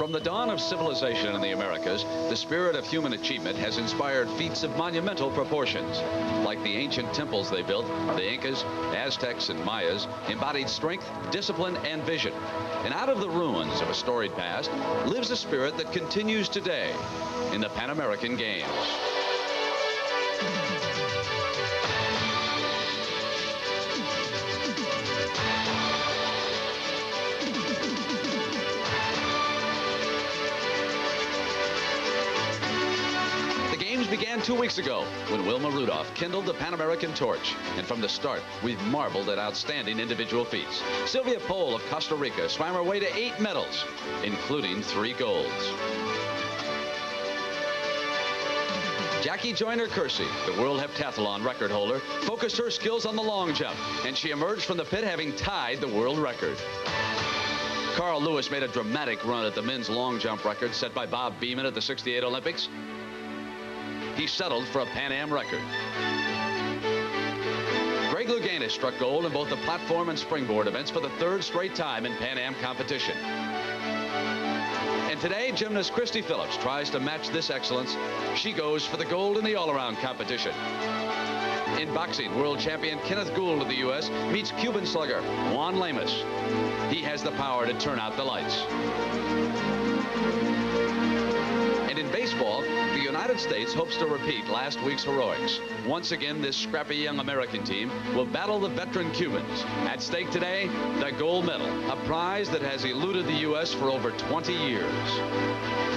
From the dawn of civilization in the Americas, the spirit of human achievement has inspired feats of monumental proportions. Like the ancient temples they built, the Incas, Aztecs, and Mayas embodied strength, discipline, and vision. And out of the ruins of a storied past lives a spirit that continues today in the Pan American Games. Began 2 weeks ago when Wilma Rudolph kindled the Pan American torch. And from the start, we've marveled at outstanding individual feats. Sylvia Pohl of Costa Rica swam her way to 8 medals, including 3 golds. Jackie Joyner Kersey, the world heptathlon record holder, focused her skills on the long jump, and she emerged from the pit having tied the world record. Carl Lewis made a dramatic run at the men's long jump record set by Bob Beamon at the '68 Olympics. He settled for a Pan Am record. Greg Louganis struck gold in both the platform and springboard events for the 3rd straight time in Pan Am competition. And today, gymnast Christy Phillips tries to match this excellence. She goes for the gold in the all-around competition. In boxing, world champion Kenneth Gould of the U.S. meets Cuban slugger Juan Lemus. He has the power to turn out the lights. And in baseball, the United States hopes to repeat last week's heroics. Once again, this scrappy young American team will battle the veteran Cubans. At stake today, the gold medal, a prize that has eluded the U.S. for over 20 years.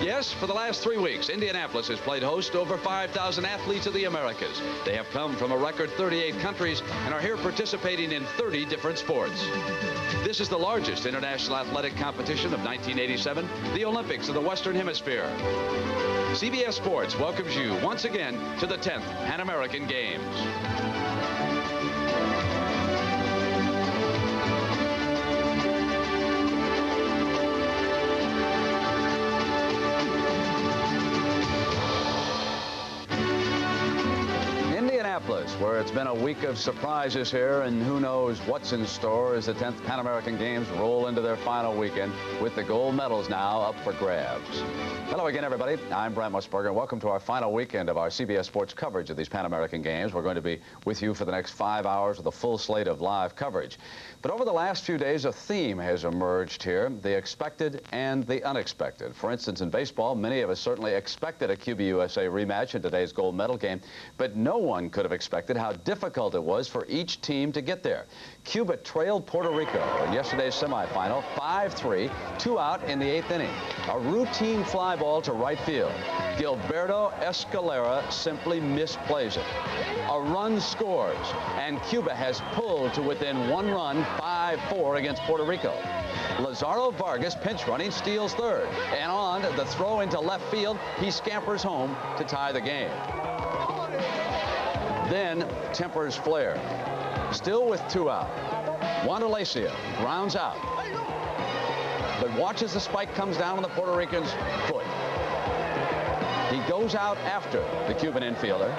Yes, for the last 3 weeks, Indianapolis has played host to over 5,000 athletes of the Americas. They have come from a record 38 countries and are here participating in 30 different sports. This is the largest international athletic competition of 1987, the Olympics of the Western Hemisphere. CBS Sports welcomes you once again to the 10th Pan American Games. Indianapolis, where it's been a week of surprises here, and who knows what's in store as the 10th Pan American Games roll into their final weekend with the gold medals now up for grabs. Hello again, everybody. I'm Brent Musburger, and welcome to our final weekend of our CBS Sports coverage of these Pan American Games. We're going to be with you for the next 5 hours with a full slate of live coverage. But over the last few days, a theme has emerged here, the expected and the unexpected. For instance, in baseball, many of us certainly expected a Cuba-USA rematch in today's gold medal game, but no one could have expected how difficult it was for each team to get there. Cuba trailed Puerto Rico in yesterday's semifinal, 5-3, 2 out in the 8th inning. A routine fly ball to right field. Gilberto Escalera simply misplays it. A run scores, and Cuba has pulled to within 1 run, 5-4 against Puerto Rico. Lazaro Vargas, pinch running, steals 3rd, and on the throw into left field, he scampers home to tie the game. Then tempers flare. Still with 2 out. Juan Alacia grounds out, but watches the spike comes down on the Puerto Rican's foot. He goes out after the Cuban infielder.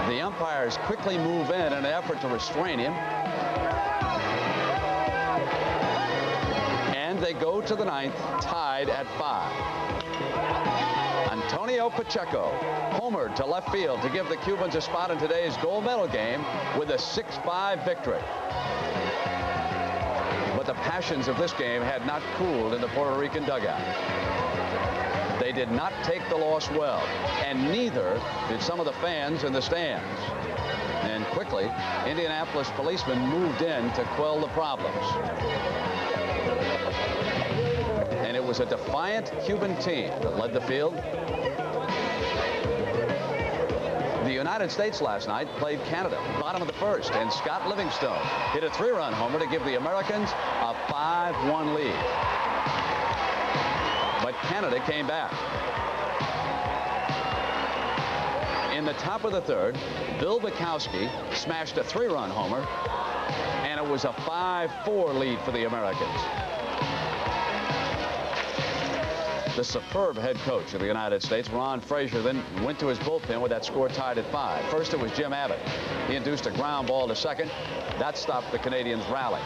The umpires quickly move in an effort to restrain him. And they go to the 9th, tied at 5. Antonio Pacheco homered to left field to give the Cubans a spot in today's gold medal game with a 6-5 victory. But the passions of this game had not cooled in the Puerto Rican dugout. They did not take the loss well, and neither did some of the fans in the stands. And quickly, Indianapolis policemen moved in to quell the problems. And it was a defiant Cuban team that led the field. The United States last night played Canada, bottom of the 1st, and Scott Livingstone hit a 3-run homer to give the Americans a 5-1 lead. But Canada came back. In the top of the 3rd, Bill Bukowski smashed a 3-run homer, and it was a 5-4 lead for the Americans. The superb head coach of the United States, Ron Frazier, then went to his bullpen with that score tied at 5. First, it was Jim Abbott. He induced a ground ball to second. That stopped the Canadians' rally.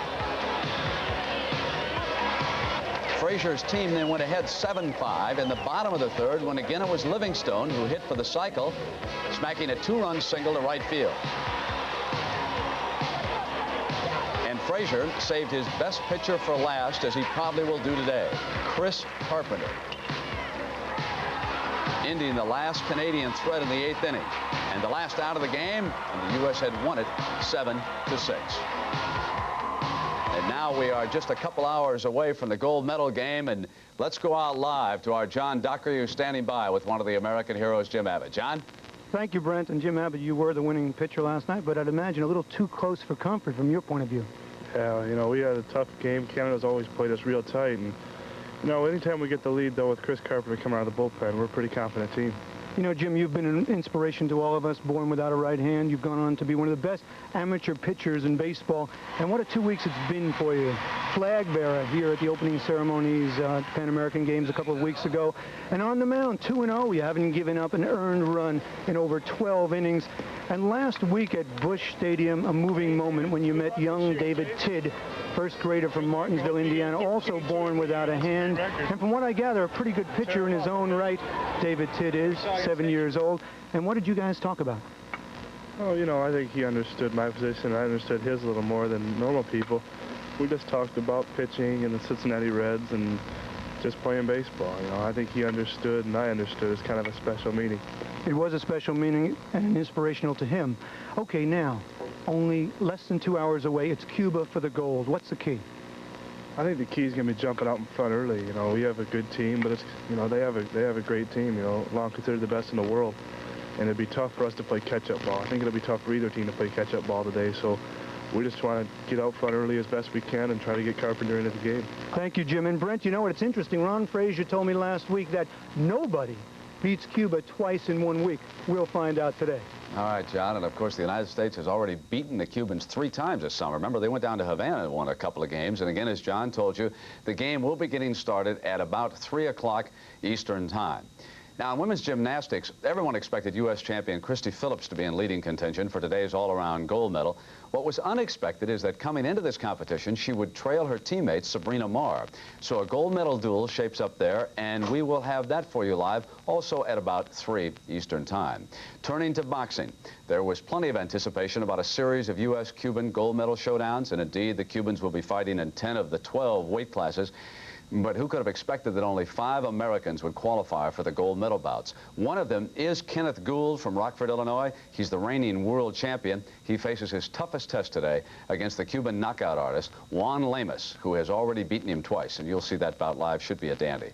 Frazier's team then went ahead 7-5 in the bottom of the third when again it was Livingstone who hit for the cycle, smacking a 2-run single to right field. And Frazier saved his best pitcher for last, as he probably will do today, Chris Carpenter, ending the last Canadian threat in the 8th inning. And the last out of the game, and the U.S. had won it 7-6. And now we are just a couple hours away from the gold medal game, and let's go out live to our John Dockery, who's standing by with one of the American heroes, Jim Abbott. John? Thank you, Brent. And Jim Abbott, you were the winning pitcher last night, but I'd imagine a little too close for comfort from your point of view. Yeah, you know, we had a tough game. Canada's always played us real tight, and you know, anytime we get the lead, though, with Chris Carpenter coming out of the bullpen, we're a pretty confident team. You know, Jim, you've been an inspiration to all of us, born without a right hand. You've gone on to be one of the best amateur pitchers in baseball. And what a 2 weeks it's been for you. Flag bearer here at the opening ceremonies, Pan American Games a couple of weeks ago. And on the mound, 2-0. You haven't given up an earned run in over 12 innings. And last week at Busch Stadium, a moving moment when you met young David Tidd, first grader from Martinsville, Indiana, also born without a hand. And from what I gather, a pretty good pitcher in his own right, David Tidd is, 7 years old. And what did you guys talk about? Oh, you know, I think he understood my position. I understood his a little more than normal people. We just talked about pitching and the Cincinnati Reds and just playing baseball. You know, I think he understood and I understood. It's kind of a special meeting. It was a special meeting and inspirational to him. Okay, now, only less than 2 hours away, it's Cuba for the gold. What's the key? I think the key is going to be jumping out in front early. You know, we have a good team, but it's, you know, they have a great team. You know, long considered the best in the world, and it'd be tough for us to play catch-up ball. I think it'll be tough for either team to play catch-up ball today. So we just want to get out front early as best we can and try to get Carpenter into the game. Thank you, Jim. And Brent, you know what? It's interesting. Ron Frazier told me last week that nobody beats Cuba twice in 1 week. We'll find out today. All right, John, and of course the United States has already beaten the Cubans 3 times this summer. Remember, they went down to Havana and won a couple of games. And again, as John told you, the game will be getting started at about 3 o'clock Eastern time. Now, in women's gymnastics, everyone expected U.S. champion Christy Phillips to be in leading contention for today's all-around gold medal. What was unexpected is that coming into this competition, she would trail her teammate, Sabrina Marr. So a gold medal duel shapes up there, and we will have that for you live also at about 3 Eastern time. Turning to boxing, there was plenty of anticipation about a series of U.S.-Cuban gold medal showdowns, and indeed the Cubans will be fighting in 10 of the 12 weight classes. But who could have expected that only 5 Americans would qualify for the gold medal bouts? One of them is Kenneth Gould from Rockford, Illinois. He's the reigning world champion. He faces his toughest test today against the Cuban knockout artist, Juan Lemus, who has already beaten him twice. And you'll see that bout live. Should be a dandy.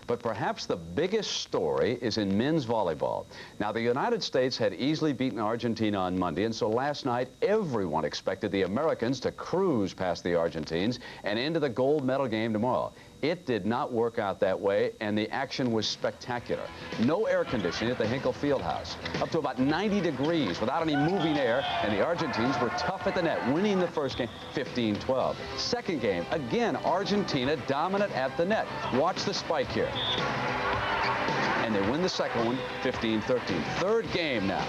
But perhaps the biggest story is in men's volleyball. Now, the United States had easily beaten Argentina on Monday, and so last night everyone expected the Americans to cruise past the Argentines and into the gold medal game tomorrow. It did not work out that way, and the action was spectacular. No air conditioning at the Hinkle Fieldhouse. Up to about 90 degrees without any moving air, and the Argentines were tough at the net, winning the first game 15-12. Second game, again, Argentina dominant at the net. Watch the spike here. And they win the second one 15-13. Third game now.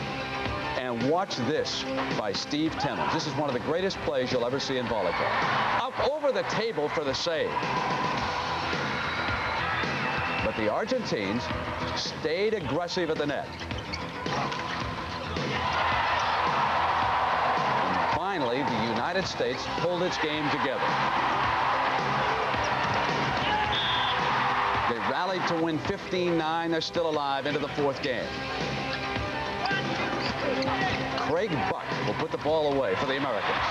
And watch this by Steve Timmons. This is one of the greatest plays you'll ever see in volleyball. Up over the table for the save. But the Argentines stayed aggressive at the net. And finally, the United States pulled its game together. They rallied to win 15-9. They're still alive into the fourth game. Craig Buck will put the ball away for the Americans.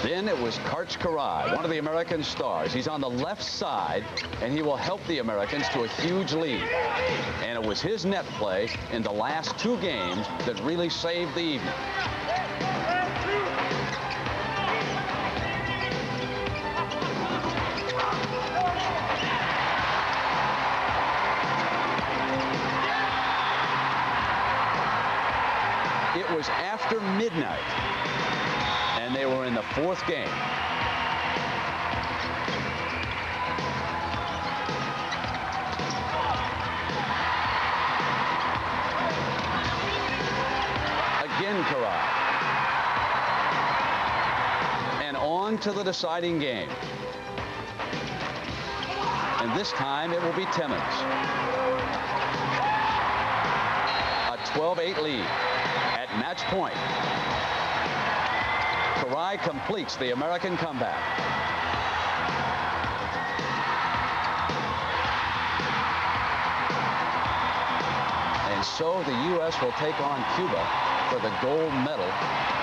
Then it was Karch Karai, one of the American stars. He's on the left side, and he will help the Americans to a huge lead. And it was his net play in the last 2 games that really saved the evening. It was after midnight, and they were in the 4th game. Again, Karai. And on on to the deciding game. And this time it will be Timmins. A 12-8 lead at match point. Karai completes the American comeback. And so the U.S. will take on Cuba for the gold medal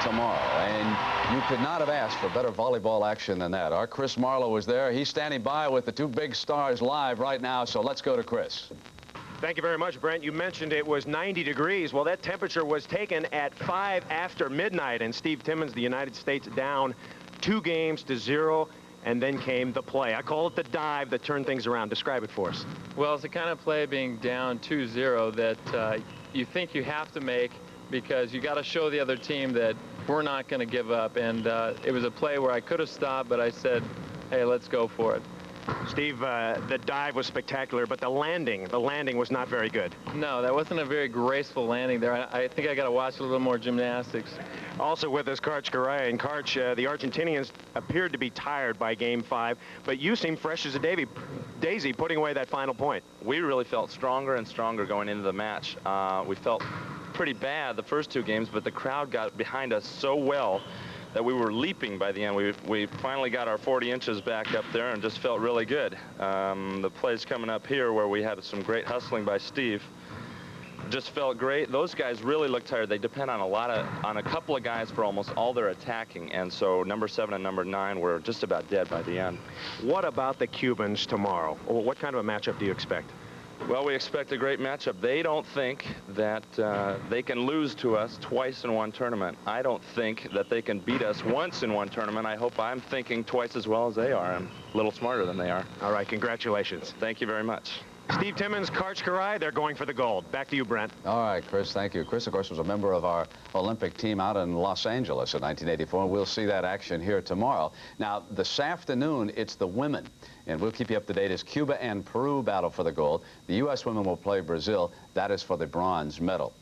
tomorrow. And you could not have asked for better volleyball action than that. Our Chris Marlowe was there. He's standing by with the two big stars live right now. So let's go to Chris. Thank you very much, Brent. You mentioned it was 90 degrees. Well, that temperature was taken at 5 after midnight, and Steve Timmins, the United States, down 2-0, and then came the play. I call it the dive that turned things around. Describe it for us. Well, it's the kind of play, being down 2-0, that you think you have to make, because you got to show the other team that we're not going to give up. And it was a play where I could have stopped, but I said, hey, let's go for it. Steve, the dive was spectacular, but the landing was not very good. No, that wasn't a very graceful landing there. I think I got to watch a little more gymnastics. Also with us, Karch Garay. And Karch, the Argentinians appeared to be tired by Game 5, but you seem fresh as a daisy putting away that final point. We really felt stronger and stronger going into the match. We felt pretty bad the first 2 games, but the crowd got behind us so well that we were leaping by the end. We finally got our 40 inches back up there and just felt really good. The plays coming up here where we had some great hustling by Steve just felt great. Those guys really look tired. They depend on a couple of guys for almost all their attacking, and so number 7 and number 9 were just about dead by the end. What about the Cubans tomorrow? What kind of a matchup do you expect? Well, we expect a great matchup. They don't think that they can lose to us twice in one tournament. I don't think that they can beat us once in one tournament. I hope I'm thinking twice as well as they are. I'm a little smarter than they are. All right, congratulations. Thank you very much. Steve Timmins, Karch Garay, they're going for the gold. Back to you, Brent. All right, Chris, thank you. Chris, of course, was a member of our Olympic team out in Los Angeles in 1984, and we'll see that action here tomorrow. Now, this afternoon, it's the women, and we'll keep you up to date as Cuba and Peru battle for the gold. The U.S. women will play Brazil. That is for the bronze medal.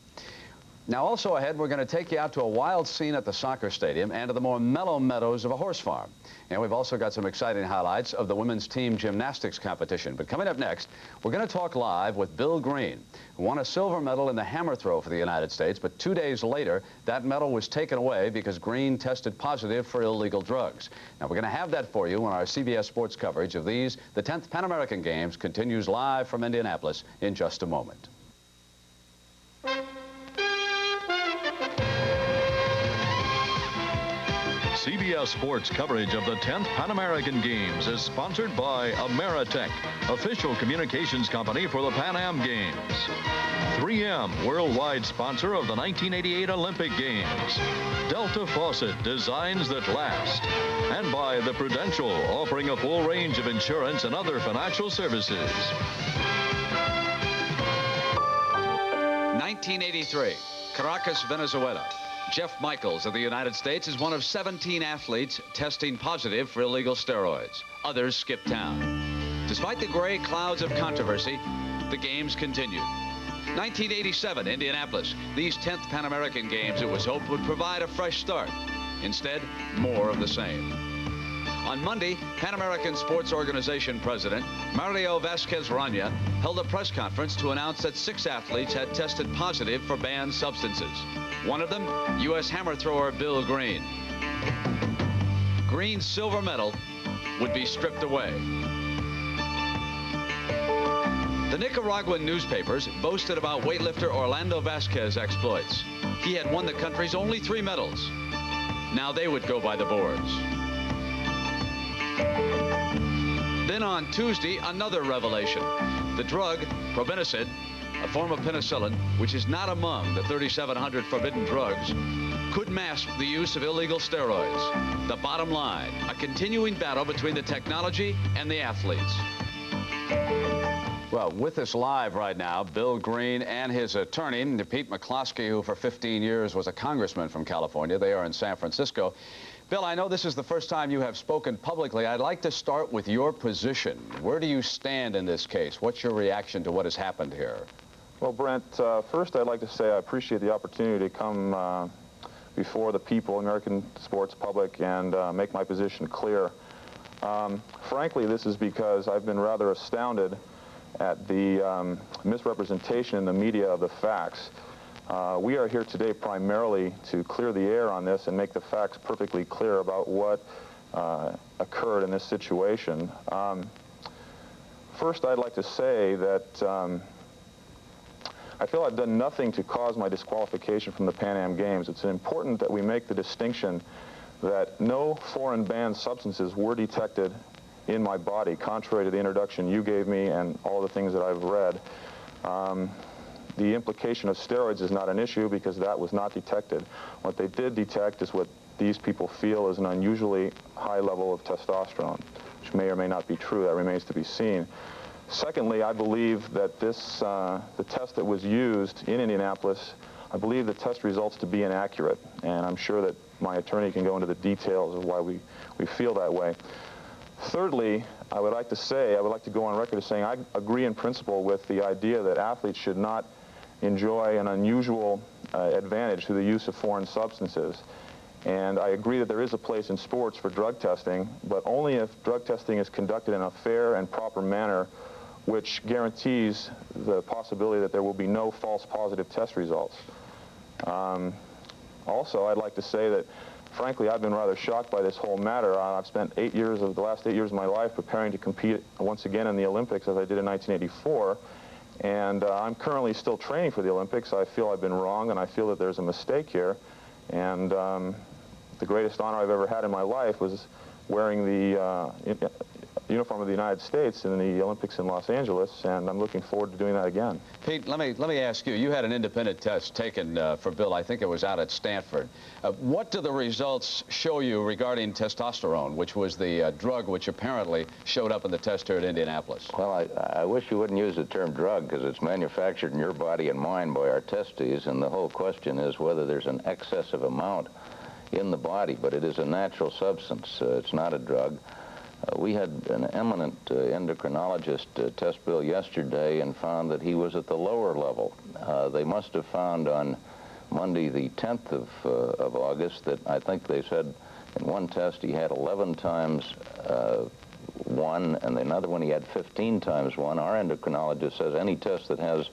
Now, also ahead, we're going to take you out to a wild scene at the soccer stadium and to the more mellow meadows of a horse farm. And we've also got some exciting highlights of the women's team gymnastics competition. But coming up next, we're going to talk live with Bill Green, who won a silver medal in the hammer throw for the United States. But 2 days later, that medal was taken away because Green tested positive for illegal drugs. Now, we're going to have that for you when our CBS Sports coverage of the 10th Pan American Games, continues live from Indianapolis in just a moment. CBS Sports coverage of the 10th Pan American Games is sponsored by Ameritech, official communications company for the Pan Am Games. 3M, worldwide sponsor of the 1988 Olympic Games. Delta Faucet, designs that last. And by the Prudential, offering a full range of insurance and other financial services. 1983, Caracas, Venezuela. Jeff Michaels of the United States is one of 17 athletes testing positive for illegal steroids. Others skipped town. Despite the gray clouds of controversy, the games continued. 1987, Indianapolis. These 10th Pan American Games, it was hoped, would provide a fresh start. Instead, more of the same. On Monday, Pan American Sports Organization President Mario Vasquez-Rania held a press conference to announce that 6 athletes had tested positive for banned substances. One of them, U.S. hammer thrower Bill Green. Green's silver medal would be stripped away. The Nicaraguan newspapers boasted about weightlifter Orlando Vasquez's exploits. He had won the country's only 3 medals. Now they would go by the boards. Then on Tuesday, another revelation. The drug, probenecid, a form of penicillin, which is not among the 3,700 forbidden drugs, could mask the use of illegal steroids. The bottom line, a continuing battle between the technology and the athletes. Well, with us live right now, Bill Green and his attorney, Pete McCloskey, who for 15 years was a congressman from California. They are in San Francisco. Bill, I know this is the first time you have spoken publicly. I'd like to start with your position. Where do you stand in this case? What's your reaction to what has happened here? Well, Brent, first I'd like to say I appreciate the opportunity to come before the people, American sports public, and make my position clear. Frankly, this is because I've been rather astounded at the misrepresentation in the media of the facts. We are here today primarily to clear the air on this and make the facts perfectly clear about what occurred in this situation. First, I'd like to say that I feel I've done nothing to cause my disqualification from the Pan Am Games. It's important that we make the distinction that no foreign banned substances were detected in my body, contrary to the introduction you gave me and all the things that I've read. The implication of steroids is not an issue because that was not detected. What they did detect is what these people feel is an unusually high level of testosterone, which may or may not be true. That remains to be seen. Secondly, I believe that this, the test that was used in Indianapolis, I believe the test results to be inaccurate, and I'm sure that my attorney can go into the details of why we feel that way. Thirdly, I would like to go on record as saying I agree in principle with the idea that athletes should not enjoy an unusual advantage through the use of foreign substances. And I agree that there is a place in sports for drug testing, but only if drug testing is conducted in a fair and proper manner, which guarantees the possibility that there will be no false positive test results. Also, I'd like to say that, frankly, I've been rather shocked by this whole matter. I've spent the last 8 years of my life preparing to compete once again in the Olympics, as I did in 1984. And I'm currently still training for the Olympics. I feel I've been wrong, and I feel that there's a mistake here. And the greatest honor I've ever had in my life was wearing the uniform of the United States in the Olympics in Los Angeles, and I'm looking forward to doing that again. Pete, let me ask you, you had an independent test taken for Bill. I think it was out at Stanford. What do the results show you regarding testosterone, which was the drug which apparently showed up in the test here at Indianapolis? Well, I wish you wouldn't use the term drug, because it's manufactured in your body and mine by our testes, and the whole question is whether there's an excessive amount in the body, but it is a natural substance. It's not a drug. We had an eminent endocrinologist test Bill yesterday and found that he was at the lower level. They must have found on Monday the 10th of August that I think they said in one test he had 11 times 1, and another one he had 15 times 1. Our endocrinologist says any test that has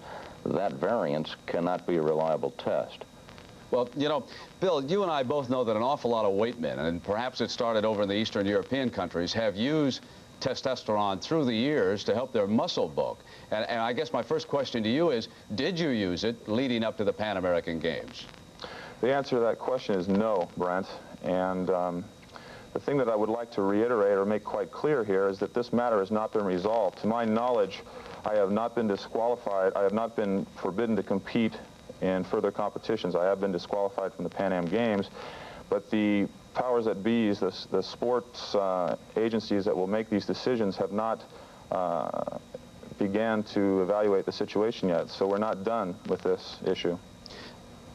that variance cannot be a reliable test. Well, you know, Bill, you and I both know that an awful lot of weight men, and perhaps it started over in the Eastern European countries, have used testosterone through the years to help their muscle bulk. And I guess my first question to you is, did you use it leading up to the Pan American Games? The answer to that question is no, Brent. And the thing that I would like to reiterate or make quite clear here is that this matter has not been resolved. To my knowledge, I have not been disqualified. I have not been forbidden to compete in further competitions. I have been disqualified from the Pan Am Games, but the powers that be, the sports agencies that will make these decisions have not began to evaluate the situation yet, so we're not done with this issue.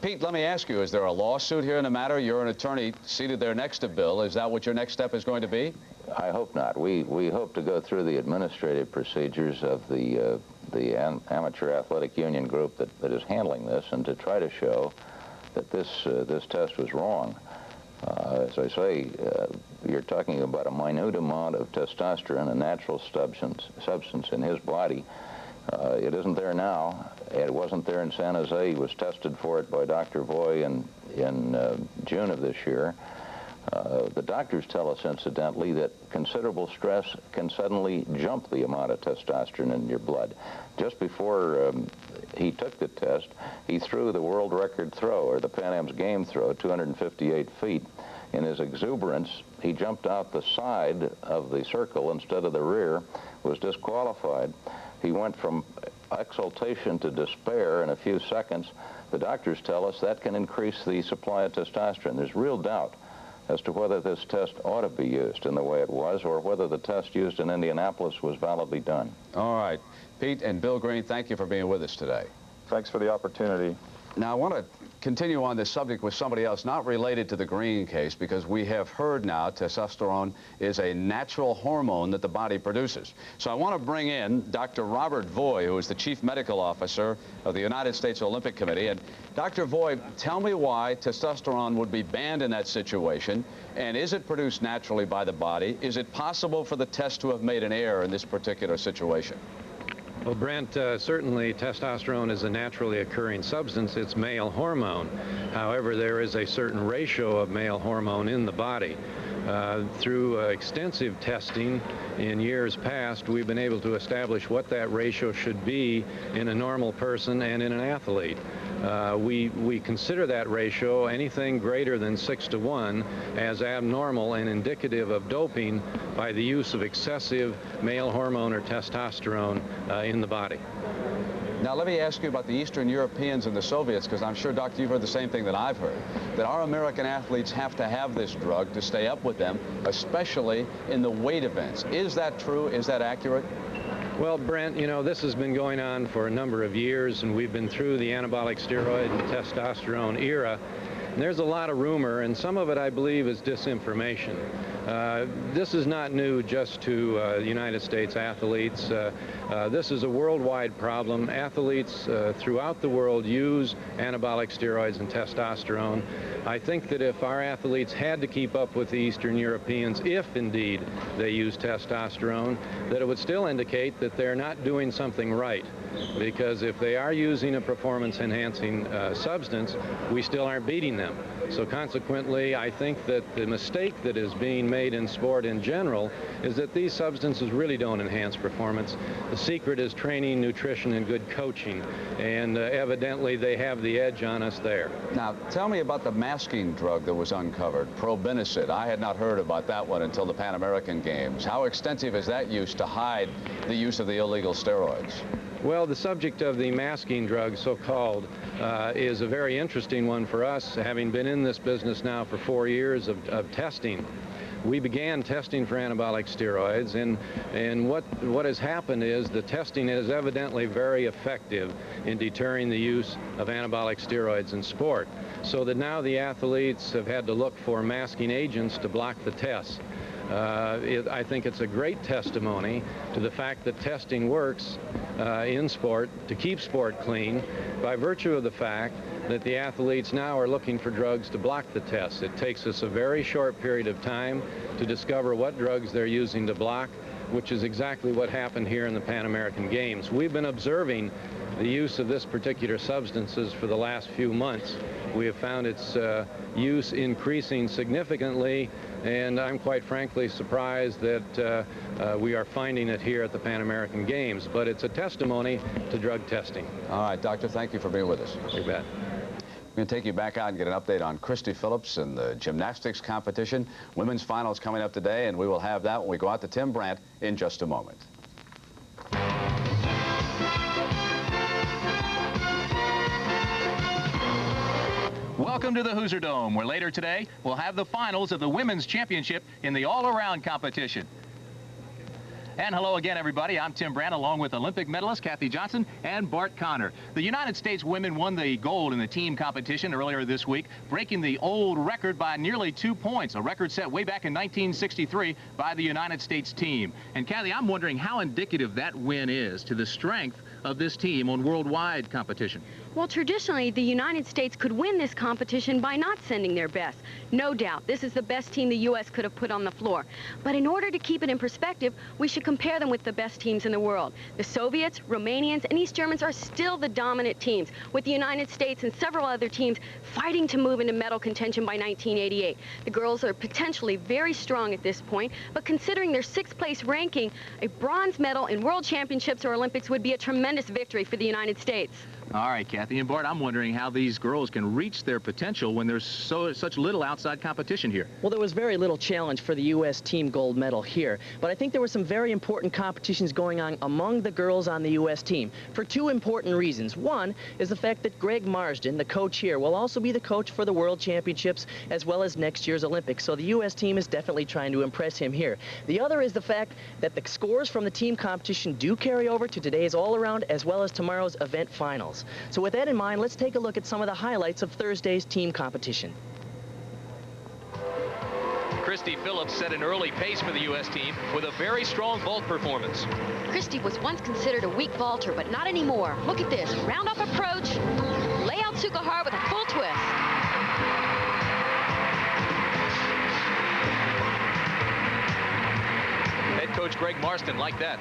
Pete, let me ask you, is there a lawsuit here in the matter? You're an attorney seated there next to Bill. Is that what your next step is going to be? I hope not. We hope to go through the administrative procedures of the Amateur Athletic Union group that is handling this, and to try to show that this test was wrong. As I say, you're talking about a minute amount of testosterone, a natural substance in his body. It isn't there now. It wasn't there in San Jose. He was tested for it by Dr. Voy in June of this year. The doctors tell us, incidentally, that considerable stress can suddenly jump the amount of testosterone in your blood. Just before he took the test, he threw the world record throw, or the Pan Am's game throw, 258 feet. In his exuberance, he jumped out the side of the circle instead of the rear, was disqualified. He went from exultation to despair in a few seconds. The doctors tell us that can increase the supply of testosterone. There's real doubt as to whether this test ought to be used in the way it was, or whether the test used in Indianapolis was validly done. All right. Pete and Bill Green, thank you for being with us today. Thanks for the opportunity. Now, I want to continue on this subject with somebody else, not related to the green case, because we have heard now testosterone is a natural hormone that the body produces. So I want to bring in Dr. Robert Voy, who is the Chief Medical Officer of the United States Olympic Committee. And Dr. Voy, tell me why testosterone would be banned in that situation, and is it produced naturally by the body? Is it possible for the test to have made an error in this particular situation? Well, Brent, certainly testosterone is a naturally occurring substance. It's male hormone. However, there is a certain ratio of male hormone in the body. Through extensive testing in years past, we've been able to establish what that ratio should be in a normal person and in an athlete. We consider that ratio anything greater than 6-to-1 as abnormal and indicative of doping by the use of excessive male hormone or testosterone in the body. Now, let me ask you about the Eastern Europeans and the Soviets, because I'm sure, Doctor, you've heard the same thing that I've heard, that our American athletes have to have this drug to stay up with them, especially in the weight events. Is that true? Is that accurate? Well, Brent, you know, this has been going on for a number of years, and we've been through the anabolic steroid and testosterone era. And there's a lot of rumor, and some of it, I believe, is disinformation. This is not new just to United States athletes. This is a worldwide problem. Athletes throughout the world use anabolic steroids and testosterone. I think that if our athletes had to keep up with the Eastern Europeans, if indeed they use testosterone, that it would still indicate that they're not doing something right. Because if they are using a performance-enhancing substance, we still aren't beating them. So consequently, I think that the mistake that is being made in sport in general is that these substances really don't enhance performance. The secret is training, nutrition, and good coaching. And evidently, they have the edge on us there. Now, tell me about the masking drug that was uncovered, probenecid. I had not heard about that one until the Pan American Games. How extensive is that use to hide the use of the illegal steroids? Well, the subject of the masking drug, so-called, is a very interesting one for us, having been in this business now for 4 years of testing. We began testing for anabolic steroids, and what has happened is the testing is evidently very effective in deterring the use of anabolic steroids in sport, so that now the athletes have had to look for masking agents to block the tests. I think it's a great testimony to the fact that testing works in sport to keep sport clean by virtue of the fact that the athletes now are looking for drugs to block the tests. It takes us a very short period of time to discover what drugs they're using to block, which is exactly what happened here in the Pan American Games. We've been observing the use of this particular substances for the last few months. We have found its use increasing significantly, and I'm quite frankly surprised that we are finding it here at the Pan American Games. But it's a testimony to drug testing. All right, Doctor, thank you for being with us. You bet. We're going to take you back out and get an update on Christy Phillips and the gymnastics competition. Women's finals coming up today, and we will have that when we go out to Tim Brandt in just a moment. Welcome to the Hoosier Dome, where later today we'll have the finals of the Women's Championship in the all-around competition. And hello again, everybody. I'm Tim Brandt, along with Olympic medalist Kathy Johnson and Bart Connor. The United States women won the gold in the team competition earlier this week, breaking the old record by nearly 2 points, a record set way back in 1963 by the United States team. And Kathy, I'm wondering how indicative that win is to the strength of this team on worldwide competition. Well, traditionally, the United States could win this competition by not sending their best. No doubt, this is the best team the U.S. could have put on the floor. But in order to keep it in perspective, we should compare them with the best teams in the world. The Soviets, Romanians, and East Germans are still the dominant teams, with the United States and several other teams fighting to move into medal contention by 1988. The girls are potentially very strong at this point, but considering their 6th place ranking, a bronze medal in World Championships or Olympics would be a tremendous victory for the United States. All right, Kathy and Bart, I'm wondering how these girls can reach their potential when there's such little outside competition here. Well, there was very little challenge for the U.S. team gold medal here, but I think there were some very important competitions going on among the girls on the U.S. team for 2 important reasons. One is the fact that Greg Marsden, the coach here, will also be the coach for the World Championships as well as next year's Olympics, so the U.S. team is definitely trying to impress him here. The other is the fact that the scores from the team competition do carry over to today's all-around as well as tomorrow's event finals. semifinals. So with that in mind, let's take a look at some of the highlights of Thursday's team competition. Christy Phillips set an early pace for the U.S. team with a very strong vault performance. Christy was once considered a weak vaulter, but not anymore. Look at this. Round-off approach. Lay out Sukahar with a full twist. Head coach Greg Marston liked that.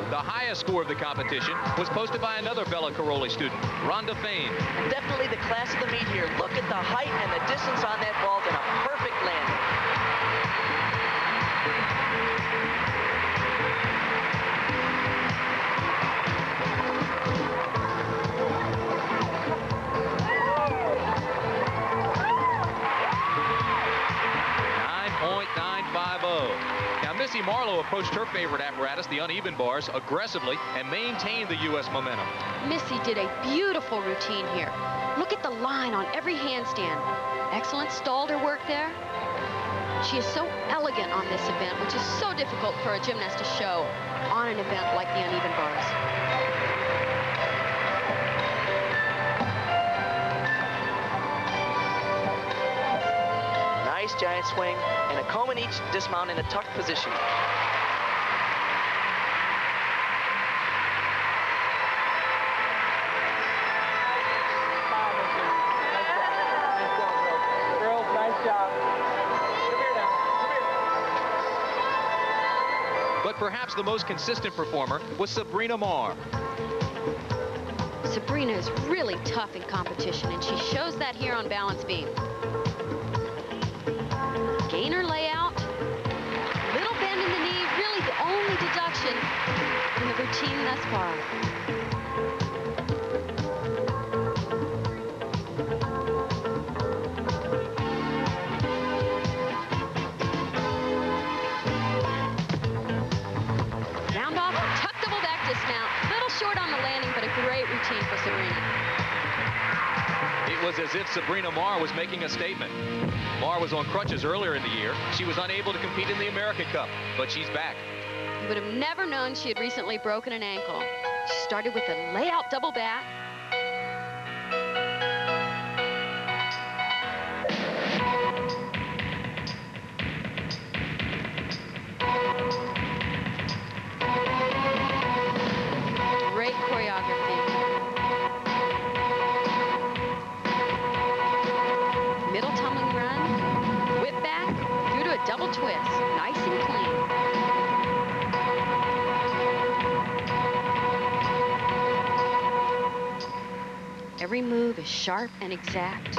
The highest score of the competition was posted by another Bella Caroli student, Rhonda Fain. Definitely the class of the meet here. Look at the height and the distance on that vault and a perfect landing. Missy Marlowe approached her favorite apparatus, the uneven bars, aggressively and maintained the U.S. momentum. Missy did a beautiful routine here. Look at the line on every handstand. Excellent stalder work there. She is so elegant on this event, which is so difficult for a gymnast to show on an event like the uneven bars. Nice giant swing and a comb in each dismount in a tucked position. Girls, nice job. Come here now. Come here. But perhaps the most consistent performer was Sabrina Marr. Sabrina is really tough in competition, and she shows that here on balance beam. Gainer layout, little bend in the knee, really the only deduction in the routine thus far. Round off, tuck double back dismount, little short on the landing, but a great routine for Sabrina. It was as if Sabrina Marr was making a statement. Marr was on crutches earlier in the year. She was unable to compete in the American Cup, but she's back. You would have never known she had recently broken an ankle. She started with a layout double back. Great choreography. Middle tumbling run, whip back, through to a double twist, nice and clean. Every move is sharp and exact.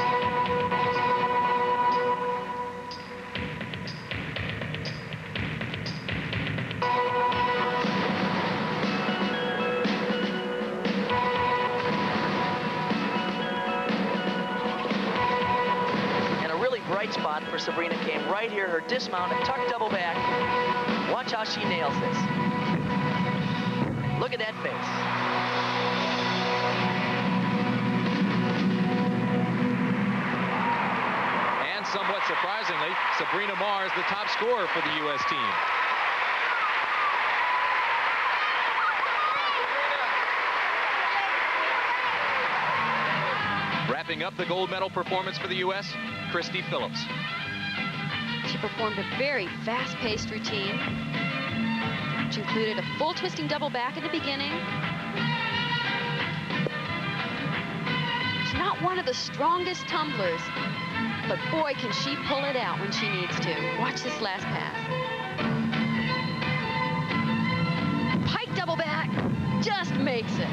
Bright spot for Sabrina came right here, her dismount and tuck double back. Watch how she nails this. Look at that face. And somewhat surprisingly, Sabrina Marr is the top scorer for the U.S. team. Wrapping up the gold medal performance for the U.S., Christy Phillips. She performed a very fast-paced routine, which included a full twisting double back at the beginning. She's not one of the strongest tumblers, but boy, can she pull it out when she needs to. Watch this last pass. Pike double back, just makes it.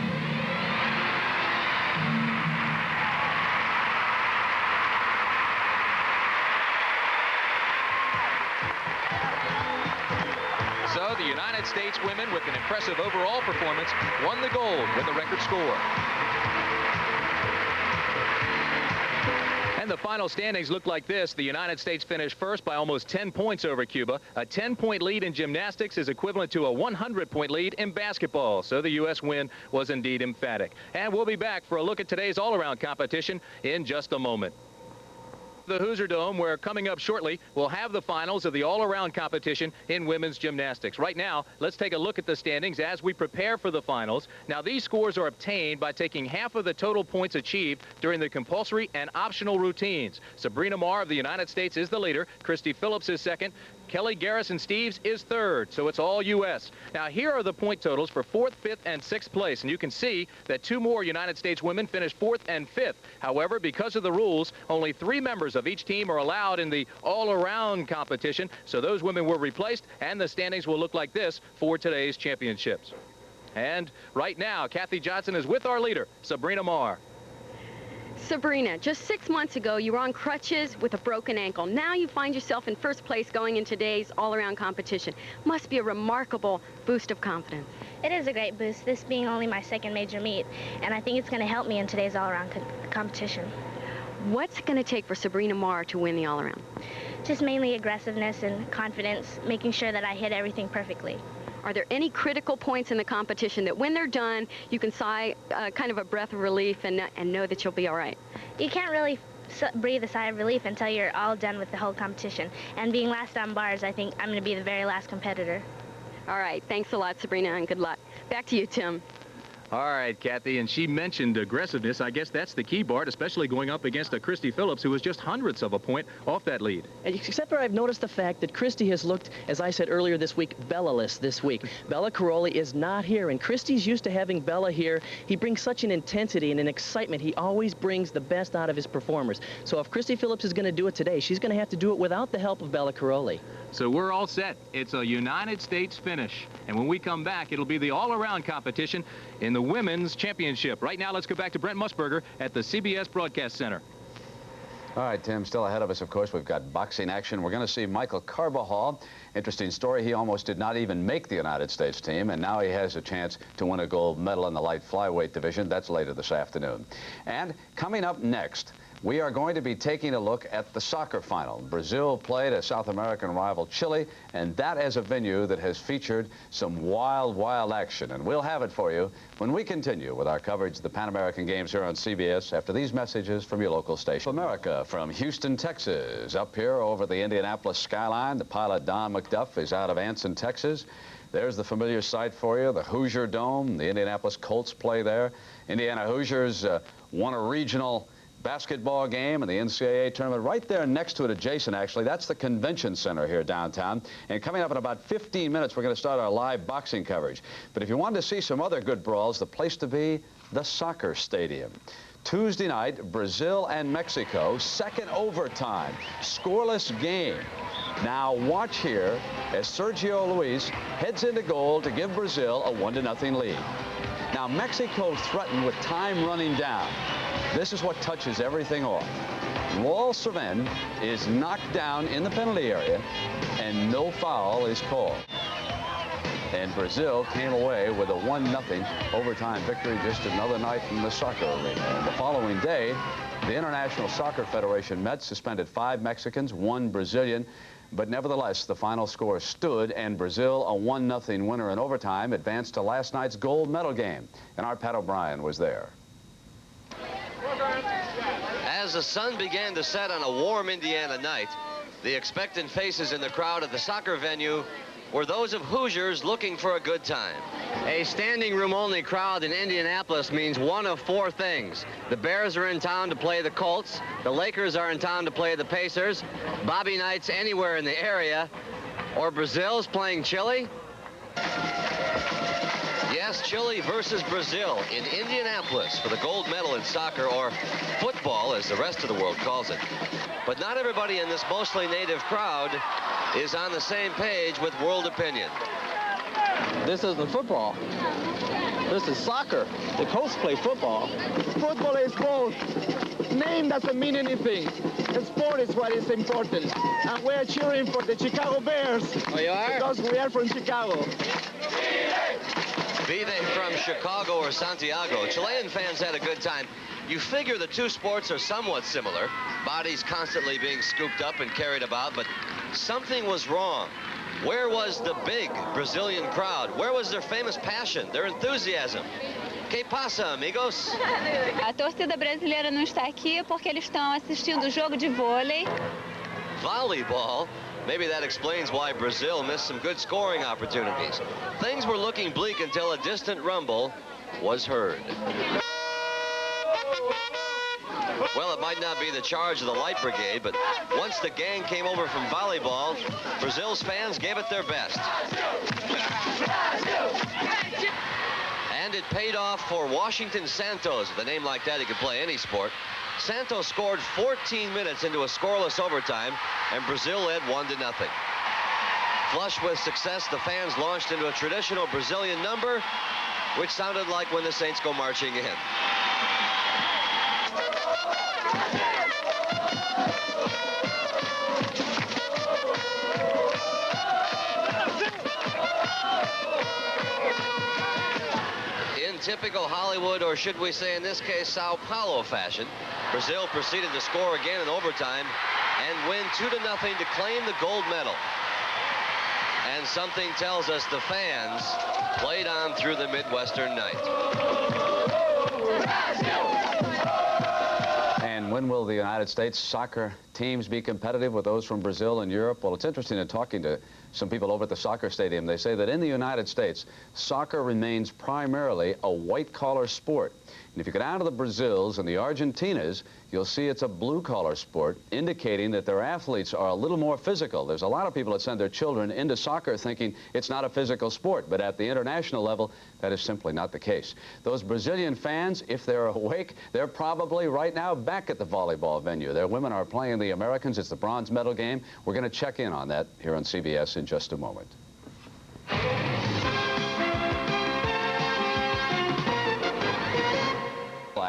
So the United States women, with an impressive overall performance, won the gold with a record score. And the final standings look like this. The United States finished first by almost 10 points over Cuba. A 10-point lead in gymnastics is equivalent to a 100-point lead in basketball. So the U.S. win was indeed emphatic. And we'll be back for a look at today's all-around competition in just a moment. The Hoosier Dome, where coming up shortly, we'll have the finals of the all-around competition in women's gymnastics. Right now, let's take a look at the standings as we prepare for the finals. Now, these scores are obtained by taking half of the total points achieved during the compulsory and optional routines. Sabrina Marr of the United States is the leader. Christy Phillips is second. Kelly Garrison-Steeves is third, so it's all U.S. Now, here are the point totals for 4th, 5th, and 6th place, and you can see that 2 more United States women finished 4th and 5th. However, because of the rules, only 3 members of each team are allowed in the all-around competition, so those women were replaced, and the standings will look like this for today's championships. And right now, Kathy Johnson is with our leader, Sabrina Marr. Sabrina, just 6 months ago, you were on crutches with a broken ankle. Now you find yourself in first place going in today's all-around competition. Must be a remarkable boost of confidence. It is a great boost, this being only my 2nd major meet, and I think it's going to help me in today's all-around competition. What's it going to take for Sabrina Marr to win the all-around? Just mainly aggressiveness and confidence, making sure that I hit everything perfectly. Are there any critical points in the competition that when they're done, you can sigh kind of a breath of relief and know that you'll be all right? You can't really breathe a sigh of relief until you're all done with the whole competition. And being last on bars, I think I'm going to be the very last competitor. All right. Thanks a lot, Sabrina, and good luck. Back to you, Tim. All right, Kathy, and she mentioned aggressiveness. I guess that's the key, Bart, especially going up against a Christy Phillips, who was just hundredths of a point off that lead. Except for I've noticed the fact that Christy has looked, as I said earlier this week, Bella-less this week. Bella Caroli is not here, and Christy's used to having Bella here. He brings such an intensity and an excitement. He always brings the best out of his performers. So if Christy Phillips is going to do it today, she's going to have to do it without the help of Bella Caroli. So we're all set. It's a United States finish. And when we come back, it'll be the all-around competition in the women's championship. Right now, let's go back to Brent Musburger at the CBS Broadcast Center. All right, Tim, still ahead of us, of course. We've got boxing action. We're going to see Michael Carbajal. Interesting story. He almost did not even make the United States team, and now he has a chance to win a gold medal in the light flyweight division. That's later this afternoon. And coming up next, we are going to be taking a look at the soccer final. Brazil played a South American rival, Chile, and that is a venue that has featured some wild, wild action. And we'll have it for you when we continue with our coverage of the Pan American Games here on CBS after these messages from your local station. America from Houston, Texas. Up here over the Indianapolis skyline, the pilot Don McDuff is out of Anson, Texas. There's the familiar sight for you, the Hoosier Dome. The Indianapolis Colts play there. Indiana Hoosiers won a regional basketball game in the NCAA tournament right there next to it, adjacent actually. That's the convention center here downtown. And coming up in about 15 minutes, we're going to start our live boxing coverage. But if you wanted to see some other good brawls, the place to be, the soccer stadium. Tuesday night, Brazil and Mexico, second overtime, scoreless game. Now watch here as Sergio Luis heads into goal to give Brazil a 1-0 lead. Now Mexico threatened with time running down. This is what touches everything off. Raul Cerven is knocked down in the penalty area, and no foul is called. And Brazil came away with a 1-0 overtime victory, just another night in the soccer arena. And the following day, the International Soccer Federation met, suspended 5 Mexicans, 1 Brazilian, but nevertheless, the final score stood, and Brazil, a 1-0 winner in overtime, advanced to last night's gold medal game. And our Pat O'Brien was there. As the sun began to set on a warm Indiana night, the expectant faces in the crowd at the soccer venue were those of Hoosiers looking for a good time. A standing room only crowd in Indianapolis means one of 4 things. The Bears are in town to play the Colts, the Lakers are in town to play the Pacers, Bobby Knight's anywhere in the area, or Brazil's playing Chile. Yes, Chile versus Brazil in Indianapolis for the gold medal in soccer, or football as the rest of the world calls it. But not everybody in this mostly native crowd is on the same page with world opinion. This isn't football. This is soccer. The Colts play football. Football is both. Name doesn't mean anything. The sport is what is important. And we're cheering for the Chicago Bears. Oh, you are? Because we are from Chicago. Be they from Chicago or Santiago, Chilean fans had a good time. You figure the 2 sports are somewhat similar, bodies constantly being scooped up and carried about, but something was wrong. Where was the big Brazilian crowd? Where was their famous passion, their enthusiasm? Que pasa, amigos? A torcida brasileira não está aqui porque eles estão assistindo o jogo de vôlei. Volleyball? Maybe that explains why Brazil missed some good scoring opportunities. Things were looking bleak until a distant rumble was heard. Well, it might not be the charge of the Light Brigade, but once the gang came over from volleyball, Brazil's fans gave it their best. And it paid off for Washington Santos. With a name like that, he could play any sport. Santos scored 14 minutes into a scoreless overtime, and Brazil led 1-0. Flush with success, the fans launched into a traditional Brazilian number, which sounded like When the Saints Go Marching In. In typical Hollywood, or should we say in this case Sao Paulo fashion, Brazil proceeded to score again in overtime and win 2-0 to claim the gold medal. And something tells us the fans played on through the Midwestern night. And when will the United States soccer teams be competitive with those from Brazil and Europe? Well, it's interesting in talking to some people over at the soccer stadium. They say that in the United States, soccer remains primarily a white-collar sport. And if you go down to the Brazils and the Argentinas, you'll see it's a blue-collar sport, indicating that their athletes are a little more physical. There's a lot of people that send their children into soccer thinking it's not a physical sport, but at the international level, that is simply not the case. Those Brazilian fans, if they're awake, they're probably right now back at the volleyball venue. Their women are playing the Americans. It's the bronze medal game. We're going to check in on that here on CBS in just a moment.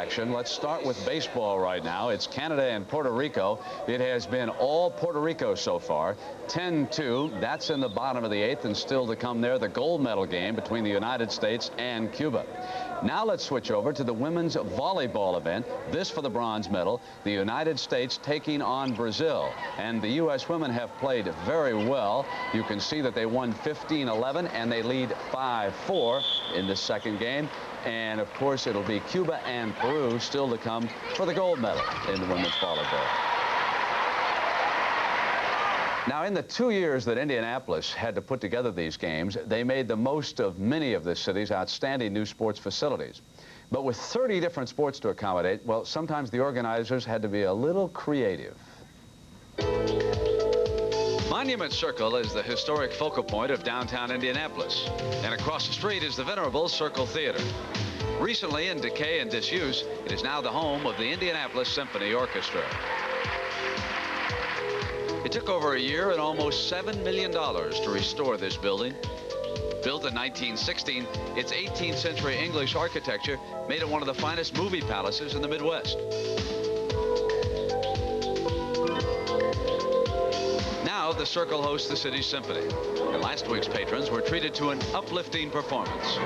Action. Let's start with baseball right now. It's Canada and Puerto Rico. It has been all Puerto Rico so far. 10-2. That's in the bottom of the 8th, and still to come there, the gold medal game between the United States and Cuba. Now let's switch over to the women's volleyball event. This for the bronze medal. The United States taking on Brazil. And the U.S. women have played very well. You can see that they won 15-11, and they lead 5-4 in the second game. And, of course, it'll be Cuba and Peru still to come for the gold medal in the women's volleyball. Now, in the 2 years that Indianapolis had to put together these games, they made the most of many of the city's outstanding new sports facilities. But with 30 different sports to accommodate, well, sometimes the organizers had to be a little creative. Monument Circle is the historic focal point of downtown Indianapolis, and across the street is the venerable Circle Theater. Recently in decay and disuse, it is now the home of the Indianapolis Symphony Orchestra. It took over a year and almost $7 million to restore this building. Built in 1916, its 18th century English architecture made it one of the finest movie palaces in the Midwest. Now the Circle hosts the city's symphony, and last week's patrons were treated to an uplifting performance.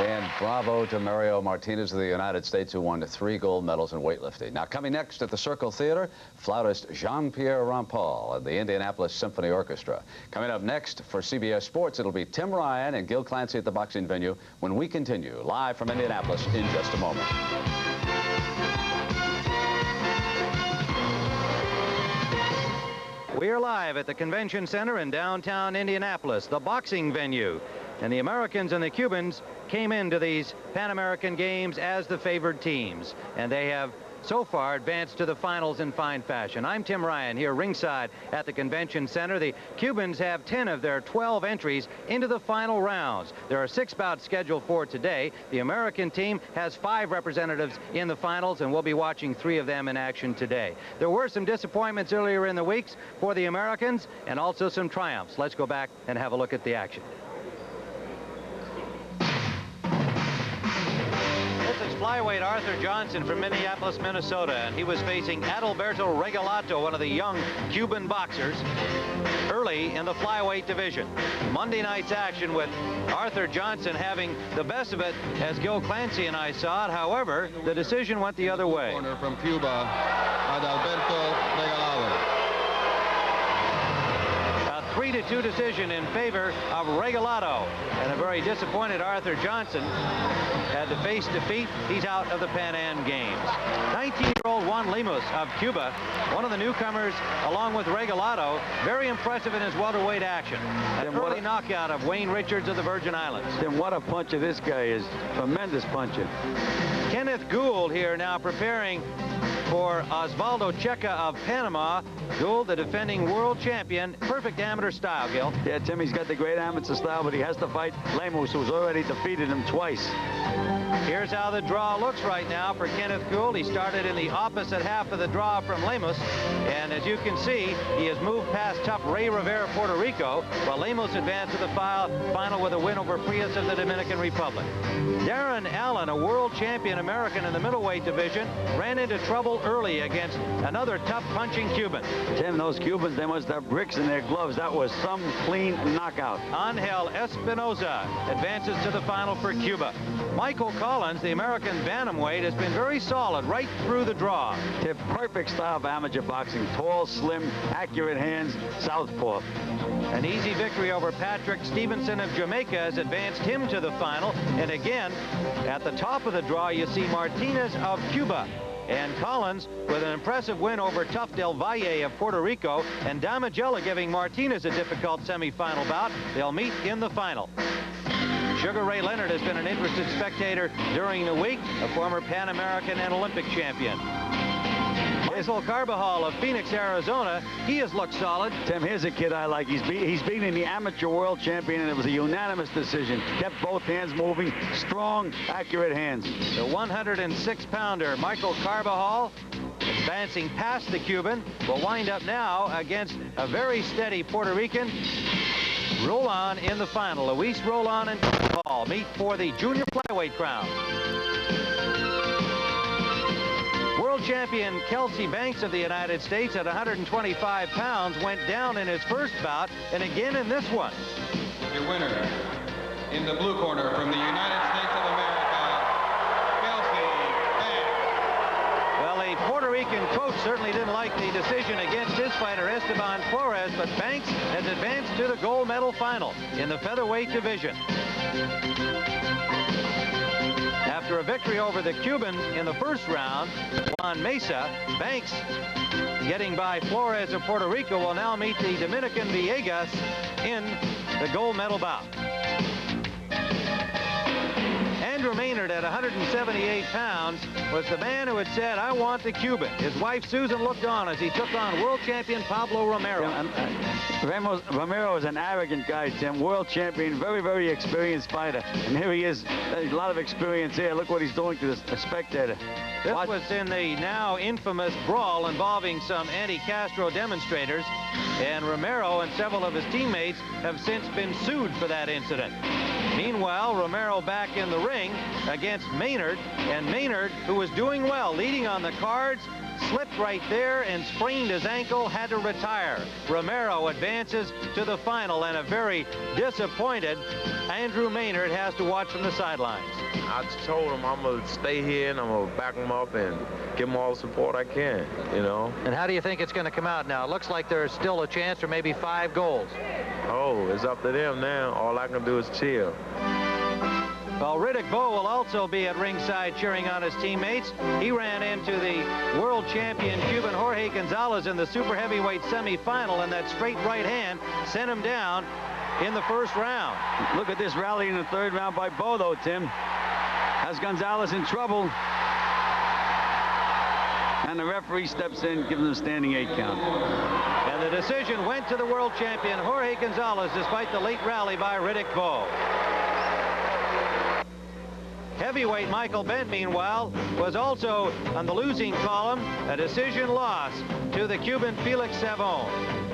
And bravo to Mario Martinez of the United States, who won 3 gold medals in weightlifting. Now, coming next at the Circle Theater, flautist Jean-Pierre Rampal and the Indianapolis Symphony Orchestra. Coming up next for CBS Sports, it'll be Tim Ryan and Gil Clancy at the boxing venue when we continue live from Indianapolis in just a moment. We are live at the Convention Center in downtown Indianapolis, the boxing venue. And the Americans and the Cubans came into these Pan American Games as the favored teams. And they have so far advanced to the finals in fine fashion. I'm Tim Ryan here ringside at the Convention Center. The Cubans have 10 of their 12 entries into the final rounds. There are 6 bouts scheduled for today. The American team has 5 representatives in the finals, and we'll be watching 3 of them in action today. There were some disappointments earlier in the weeks for the Americans and also some triumphs. Let's go back and have a look at the action. Flyweight Arthur Johnson from Minneapolis, Minnesota, and he was facing Adalberto Regalado, one of the young Cuban boxers, early in the flyweight division. Monday night's action with Arthur Johnson having the best of it, as Gil Clancy and I saw it. However, the decision went the other way. Corner from Cuba, Adalberto Regalado. 3-2 decision in favor of Regalado, and a very disappointed Arthur Johnson had to face defeat. He's out of the Pan Am Games. 19-year-old Juan Lemus of Cuba, one of the newcomers along with Regalado, very impressive in his welterweight action. An early knockout of Wayne Richards of the Virgin Islands. Then what a puncher this guy is. Tremendous puncher. Kenneth Gould here now preparing for Osvaldo Checa of Panama. Gould, the defending world champion. Perfect amateur style, Gil. Yeah, Tim, he's got the great amateur style, but he has to fight Lemus, who's already defeated him twice. Here's how the draw looks right now for Kenneth Gould. He started in the opposite half of the draw from Lemus, and as you can see, he has moved past tough Ray Rivera, Puerto Rico, while Lemus advanced to the final with a win over Frias of the Dominican Republic. Darin Allen, a world champion American in the middleweight division, ran into trouble early against another tough punching Cuban. Tim, those Cubans, they must have bricks in their gloves. That was some clean knockout. Angel Espinosa advances to the final for Cuba. Michael Collins, the American Bantamweight, has been very solid right through the draw. Tim, perfect style of amateur boxing. Tall, slim, accurate hands, southpaw. An easy victory over Patrick Stephenson of Jamaica has advanced him to the final. And again, at the top of the draw, you see Martinez of Cuba. And Collins with an impressive win over Tough Del Valle of Puerto Rico, and Damagella giving Martinez a difficult semifinal bout. They'll meet in the final. Sugar Ray Leonard has been an interested spectator during the week, a former Pan American and Olympic champion. Carbajal of Phoenix, Arizona, he has looked solid. Tim, here's a kid I like. He's beating the amateur world champion, and it was a unanimous decision. Kept both hands moving, strong, accurate hands. The 106-pounder Michael Carbajal, advancing past the Cuban, will wind up now against a very steady Puerto Rican. Roland in the final. Luis Roland and Carbajal meet for the junior flyweight crown. World champion Kelcie Banks of the United States at 125 pounds went down in his first bout, and again in this one. Your winner, in the blue corner from the United States of America, Kelcie Banks. Well, the Puerto Rican coach certainly didn't like the decision against his fighter Esteban, but Banks has advanced to the gold medal final in the featherweight division. After a victory over the Cuban in the first round, Juan Mesa, Banks, getting by Flores of Puerto Rico, will now meet the Dominican Villegas in the gold medal bout. Andrew Maynard at 178 pounds was the man who had said, "I want the Cuban." His wife Susan looked on as he took on world champion Pablo Romero. Romero is an arrogant guy, Tim. World champion, very, very experienced fighter. And here he is, a lot of experience here. Look what he's doing to the spectator. This was in the now infamous brawl involving some anti-Castro demonstrators, and Romero and several of his teammates have since been sued for that incident. Meanwhile, Romero back in the ring against Maynard, and Maynard, who was doing well, leading on the cards, slipped right there and sprained his ankle, had to retire. Romero advances to the final, and a very disappointed Andrew Maynard has to watch from the sidelines. I told him I'm going to stay here and I'm going to back him up and give him all the support I can, you know. And how do you think it's going to come out now? It looks like there's still a chance for maybe 5 goals. Oh, it's up to them now. All I can do is chill. Well, Riddick Bowe will also be at ringside cheering on his teammates. He ran into the world champion Cuban Jorge Gonzalez in the super heavyweight semifinal, and that straight right hand sent him down in the first round. Look at this rally in the third round by Bowe, though, Tim. Has Gonzalez in trouble. and the referee steps in, gives him a standing 8 count. And the decision went to the world champion, Jorge Gonzalez, despite the late rally by Riddick Bowe. Heavyweight Michael Bent, meanwhile, was also on the losing column, a decision loss to the Cuban Felix Savon.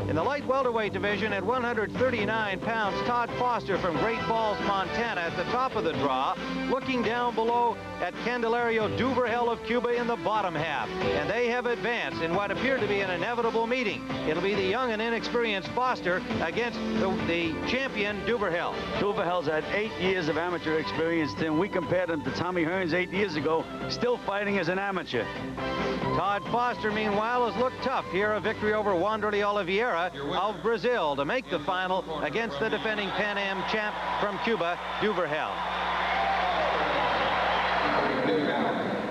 In the light welterweight division at 139 pounds, Todd Foster from Great Falls, Montana at the top of the draw, looking down below at Candelario Duvergel of Cuba in the bottom half. And they have advanced in what appeared to be an inevitable meeting. It'll be the young and inexperienced Foster against the champion Duvergel. Duvergel's had 8 years of amateur experience, Tim. We compared him to Tommy Hearns 8 years ago, still fighting as an amateur. Todd Foster, meanwhile, has looked tough here, a victory over Wanderlei Oliveira of Brazil to make the final against the defending Pan Am champ from Cuba, Duvergel.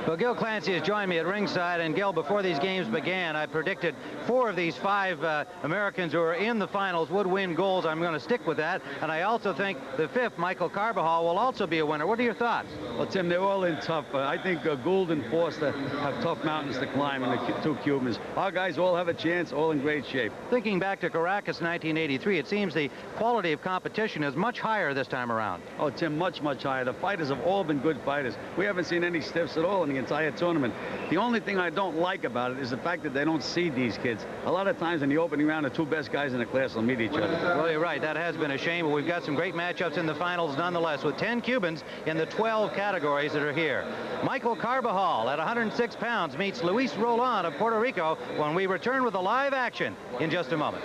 Well, Gil Clancy has joined me at ringside, and Gil, before these games began, I predicted 4 of these 5 Americans who are in the finals would win golds. I'm going to stick with that, and I also think the 5th, Michael Carbajal, will also be a winner. What are your thoughts? Well, Tim, they're all in tough. I think Gould and Foster have tough mountains to climb, and the 2 Cubans. Our guys all have a chance, all in great shape. Thinking back to Caracas 1983, it seems the quality of competition is much higher this time around. Oh, Tim, much, much higher. The fighters have all been good fighters. We haven't seen any stiffs at all in the entire tournament. The only thing I don't like about it is the fact that they don't seed these kids. A lot of times in the opening round, the 2 best guys in the class will meet each other. Well, you're right. That has been a shame, but we've got some great matchups in the finals nonetheless, with 10 Cubans in the 12 categories that are here. Michael Carbajal at 106 pounds meets Luis Roland of Puerto Rico when we return with the live action in just a moment.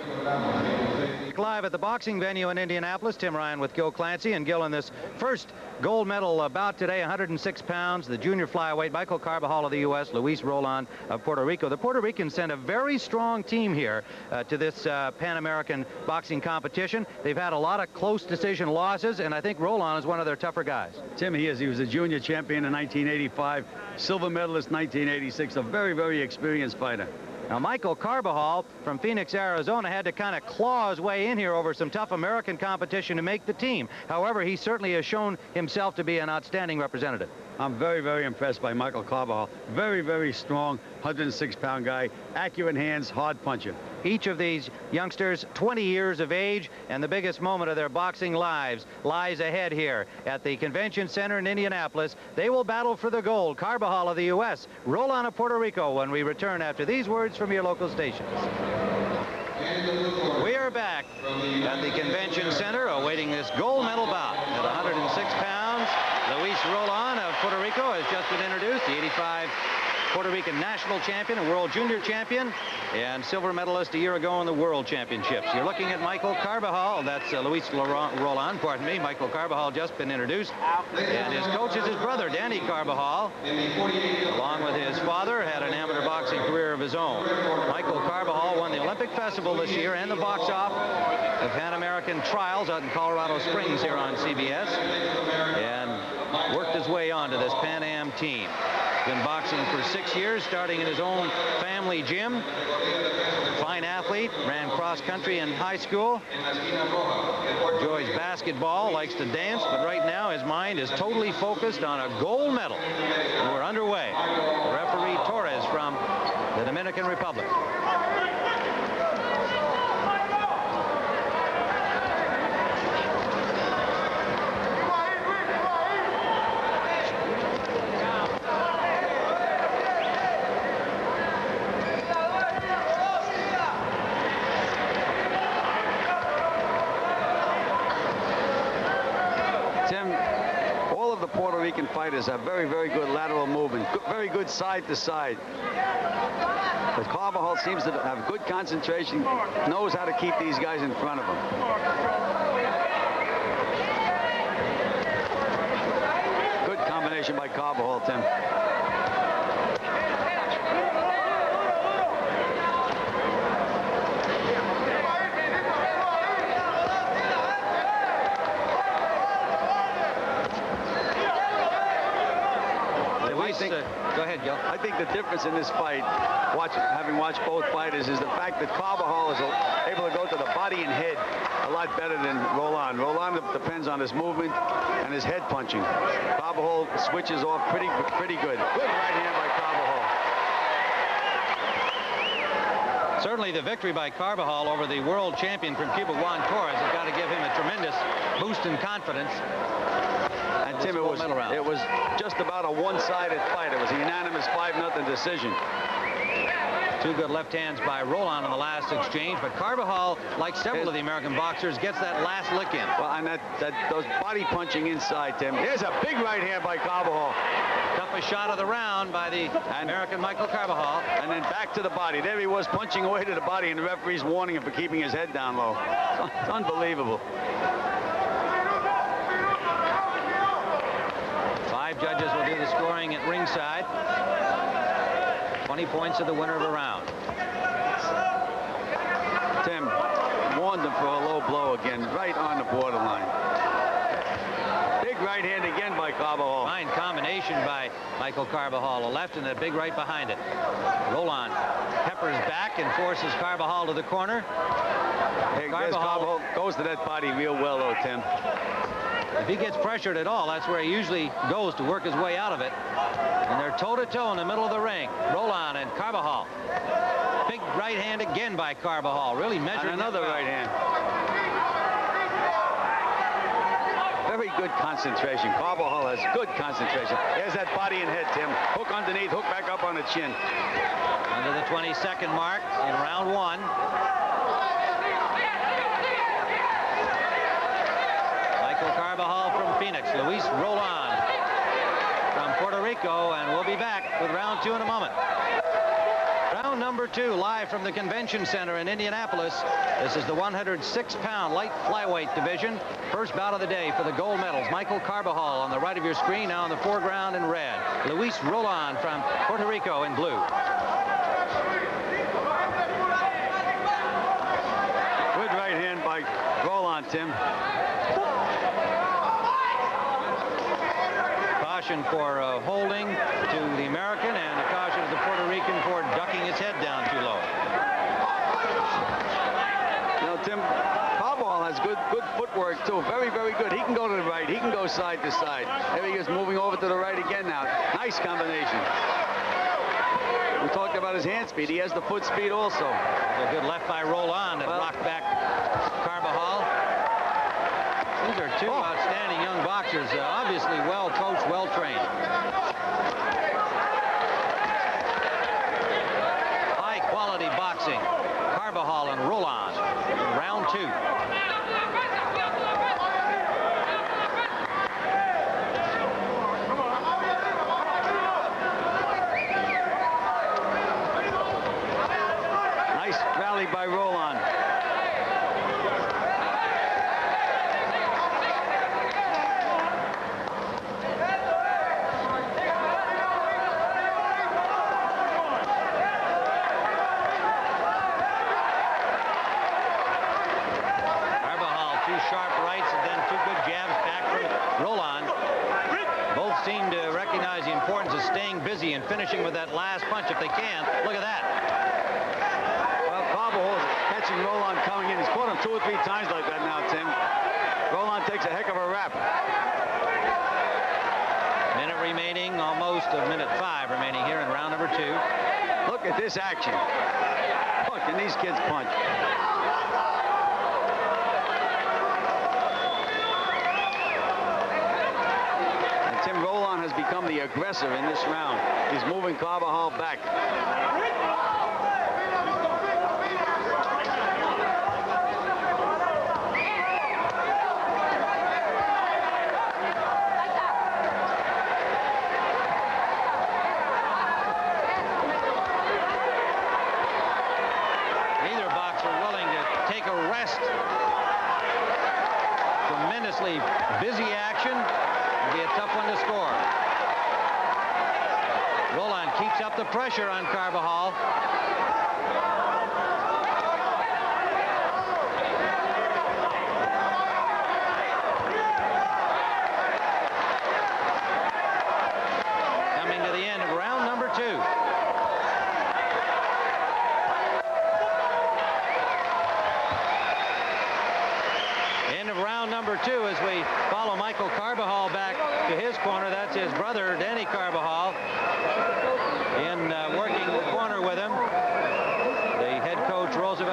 Live at the boxing venue in Indianapolis, Tim Ryan with Gil Clancy, and Gil in this first gold medal bout today, 106 pounds, the junior flyweight, Michael Carbajal of the U.S., Luis Roland of Puerto Rico. The Puerto Ricans sent a very strong team here to this Pan American boxing competition. They've had a lot of close decision losses, and I think Roland is one of their tougher guys. Tim, he is. He was a junior champion in 1985, silver medalist 1986, a very, very experienced fighter. Now, Michael Carbajal from Phoenix, Arizona, had to kind of claw his way in here over some tough American competition to make the team. However, he certainly has shown himself to be an outstanding representative. I'm very, very impressed by Michael Carbajal. Very, very strong, 106-pound guy, accurate hands, hard puncher. Each of these youngsters 20 years of age, and the biggest moment of their boxing lives lies ahead here at the Convention Center in Indianapolis. They will battle for the gold. Carbajal of the U.S., Roland of Puerto Rico, when we return after these words from your local stations. We are back at the Convention Center awaiting this gold medal bout at 106 pounds. Luis Roland of Puerto Rico has just been introduced, the 85 Puerto Rican national champion and world junior champion, and silver medalist a year ago in the world championships. You're looking at Michael Carbajal. That's Luis Roland, pardon me. Michael Carbajal just been introduced, and his coach is his brother, Danny Carbajal, along with his father, had an amateur boxing career of his own. Michael Carbajal won the Olympic Festival this year and the box off of Pan American Trials out in Colorado Springs here on CBS, and worked his way onto this Pan Am team. Been boxing for 6 years, starting in his own family gym. Fine athlete, ran cross country in high school. Enjoys basketball, likes to dance, but right now his mind is totally focused on a gold medal. And we're underway. Referee Torres from the Dominican Republic. Puerto Rican fighters have very, very good lateral movement, very good side to side. But Carbajal seems to have good concentration, knows how to keep these guys in front of him. Good combination by Carbajal, Tim. Go ahead, Gil. I think the difference in this fight, having watched both fighters, is the fact that Carbajal is able to go to the body and head a lot better than Roland. Roland depends on his movement and his head punching. Carbajal switches off pretty good. Good right hand by Carbajal. Certainly the victory by Carbajal over the world champion from Cuba, Juan Torres, has got to give him a tremendous boost in confidence. And Tim, it was just about a one-sided fight. It was a unanimous 5-0 decision. Two good left hands by Roland in the last exchange, but Carbajal, like several of the American boxers, gets that last lick in. Well, and those body punching inside, Tim. Here's a big right hand by Carbajal. Toughest shot of the round by the American Michael Carbajal. And then back to the body. There he was punching away to the body, and the referee's warning him for keeping his head down low. It's unbelievable. 5 judges will do the scoring at ringside. 20 points to the winner of a round. Tim warned him for a low blow again, right on the borderline. Big right hand again by Carbajal. Fine combination by Michael Carbajal. A left and a big right behind it. Roland peppers back and forces Carbajal to the corner. Carbajal goes to that body real well, though, Tim. If he gets pressured at all, that's where he usually goes to work his way out of it. And they're toe-to-toe in the middle of the ring. Roland and Carbajal. Big right hand again by Carbajal. Really measuring. And another right hand. Very good concentration. Carbajal has good concentration. There's that body and head, Tim. Hook underneath, hook back up on the chin. Under the 22nd mark in round 1. Carbajal from Phoenix, Luis Roland from Puerto Rico, and we'll be back with round 2 in a moment. Round number 2, live from the Convention Center in Indianapolis. This is the 106-pound light flyweight division. First bout of the day for the gold medals. Michael Carbajal on the right of your screen, now in the foreground in red. Luis Roland from Puerto Rico in blue. Good right hand by Roland, Tim. Caution for holding to the American, and a caution to the Puerto Rican for ducking his head down too low. Now, Tim, Carbajal has good footwork, too. Very, very good. He can go to the right. He can go side to side. There he is moving over to the right again now. Nice combination. We talked about his hand speed. He has the foot speed also. A good left by Roland that rocked back Carbajal. These are two outstanding young boxers, obviously well coached, well trained. High quality boxing. Carbajal and Roland in round 2. Nice rally by Roland. And finishing with that last punch if they can. Look at that. Well, Carbajal is catching Roland coming in. He's caught him 2 or 3 times like that now, Tim. Roland takes a heck of a rap. Minute remaining, almost a minute 5 remaining here in round number 2. Look at this action. Look, and these kids punch. Roland has become the aggressor in this round. He's moving Carbajal back. Neither boxer willing to take a rest. Tremendously busy action. It'll be a tough one to score. Roland keeps up the pressure on Carbajal. Coming to the end of round number 2. End of round number 2 as we follow Michael Carbajal back to his corner. That's his brother, Danny Carbajal, in working the corner with him. The head coach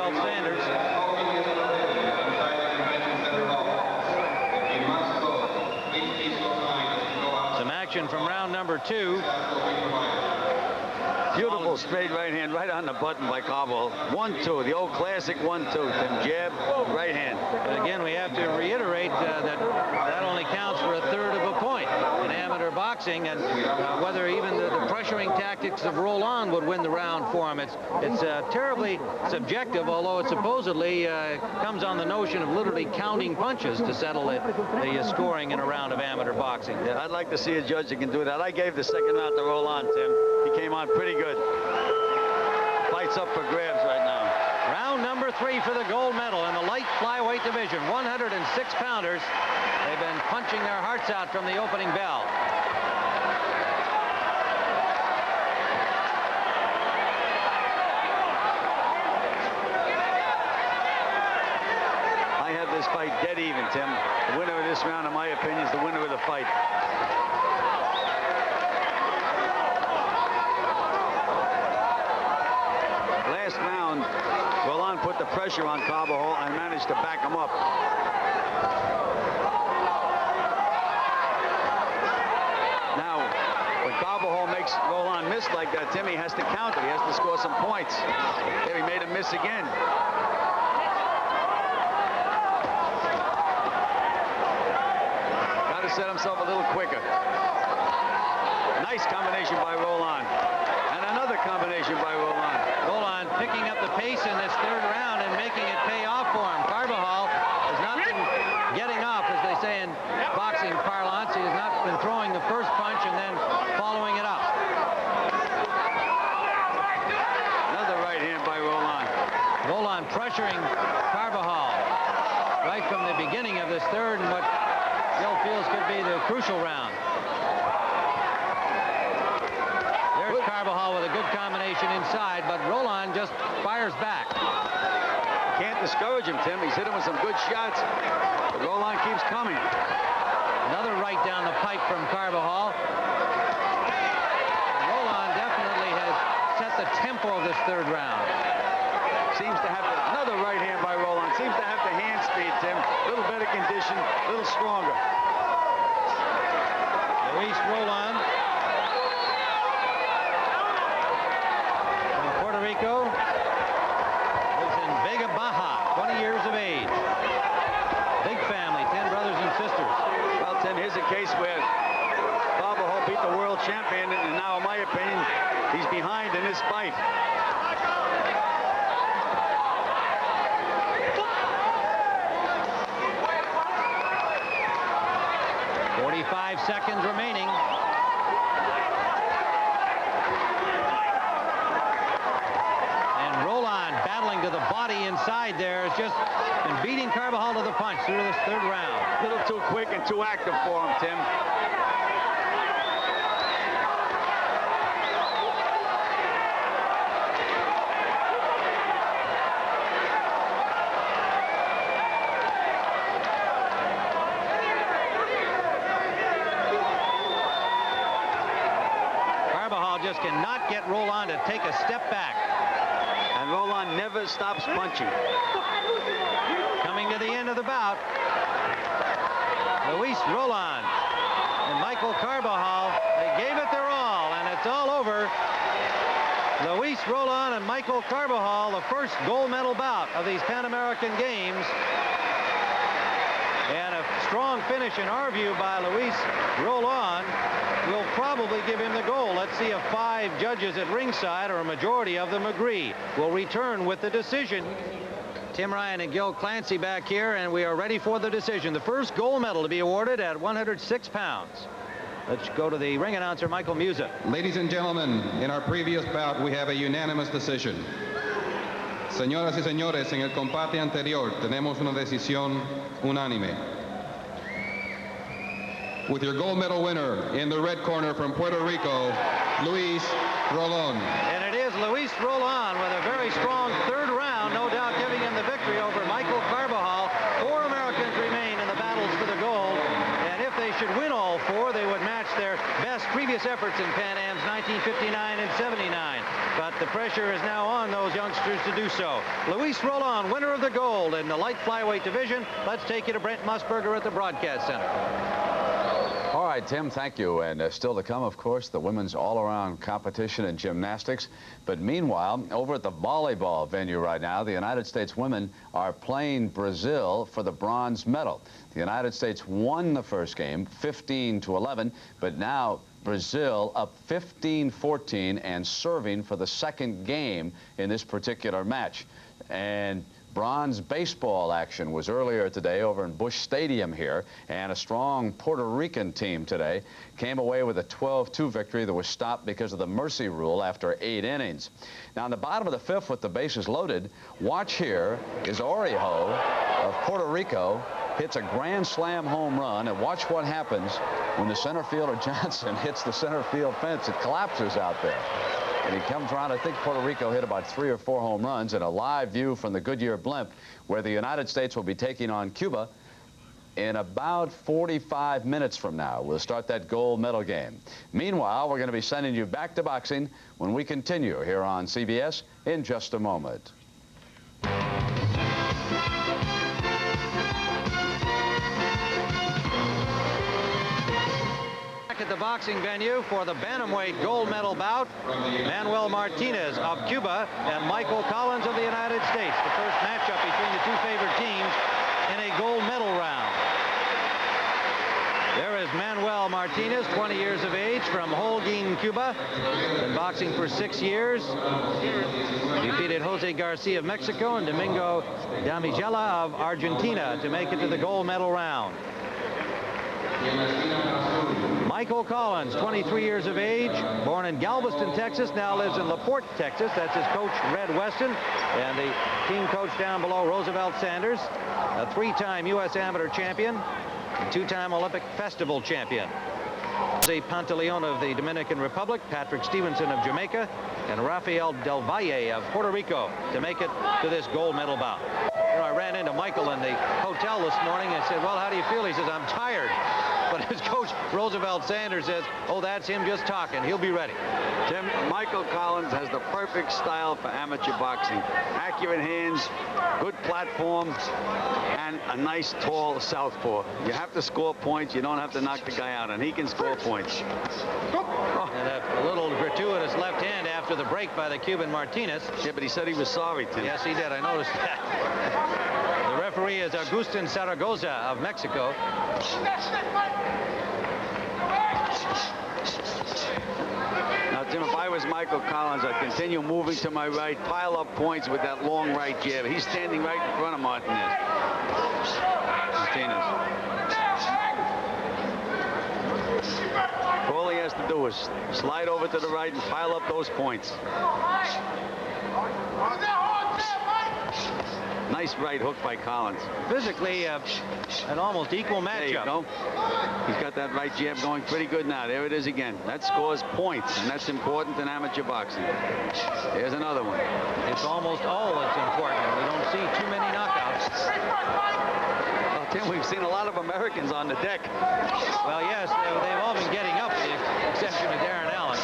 12 standards. Some action from round number 2. Beautiful straight right hand right on the button by Carbajal. 1-2, the old classic 1-2. Then jab, right hand. But again, we have to reiterate that only counts for a third of a point in amateur boxing, and whether even the pressuring tactics of Roland would win the round for him. It's terribly subjective, although it supposedly comes on the notion of literally counting punches to settle the scoring in a round of amateur boxing. Yeah, I'd like to see a judge that can do that. I gave the second round to Roland, Tim. He came on pretty good. Fights up for grabs right now. Round number 3 for the gold medal in the light flyweight division. 106-pounders. They've been punching their hearts out from the opening bell. I have this fight dead even, Tim. The winner of this round, in my opinion, is the winner of the fight. Last round, Roland put the pressure on Carbajal and managed to back him up. Now, when Carbajal makes Roland miss like that, Tim, he has to counter. He has to score some points. There, he made him miss again. Got to set himself a little quicker. Nice combination by Roland. And another combination by Roland. Roland picking up the pace in this third round and making it pay off for him. Carbajal has not been getting off, as they say in boxing parlance. He has not been throwing the first punch and then following it up. Another right hand by Roland. Roland pressuring Carbajal right from the beginning of this third and what Gil feels could be the crucial round. There's Carbajal with a good combination inside, but Roland just fires back. Can't discourage him, Tim. He's hit him with some good shots, but Roland keeps coming. Another right down the pipe from Carbajal. Roland definitely has set the tempo of this third round. Seems to have another right hand by Roland. Seems to have the hand speed, Tim. A little better condition, a little stronger. Luis Roland from Puerto Rico. Lives in Vega Baja, 20 years of age. Big family, 10 brothers and sisters. Well, Tim, here's a case where Carbajal beat the world champion, and now, in my opinion, he's behind in this fight. 45 seconds remaining. And Roland battling to the body inside there has just been beating Carbajal to the punch through this third round. A little too quick and too active for him, Tim. Just cannot get Roland to take a step back. And Roland never stops punching. Coming to the end of the bout, Luis Roland and Michael Carbajal, they gave it their all, and it's all over. Luis Roland and Michael Carbajal, the first gold medal bout of these Pan American Games. And a strong finish in our view by Luis Roland will probably give him the gold. Let's see if 5 judges at ringside, or a majority of them, agree. We'll return with the decision. Tim Ryan and Gil Clancy back here, and we are ready for the decision. The first gold medal to be awarded at 106 pounds. Let's go to the ring announcer, Michael Musa. Ladies and gentlemen, in our previous bout, we have a unanimous decision. Señoras y señores, en el combate anterior tenemos una decisión unánime. With your gold medal winner in the red corner from Puerto Rico, Luis Roland. And it is Luis Roland with a very strong third round, no doubt giving him the victory over Michael Carbajal. 4 Americans remain in the battles for the gold, and if they should win all 4, they would match their best previous efforts in Pan Am's 1959 and 79. but the pressure is now on those youngsters to do so. Luis Rolon, winner of the gold in the light flyweight division. Let's take you to Brent Musburger at the Broadcast Center. All right, Tim, thank you. And still to come, of course, the women's all-around competition in gymnastics. But meanwhile, over at the volleyball venue right now, the United States women are playing Brazil for the bronze medal. The United States won the first game, 15-11, but now Brazil up 15-14 and serving for the second game in this particular match. And bronze baseball action was earlier today over in Busch Stadium here, and a strong Puerto Rican team today came away with a 12-2 victory that was stopped because of the mercy rule after 8 innings. Now, in the bottom of the fifth with the bases loaded, watch here is Orijo of Puerto Rico hits a grand slam home run, and watch what happens when the center fielder Johnson hits the center field fence. It collapses out there. And he comes around. I think Puerto Rico hit about 3 or 4 home runs, and a live view from the Goodyear blimp where the United States will be taking on Cuba in about 45 minutes from now. We'll start that gold medal game. Meanwhile, we're going to be sending you back to boxing when we continue here on CBS in just a moment. At the boxing venue for the Bantamweight gold medal bout, Manuel Martinez of Cuba and Michael Collins of the United States. The first matchup between the two favorite teams in a gold medal round. There is Manuel Martinez, 20 years of age, from Holguin, Cuba. Been boxing for 6 years. Defeated Jose Garcia of Mexico and Domingo Damigella of Argentina to make it to the gold medal round. Michael Collins, 23 years of age, born in Galveston, Texas, now lives in LaPorte, Texas. That's his coach, Red Weston, and the team coach down below, Roosevelt Sanders, a 3-time U.S. amateur champion, and 2-time Olympic festival champion. Jose Pantaleon of the Dominican Republic, Patrick Stephenson of Jamaica, and Rafael Del Valle of Puerto Rico to make it to this gold medal bout. You know, I ran into Michael in the hotel this morning and said, well, how do you feel? He says, I'm tired. But his coach, Roosevelt Sanders, says, oh, that's him just talking. He'll be ready. Tim, Michael Collins has the perfect style for amateur boxing. Accurate hands, good platform, and a nice, tall southpaw. You have to score points. You don't have to knock the guy out, and he can score points. And a little gratuitous left hand after the break by the Cuban Martinez. Yeah, but he said he was sorry, Tim. Yes, he did. I noticed that. The referee is Agustin Zaragoza of Mexico. Now, Tim, if I was Michael Collins, I'd continue moving to my right, pile up points with that long right jab. He's standing right in front of Martinez. All he has to do is slide over to the right and pile up those points. Nice right hook by Collins. Physically, an almost equal matchup. There you go. He's got that right jab going pretty good now. There it is again. That scores points, and that's important in amateur boxing. Here's another one. It's almost all that's important. We don't see too many knockouts. Well, Tim, we've seen a lot of Americans on the deck. Well, yes, they've all been getting up, with the exception of Darin Allen.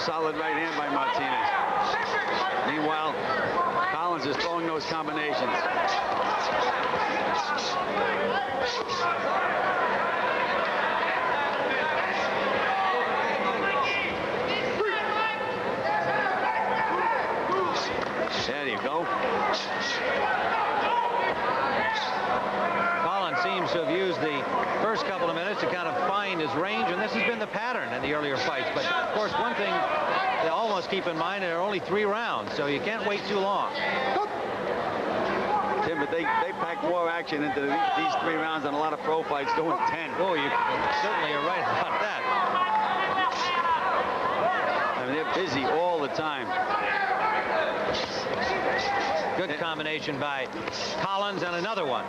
Solid right hand by Martinez. Meanwhile, Collins is throwing those combinations. There you go. Collins seems to have used the first couple of minutes to kind of find his range, and this has been the pattern in the earlier fights. But, of course, one thing they all must keep in mind, there are only 3 rounds, so you can't wait too long. Tim, but they pack more action into these 3 rounds than a lot of pro fights do in 10. Oh, you certainly are right about that. I mean, they're busy all the time. Good combination by Collins, and another one.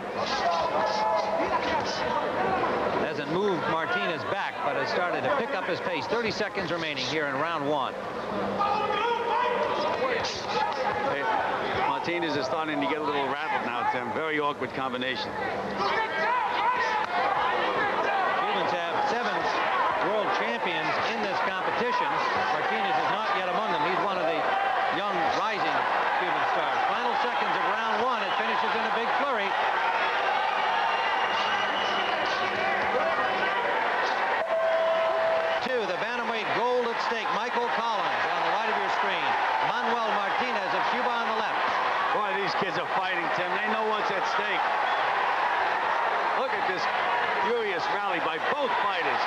Hasn't moved Martinez back, but has started to pick up his pace. 30 seconds remaining here in round one. Hey, Martinez is starting to get a little rattled now, Tim. Very awkward combination. Cubans have 7 world champions in this competition. Martinez is not yet among them. He's one of the young rising Cuban stars. Final seconds of round one. It finishes in a big flurry. The Bantamweight gold at stake. Michael Collins on the right of your screen. Manuel Martinez of Cuba on the left. Boy, these kids are fighting, Tim. They know what's at stake. Look at this furious rally by both fighters.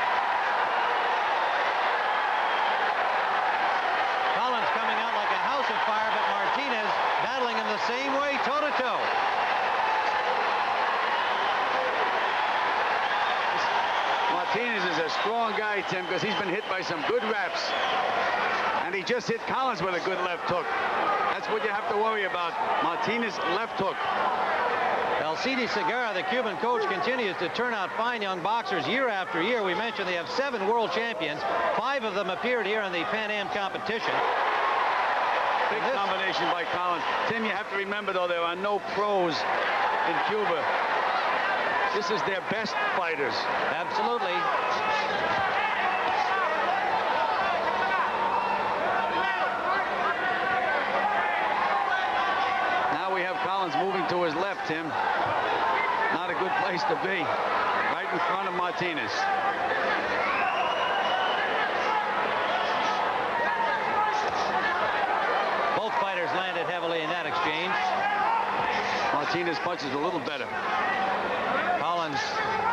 Collins coming out like a house of fire, but Martinez battling in the same way, toe-to-toe. Martinez is a strong guy, Tim, because he's been hit by some good reps. And he just hit Collins with a good left hook. That's what you have to worry about. Martinez left hook. Alcides Segarra, the Cuban coach, continues to turn out fine young boxers year after year. We mentioned they have 7 world champions. 5 of them appeared here in the Pan Am competition. Big combination by Collins. Tim, you have to remember, though, there are no pros in Cuba. This is their best fighters. Absolutely. Now we have Collins moving to his left, Tim. Not a good place to be. Right in front of Martinez. Both fighters landed heavily in that exchange. Martinez punches a little better. Collins'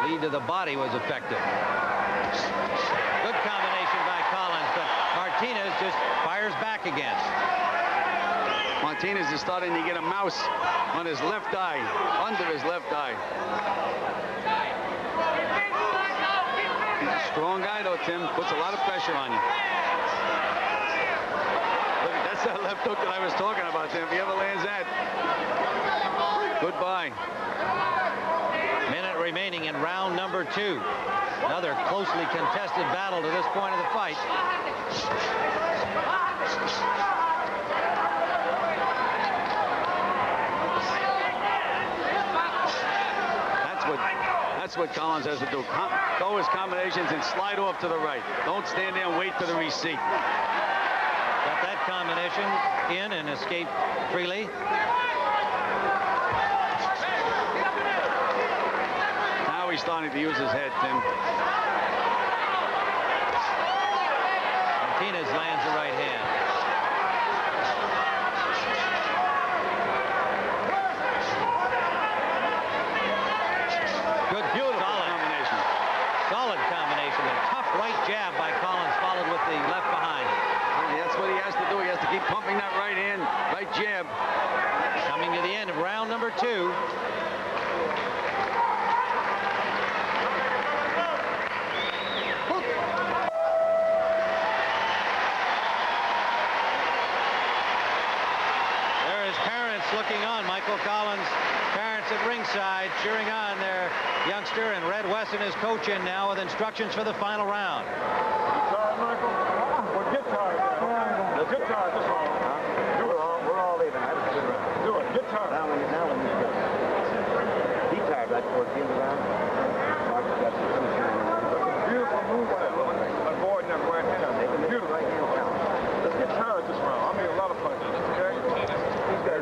lead to the body was effective. Good combination by Collins, but Martinez just fires back again. Martinez is starting to get a mouse on his left eye, under his left eye. He's a strong guy, though, Tim. Puts a lot of pressure on you. Look, that's that left hook that I was talking about, Tim. If he ever lands that, goodbye. Minute remaining in round number 2. Another closely contested battle to this point of the fight. That's what Collins has to do. Go his combinations and slide off to the right. Don't stand there and wait for the receipt. Got that combination in and escaped freely. Now he's starting to use his head, Tim. Martinez lands the right hand. Good, beautiful combination. Solid combination. A tough right jab by Collins, followed with the left behind. That's what he has to do. He has to keep pumping that right hand, right jab. Coming to the end of round number 2. There is parents looking on. Michael Collins' parents at ringside cheering on their youngster, and Red Wesson is coaching now with instructions for the final round. Get tired. Get tired this round. We're all leaving. Do it. Get tired. Now when you get tired right towards the end of the round. Beautiful move. Avoiding that right hand. Beautiful. Let's get tired this round. I mean, a lot of punches. Okay?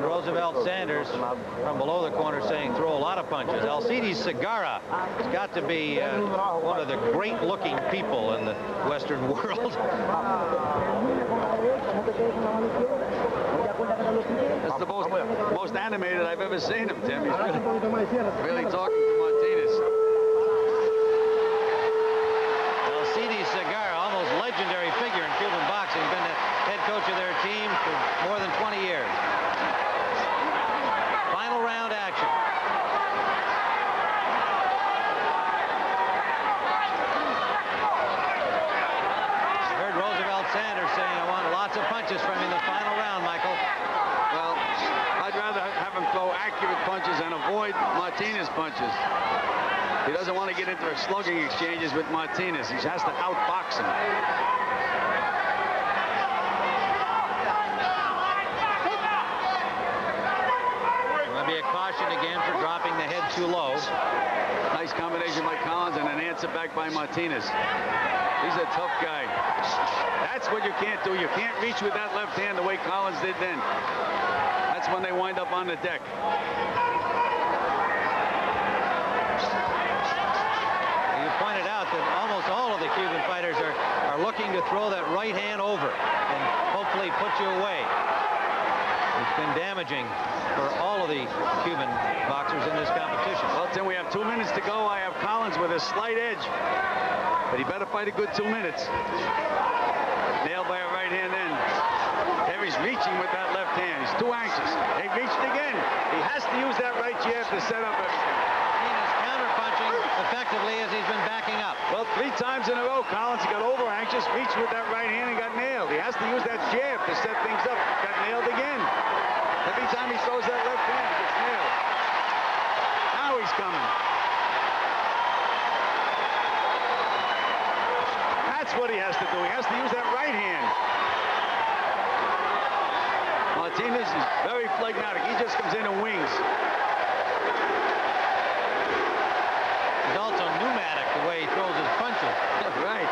Roosevelt Sanders from below the corner saying throw a lot of punches. Alcides Segarra has got to be one of the great-looking people in the Western world. That's the most animated I've ever seen him, Tim. He's really talking to Martinez. Alcides Segarra, almost legendary figure in Cuban boxing, been the head coach of their team for more than 20 years. Final round action. I heard Roosevelt Sanders saying, I want lots of punches from you in the final round, Michael. Well, I'd rather have and avoid Martinez punches. He doesn't want to get into slugging exchanges with Martinez. He has to outbox him. There'll be a caution again for dropping the head too low. Nice combination by Collins and an answer back by Martinez. He's a tough guy. That's what you can't do. You can't reach with that left hand the way Collins did then. That's when they wind up on the deck. You pointed out that almost all of the Cuban fighters are looking to throw that right hand over and hopefully put you away. It's been damaging for all of the Cuban boxers in this competition. Well, Tim, we have 2 minutes to go. I have Collins with a slight edge, but he better fight a good 2 minutes. Nailed by a right hand then. Terry's reaching with that left hand. He's too anxious. He reached again. He has to use that right jab to set up everything. Martinez counter-punching effectively as he's been backing up. Well, 3 times in a row, Collins got over-anxious, reached with that right hand and got nailed. He has to use that jab to set things up. Got nailed again. Every time he throws that left hand, he gets nailed. Now he's coming. That's what he has to do. He has to use that right hand. Martinez is very phlegmatic. He just comes in and wings. He's also pneumatic the way he throws his punches. Right.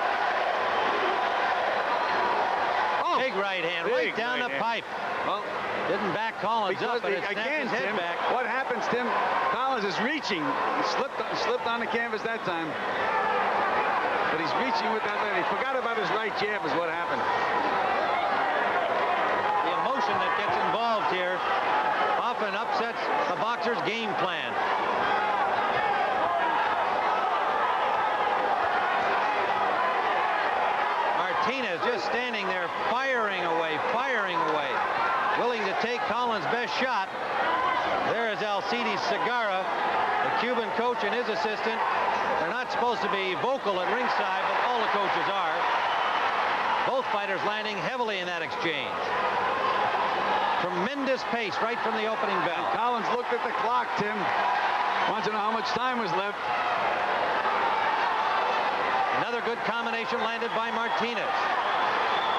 Oh, big right hand, right down the pipe. Well, didn't back Collins up, but it snapped his head Tim, back. What happens, Tim? Collins is reaching. He slipped on the canvas that time. But he's reaching with that left. He forgot about his right jab is what happened. The emotion that gets involved here often upsets a boxer's game plan. Martinez just standing there firing away, willing to take Collins' best shot. There is Alcides Segarra, the Cuban coach and his assistant. They're not supposed to be vocal at ringside, but all the coaches are. Both fighters landing heavily in that exchange. Tremendous pace right from the opening bell. And Collins looked at the clock, Tim. Wants to know how much time was left. Another good combination landed by Martinez.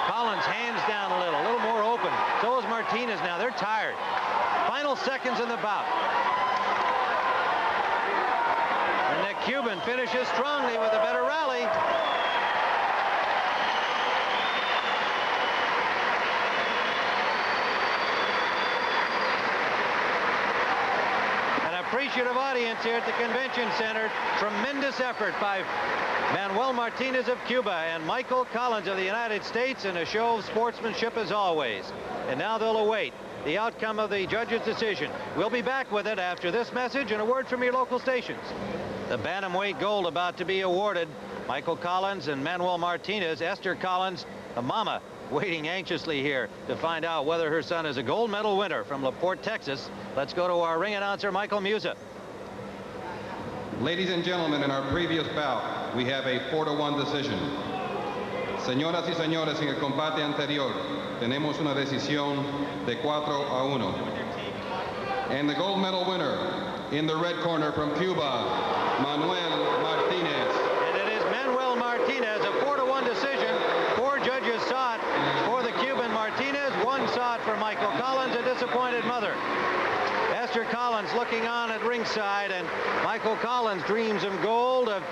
Collins hands down a little more open. So is Martinez now. They're tired. Final seconds in the bout. And the Cuban finishes strongly with a better rally. An appreciative audience here at the Convention Center. Tremendous effort by Manuel Martinez of Cuba and Michael Collins of the United States, in a show of sportsmanship as always. And now they'll await the outcome of the judge's decision. We'll be back with it after this message and a word from your local stations. The Bantamweight gold about to be awarded. Michael Collins and Manuel Martinez. Esther Collins, the mama, waiting anxiously here to find out whether her son is a gold medal winner from La Porte, Texas. Let's go to our ring announcer, Michael Musa. Ladies and gentlemen, in our previous bout, we have a 4-1 decision. Señoras y señores, en el combate anterior, tenemos una decisión de 4-1. And the gold medal winner in the red corner from Cuba, Manuel Martinez. And it is Manuel Martinez, a 4-1 decision. 4 judges saw it for the Cuban Martinez. 1 saw it for Michael Collins, a disappointed mother. Esther Collins looking on at ringside, and Michael Collins' dreams of gold have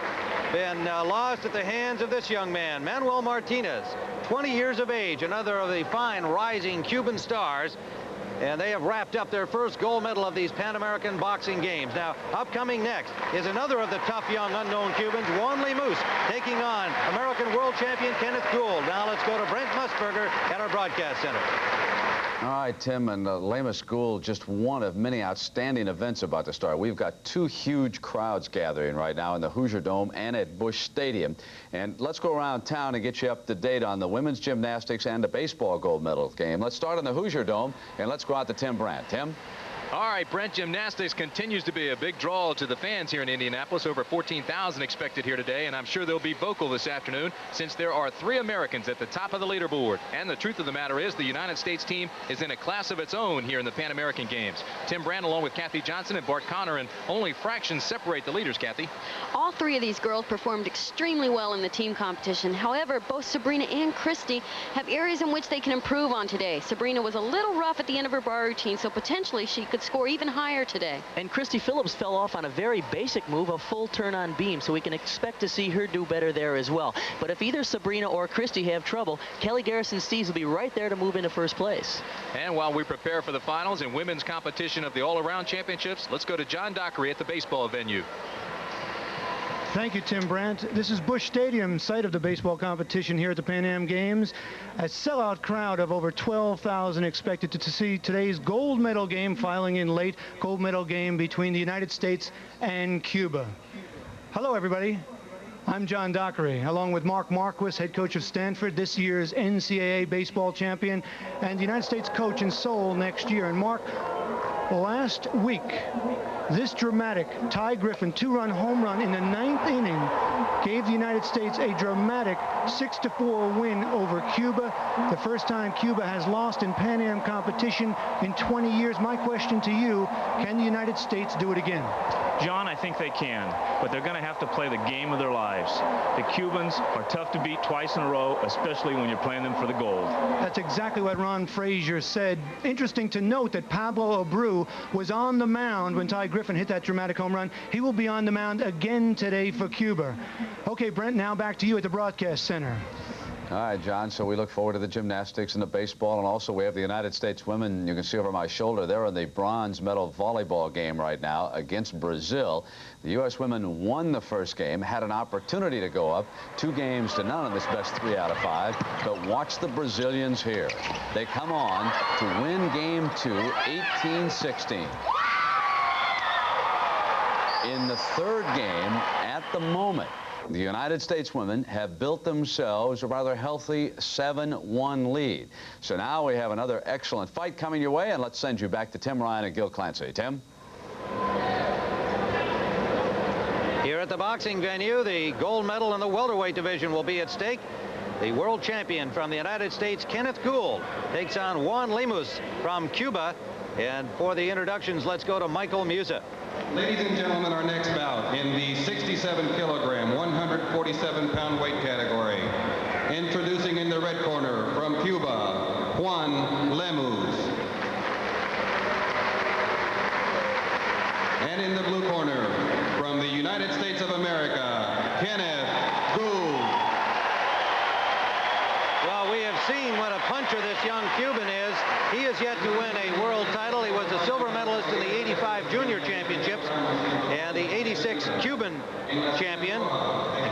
been lost at the hands of this young man, Manuel Martinez, 20 years of age, another of the fine rising Cuban stars. And they have wrapped up their first gold medal of these Pan American boxing games. Now, upcoming next is another of the tough young unknown Cubans, Juan Lemus, taking on American world champion Kenneth Gould. Now let's go to Brent Musburger at our broadcast center. All right, Tim, and Lemus Gould, just one of many outstanding events about to start. We've got 2 huge crowds gathering right now in the Hoosier Dome and at Busch Stadium. And let's go around town and get you up to date on the women's gymnastics and the baseball gold medal game. Let's start in the Hoosier Dome, and let's go out to Tim Brandt. Tim? All right, Brent, gymnastics continues to be a big draw to the fans here in Indianapolis. Over 14,000 expected here today, and I'm sure they'll be vocal this afternoon since there are 3 Americans at the top of the leaderboard. And the truth of the matter is the United States team is in a class of its own here in the Pan American Games. Tim Brandt along with Kathy Johnson and Bart Connor, and only fractions separate the leaders, Kathy. All 3 of these girls performed extremely well in the team competition. However, both Sabrina and Christy have areas in which they can improve on today. Sabrina was a little rough at the end of her bar routine, so potentially she could score even higher today. And Christy Phillips fell off on a very basic move, a full turn on beam, so we can expect to see her do better there as well. But if either Sabrina or Christy have trouble, Kelly Garrison-Steeves will be right there to move into first place. And while we prepare for the finals and women's competition of the all-around championships, let's go to John Dockery at the baseball venue. Thank you, Tim Brandt. This is Busch Stadium, site of the baseball competition here at the Pan Am Games. A sellout crowd of over 12,000 expected to see today's gold medal game, filing in late, gold medal game between the United States and Cuba. Hello, everybody. I'm John Dockery, along with Mark Marquis, head coach of Stanford, this year's NCAA baseball champion, and the United States coach in Seoul next year. And Mark, last week, this dramatic Ty Griffin 2-run home run in the 9th inning gave the United States a dramatic 6-4 win over Cuba. The first time Cuba has lost in Pan Am competition in 20 years. My question to you, can the United States do it again? John, I think they can, but they're going to have to play the game of their lives. The Cubans are tough to beat twice in a row, especially when you're playing them for the gold. That's exactly what Ron Frazier said. Interesting to note that Pablo Abreu was on the mound when Ty Griffin hit that dramatic home run. He will be on the mound again today for Cuba. Okay, Brent, now back to you at the broadcast center. All right, John, so we look forward to the gymnastics and the baseball, and also we have the United States women. You can see over my shoulder, they're in the bronze medal volleyball game right now against Brazil. The U.S. women won the first game, had an opportunity to go up 2-0 in this best 3 out of 5, but watch the Brazilians here. They come on to win game 2, 18-16. In the third game, at the moment, the United States women have built themselves a rather healthy 7-1 lead. So now we have another excellent fight coming your way, and let's send you back to Tim Ryan and Gil Clancy. Tim? Here at the boxing venue, the gold medal in the welterweight division will be at stake. The world champion from the United States, Kenneth Gould, takes on Juan Lemus from Cuba. And for the introductions, let's go to Michael Musa. Ladies and gentlemen, our next bout in the 67-kilogram, 147-pound weight category. Introducing in the red corner from Cuba, Juan Lemus. And in the blue corner from the United States of America, Kenneth Gould. Well, we have seen what a puncher this young Cuban is. He is yet to win a world title. He was a silver medalist in the 85 Junior Championships and the 86 Cuban champion.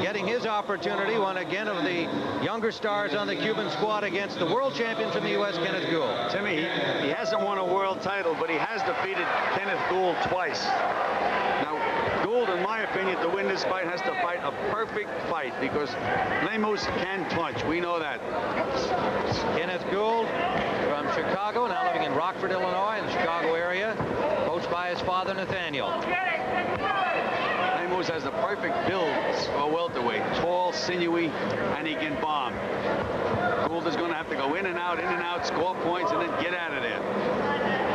Getting his opportunity, one again of the younger stars on the Cuban squad against the world champion from the U.S., Kenneth Gould. Timmy, he hasn't won a world title, but he has defeated Kenneth Gould twice. Now, Gould, in my opinion, to win this fight has to fight a perfect fight because Lemus can punch. We know that. Kenneth Gould from Chicago, now living in Rockford, Illinois, in the Chicago area, coached by his father, Nathaniel. Lemus has the perfect build for a welterweight. Tall, sinewy, and he can bomb. Gould is going to have to go in and out, score points, and then get out of there.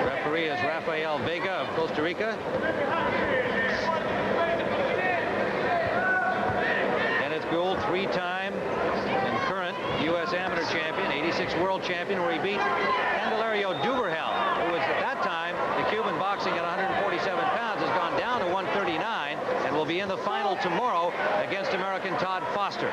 Referee is Rafael Vega of Costa Rica. Kenneth Gould, 3-time and current U.S. amateur champion, 86 world champion, where he beat Candelario Duvergel, who was at that time the Cuban boxing at 147 pounds, has gone down to 139 and will be in the final tomorrow against American Todd Foster.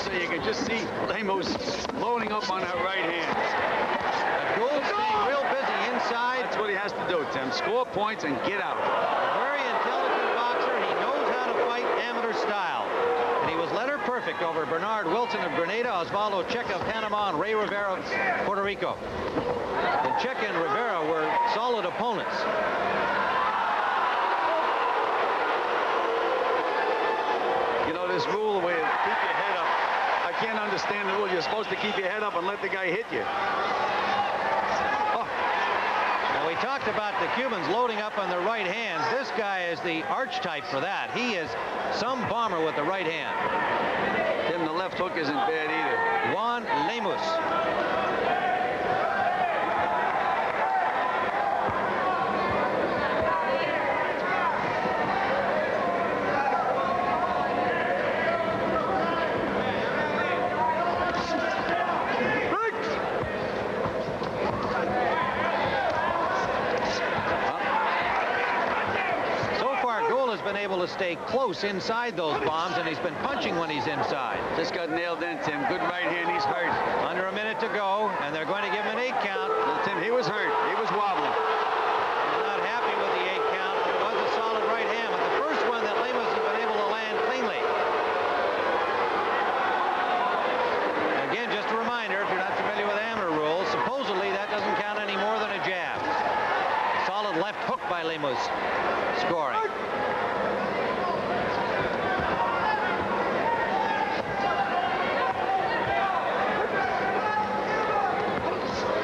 You can just see Lemus loading up on that right hand. Gould staying real busy inside. That's what he has to do, Tim. Score points and get out. A very intelligent boxer. He knows how to fight amateur style. And he was letter perfect over Bernard Wilson of Grenada, Osvaldo Checa of Panama, and Ray Rivera of Puerto Rico. And Checa and Rivera were solid opponents. You know, this rule where keep your head up can't understand the rule. You're supposed to keep your head up and let the guy hit you. Now, we talked about the Cubans loading up on their right hands. This guy is the archetype for that. He is some bomber with the right hand. Tim, the left hook isn't bad either. Juan Lemus. Been able to stay close inside those bombs, and he's been punching when he's inside. Just got nailed in, Tim. Good right hand. He's hurt. Under a minute to go, and they're going to give him an 8 count. Well, Tim, he was hurt. He was wobbling. He's not happy with the 8 count, but it was a solid right hand. But the first one that Lemus has been able to land cleanly. Again, just a reminder, if you're not familiar with amateur rules, supposedly that doesn't count any more than a jab. Solid left hook by Lemus, scoring.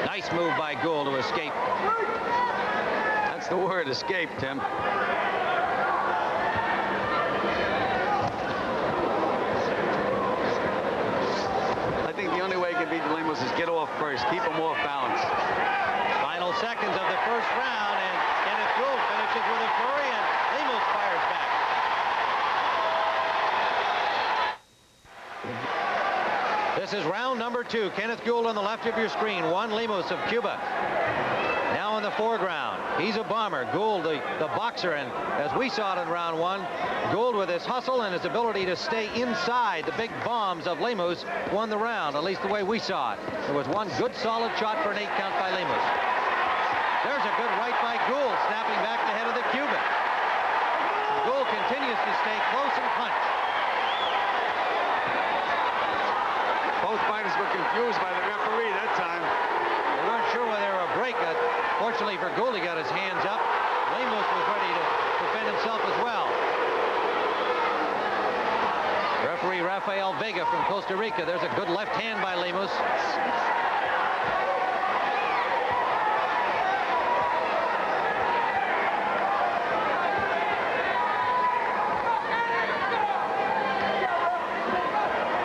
Nice move by Gould to escape. That's the word, escape, Tim. I think the only way you can beat Lemus is get off first. Keep him off balance. Final seconds of the first round, and Kenneth Gould finishes with a flurry, and Lemus fires back. This is round number 2. Kenneth Gould on the left of your screen. Juan Lemus of Cuba. Now in the foreground. He's a bomber. Gould, the boxer, and as we saw it in round 1, Gould with his hustle and his ability to stay inside the big bombs of Lemus won the round, at least the way we saw it. There was one good solid shot for an 8 count by Lemus. There's a good right by Gould, snapping back the head of the Cuban. Gould continues to stay close and punch. Both fighters were confused by the referee that time. They weren't sure whether there were a break. Fortunately for Gould, he got his hands up. Lemus was ready to defend himself as well. Referee Rafael Vega from Costa Rica. There's a good left hand by Lemus.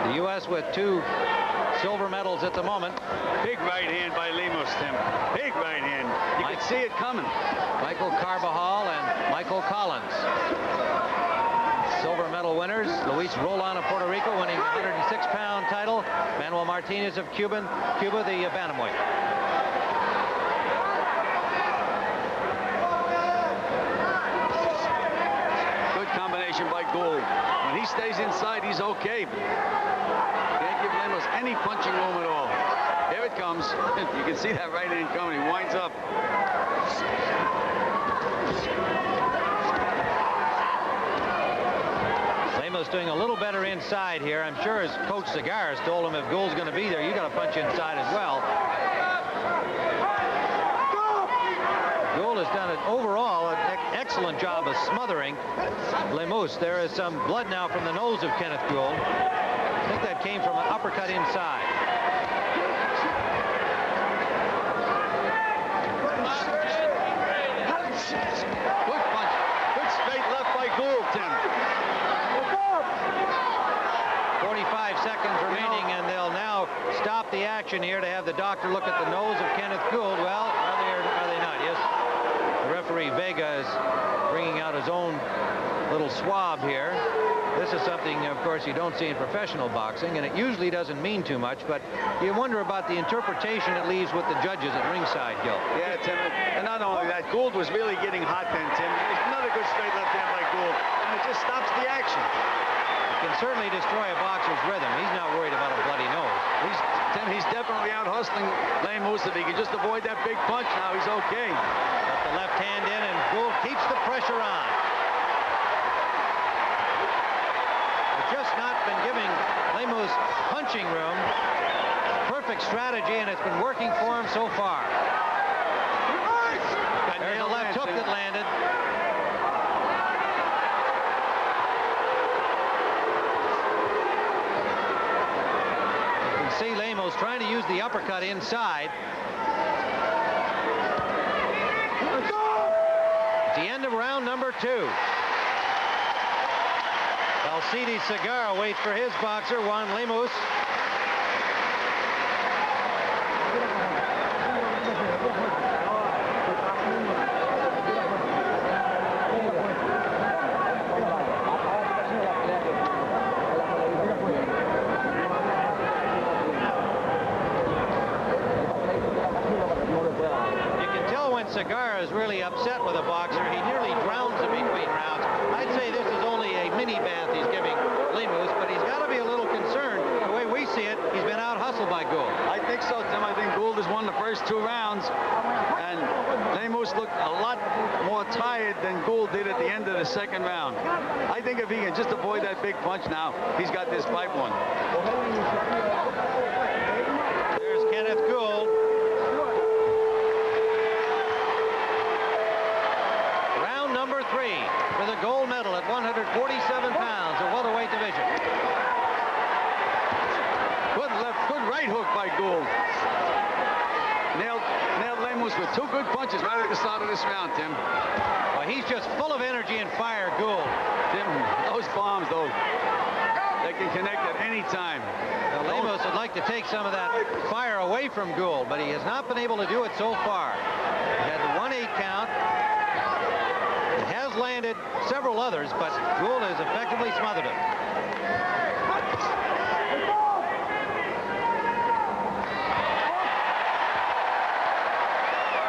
The U.S. with 2 silver medals at the moment. Big right hand by Lemus, Tim. Big right hand. You could see it coming. Michael Carbajal and Michael Collins. Silver medal winners. Luis Roland of Puerto Rico winning the 106-pound title. Manuel Martinez of Cuba, the Bantamweight. Good combination by Gould. When he stays inside, he's okay. Can't give Lemus any punching room at all. Here it comes. You can see that right hand coming. He winds up. Lemus doing a little better inside here. I'm sure his coach Segarra told him if Gould's going to be there, you got to punch inside as well. Gould has done an overall excellent job of smothering Lemus. There is some blood now from the nose of Kenneth Gould. I think that came from an uppercut inside. Good punch. Good straight left by Gould, Tim. 45 seconds remaining, and they'll now stop the action here to have the doctor look at the nose of Kenneth Gould. Well, are they not? Yes. The referee Vega is bringing out his own little swab here. This is something, of course, you don't see in professional boxing, and it usually doesn't mean too much, but you wonder about the interpretation it leaves with the judges at ringside, Gil. Yeah, Tim, and not only that, Gould was really getting hot then, Tim. There's another good straight left hand by Gould, and it just stops the action. It can certainly destroy a boxer's rhythm. He's not worried about a bloody nose. Tim, he's definitely out hustling Lemus. If he can just avoid that big punch now, he's okay. Got the left hand in, and Gould keeps the pressure on. Just not been giving Lemus punching room. Perfect strategy, and it's been working for him so far. There's a left hook that landed. Lemos trying to use the uppercut inside. At the end of round number 2. Alcides Segarra waits for his boxer, Juan Lemus. Segarra is really upset with a boxer. He nearly drowns him between rounds. I'd say this is only a mini bath he's giving Lemus, but he's got to be a little concerned. The way we see it, he's been out hustled by Gould. I think so, Tim. I think Gould has won the first 2 rounds, and Lemus looked a lot more tired than Gould did at the end of the 2nd round. I think if he can just avoid that big punch now, he's got this fight won. There's Kenneth Gould. Number 3 for the gold medal at 147 pounds, the welterweight division. Good left, good right hook by Gould. Nailed Lemus with 2 good punches right at the start of this round, Tim. Well, he's just full of energy and fire, Gould. Tim, those bombs, though, they can connect at any time. Now, Lemus would like to take some of that fire away from Gould, but he has not been able to do it so far. He had the 1-8 count. Has landed several others, but Gould has effectively smothered him.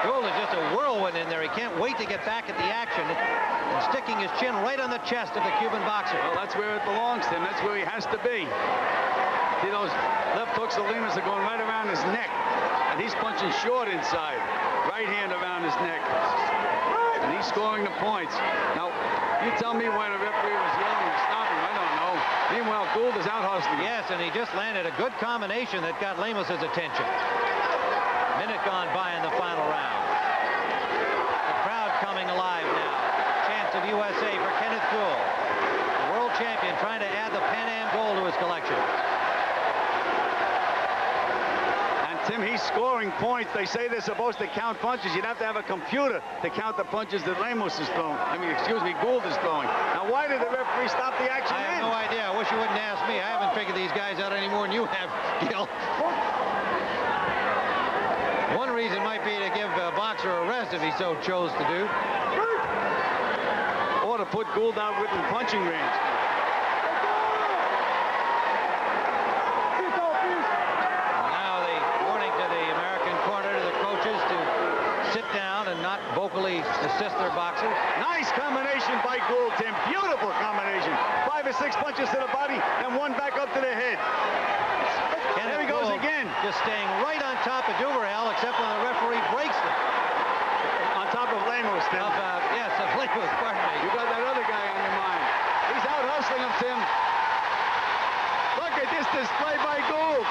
Gould is just a whirlwind in there. He can't wait to get back at the action and sticking his chin right on the chest of the Cuban boxer. Well, that's where it belongs, Tim. That's where he has to be. See, those left hooks of Lemus are going right around his neck, and he's punching short inside. Right hand around his neck. And he's scoring the points. Now, you tell me why the referee was yelling to stop him. I don't know. Meanwhile, Gould is out hustling. Yes, and he just landed a good combination that got Lemus's attention. Minute gone by in the final round. The crowd coming alive now. Chance of USA for Kenneth Gould. The world champion trying to add the Pan Am gold to his collection. Tim, he's scoring points. They say they're supposed to count punches. You'd have to have a computer to count the punches that Lemus is throwing. Gould is throwing. Now, why did the referee stop the action? I have no idea. I wish you wouldn't ask me. I haven't figured these guys out any more than you have, Gil. One reason might be to give a boxer a rest if he so chose to do. Or to put Gould out within punching range. Vocally assist their boxers. Nice combination by Gould, Tim. Beautiful combination. 5 or 6 punches to the body and 1 back up to the head. Kenneth there he goes Gould again. Just staying right on top of Duverhel, except when the referee breaks them. On top of Lemus, Tim. Yes, of Lemus, pardon me. You got that other guy on your mind. He's out hustling him, Tim. Look at this display by Gould.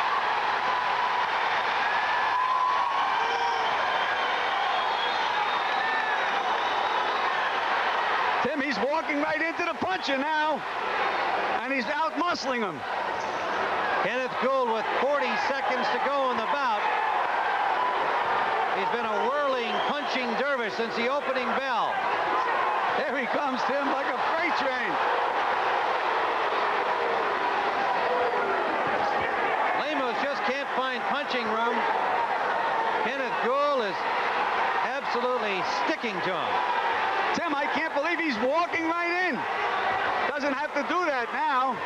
Tim, he's walking right into the puncher now, and he's out muscling him. Kenneth Gould with 40 seconds to go in the bout. He's been a whirling, punching dervish since the opening bell. There he comes, Tim, like a freight train. Lemus just can't find punching room. Kenneth Gould is absolutely sticking to him. Tim, I can't believe he's walking right in. Doesn't have to do that now.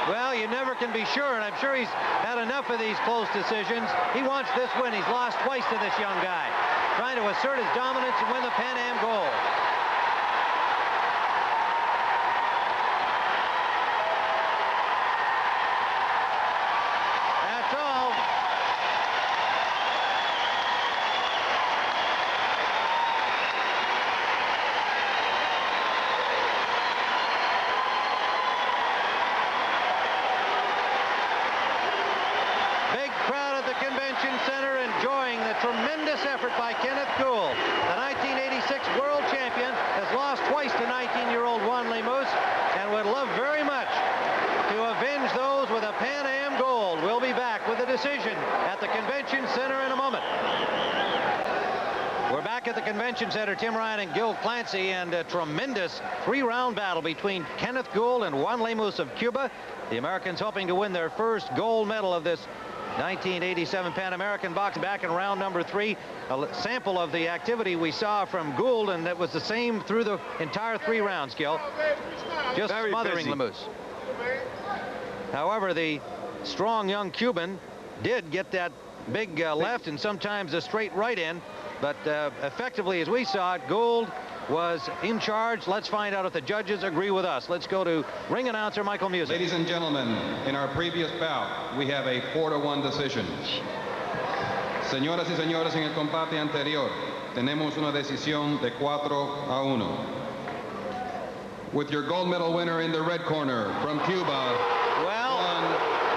Well, you never can be sure, and I'm sure he's had enough of these close decisions. He wants this win. He's lost twice to this young guy. Trying to assert his dominance and win the Pan Am gold. That's all. Convention Center enjoying the tremendous effort by Kenneth Gould. The 1986 world champion has lost twice to 19-year-old Juan Lemus and would love very much to avenge those with a Pan Am gold. We'll be back with a decision Darin Center in a moment. We're back at the Convention Center. Tim Ryan and Gil Clancy, and a tremendous three-round battle between Kenneth Gould and Juan Lemus of Cuba. The Americans hoping to win their first gold medal of this 1987 Pan American box. Back in round number 3, a sample of the activity we saw from Gould, and it was the same through the entire 3 rounds, Gil. Just Very smothering busy. Lemus. However, the strong young Cuban did get that big left and sometimes a straight right in, but effectively, as we saw it, Gould was in charge. Let's find out if the judges agree with us. Let's go to ring announcer Michael Music. Ladies and gentlemen, in our previous bout, we have a 4-1 decision. Señoras y señores, en el combate anterior, tenemos una decisión de 4-1. With your gold medal winner in the red corner from Cuba, Juan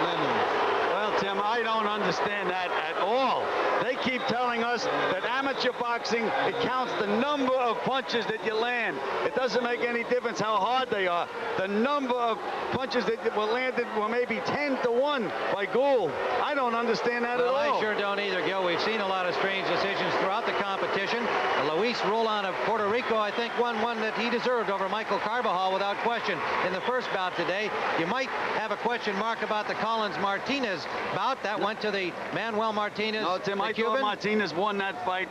Lemus. Well, Tim, I don't understand that at all. They keep telling us that amateur boxing, it counts the number of punches that you land. It doesn't make any difference how hard they are. The number of punches that were landed were maybe 10-1 by Gould. I don't understand that at all. I sure don't either, Gil. We've seen a lot of strange decisions throughout the competition. Luis Roland of Puerto Rico, I think, won one that he deserved over Michael Carbajal without question in the first bout today. You might have a question mark about the Collins-Martinez bout. That went to the Manuel Martinez. No, Tim, I thought Martinez won that fight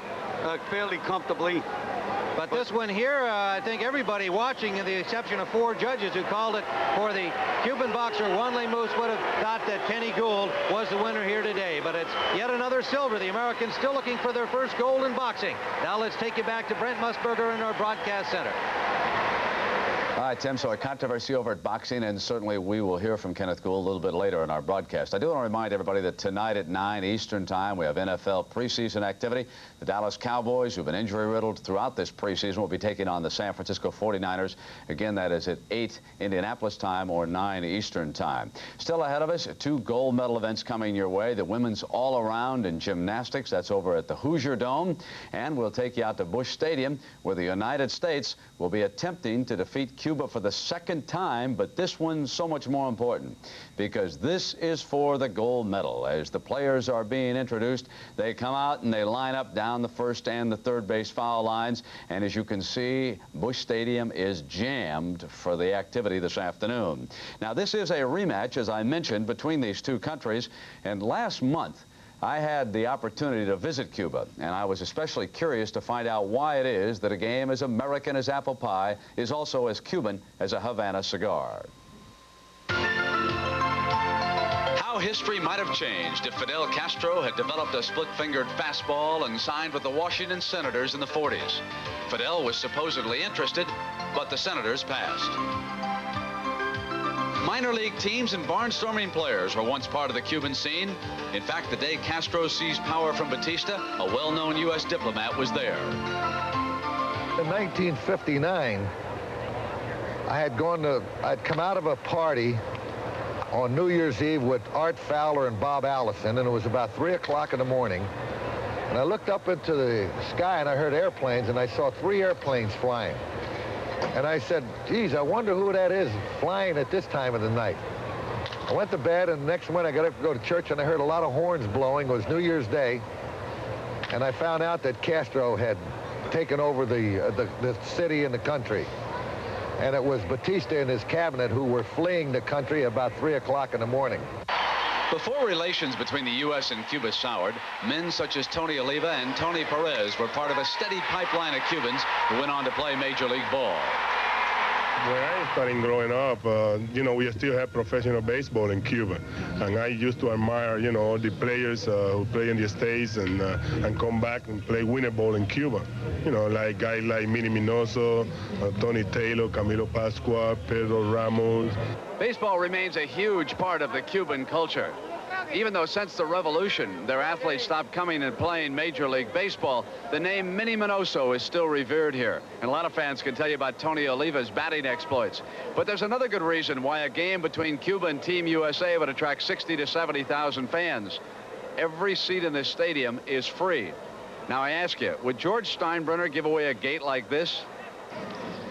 fairly comfortably. But this one here, I think everybody watching, with the exception of 4 judges who called it for the Cuban boxer Juan Lemus, would have thought that Kenny Gould was the winner here today. But it's yet another silver. The Americans still looking for their first gold in boxing. Now let's take you back to Brent Musburger in our broadcast center. All right, Tim, so a controversy over at boxing, and certainly we will hear from Kenneth Gould a little bit later in our broadcast. I do want to remind everybody that tonight at 9 Eastern Time, we have NFL preseason activity. The Dallas Cowboys, who've been injury-riddled throughout this preseason, will be taking on the San Francisco 49ers. Again, that is at 8 Indianapolis time or 9 Eastern Time. Still ahead of us, 2 gold medal events coming your way. The women's all-around in gymnastics, that's over at the Hoosier Dome. And we'll take you out to Busch Stadium, where the United States will be attempting to defeat Cuba for the 2nd time, but this one's so much more important because this is for the gold medal. As the players are being introduced, they come out and they line up down the first and the third base foul lines, and as you can see, Busch Stadium is jammed for the activity this afternoon. Now, this is a rematch, as I mentioned, between these 2 countries, and last month I had the opportunity to visit Cuba, and I was especially curious to find out why it is that a game as American as apple pie is also as Cuban as a Havana cigar. How history might have changed if Fidel Castro had developed a split-fingered fastball and signed with the Washington Senators in the 40s. Fidel was supposedly interested, but the Senators passed. Minor league teams and barnstorming players were once part of the Cuban scene. In fact, the day Castro seized power from Batista, a well-known U.S. diplomat was there. In 1959, I'd come out of a party on New Year's Eve with Art Fowler and Bob Allison, and it was about 3 o'clock in the morning. And I looked up into the sky and I heard airplanes, and I saw 3 airplanes flying. And I said, geez, I wonder who that is flying at this time of the night. I went to bed, and the next morning I got up to go to church, and I heard a lot of horns blowing. It was New Year's Day, and I found out that Castro had taken over the city and the country. And it was Batista and his cabinet who were fleeing the country about 3 o'clock in the morning. Before relations between the U.S. and Cuba soured, men such as Tony Oliva and Tony Perez were part of a steady pipeline of Cubans who went on to play Major League ball. When I started growing up, you know, we still have professional baseball in Cuba. And I used to admire, you know, all the players who play in the States and come back and play winter ball in Cuba. You know, like guys like Minnie Minoso, Tony Taylor, Camilo Pascua, Pedro Ramos. Baseball remains a huge part of the Cuban culture. Even though since the revolution, their athletes stopped coming and playing Major League Baseball, the name Minnie Minoso is still revered here. And a lot of fans can tell you about Tony Oliva's batting exploits. But there's another good reason why a game between Cuba and Team USA would attract 60 to 70,000 fans. Every seat in this stadium is free. Now I ask you, would George Steinbrenner give away a gate like this?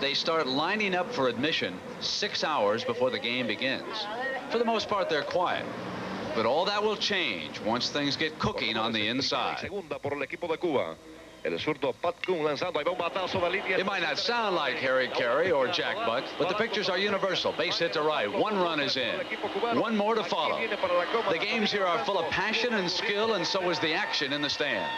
They start lining up for admission 6 hours before the game begins. For the most part, they're quiet. But all that will change once things get cooking on the inside. It might not sound like Harry Carey or Jack Buck, but the pictures are universal. Base hit to right. One run is in. One more to follow. The games here are full of passion and skill, and so is the action in the stands.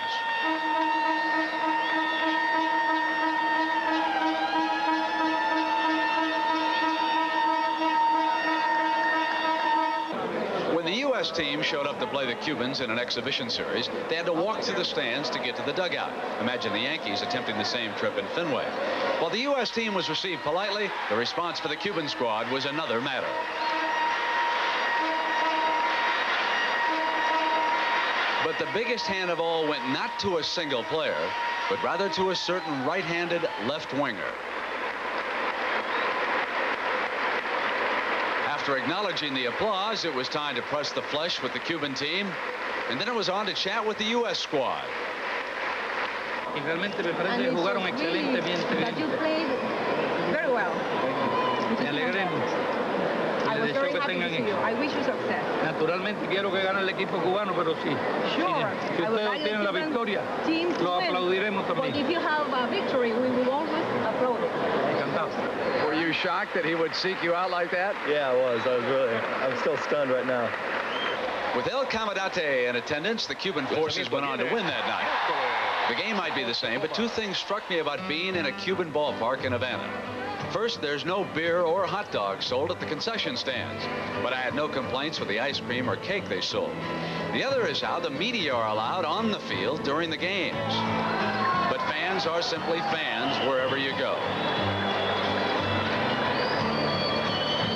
The U.S. team showed up to play the Cubans in an exhibition series. They had to walk through the stands to get to the dugout. Imagine the Yankees attempting the same trip in Fenway. While the U.S. team was received politely, the response for the Cuban squad was another matter. But the biggest hand of all went not to a single player, but rather to a certain right-handed left winger. After acknowledging the applause, it was time to press the flesh with the Cuban team, and then it was on to chat with the U.S. squad. Y realmente me parece que jugaron excelentemente bien. You played very well. Me alegré mucho. I was very happy to see you. I wish you success. Naturalmente quiero que gane el equipo cubano, pero sí. Sure. Si ustedes obtienen la victoria, lo aplaudiremos también. But if you have a victory, we will always applaud it. Encantado. Were you shocked that he would seek you out like that? Yeah, I was. I'm still stunned right now. With El Comandante in attendance, the Cuban forces went on to win that night. The game might be the same, but two things struck me about being in a Cuban ballpark in Havana. First, there's no beer or hot dogs sold at the concession stands, but I had no complaints with the ice cream or cake they sold. The other is how the media are allowed on the field during the games. But fans are simply fans wherever you go.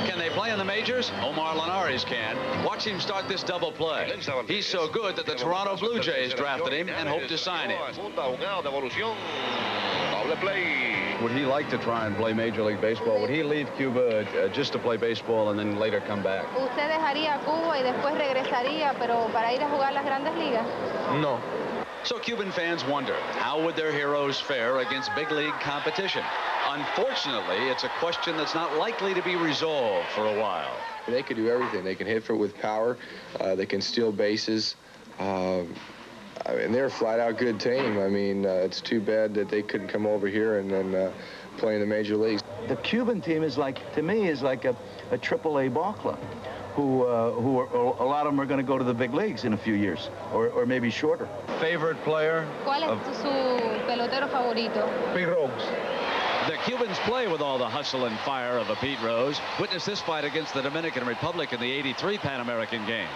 Can they play in the majors? Omar Linares can. Watch him start this double play. He's so good that the Toronto Blue Jays drafted him and hope to sign him. Would he like to try and play Major League Baseball? Would he leave Cuba just to play baseball and then later come back? ¿Usted dejaría Cuba y después regresaría, pero para ir a jugar las Grandes Ligas? No. So Cuban fans wonder, how would their heroes fare against big league competition? Unfortunately, it's a question that's not likely to be resolved for a while. They could do everything. They can hit for it with power. They can steal bases. And they're a flat-out good team. I mean, it's too bad that they couldn't come over here and then play in the major leagues. The Cuban team is like, to me, is like a AAA ball club, who are, a lot of them are going to go to the big leagues in a few years, or maybe shorter. Favorite player? ¿Cuál es su pelotero favorito? Pete Rose. The Cubans play with all the hustle and fire of a Pete Rose. Witness this fight against the Dominican Republic in the '83 Pan American Games.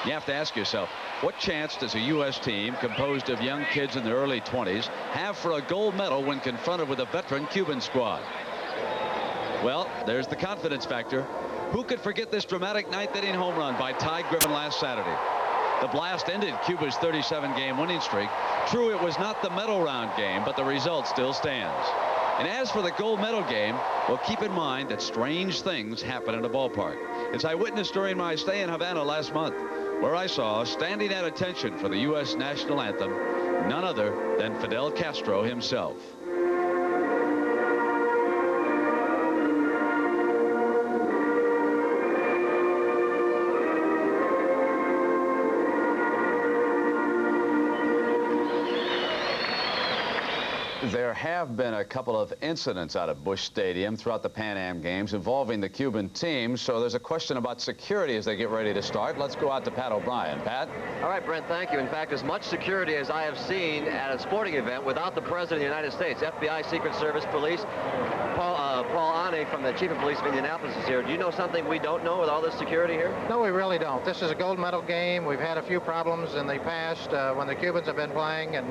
You have to ask yourself, what chance does a U.S. team composed of young kids in their early 20s have for a gold medal when confronted with a veteran Cuban squad? Well, there's the confidence factor. Who could forget this dramatic ninth-inning home run by Ty Griffin last Saturday? The blast ended Cuba's 37-game winning streak. True, it was not the medal round game, but the result still stands. And as for the gold medal game, well, keep in mind that strange things happen in a ballpark, as I witnessed during my stay in Havana last month, where I saw, standing at attention for the U.S. national anthem, none other than Fidel Castro himself. There have been a couple of incidents out of Busch Stadium throughout the Pan Am Games involving the Cuban team, so there's a question about security as they get ready to start. Let's go out to Pat O'Brien. Pat? All right, Brent, thank you. In fact, as much security as I have seen at a sporting event without the President of the United States. FBI, Secret Service, Police. Paul Ane from the Chief of Police of Indianapolis is here. Do you know something we don't know with all this security here? No, we really don't. This is a gold medal game. We've had a few problems in the past when the Cubans have been playing, and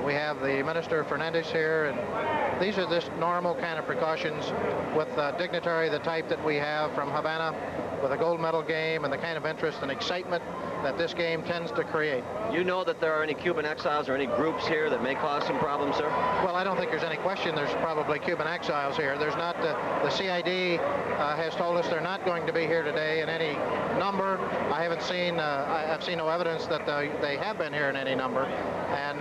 we have the Minister Fernandez here, and these are just normal kind of precautions with a dignitary the type that we have from Havana with a gold medal game and the kind of interest and excitement that this game tends to create. You know that there are any Cuban exiles or any groups here that may cause some problems, sir? Well, I don't think there's any question there's probably Cuban exiles here. There's not, the CID has told us they're not going to be here today in any number. I haven't seen, I've seen no evidence that they have been here in any number. And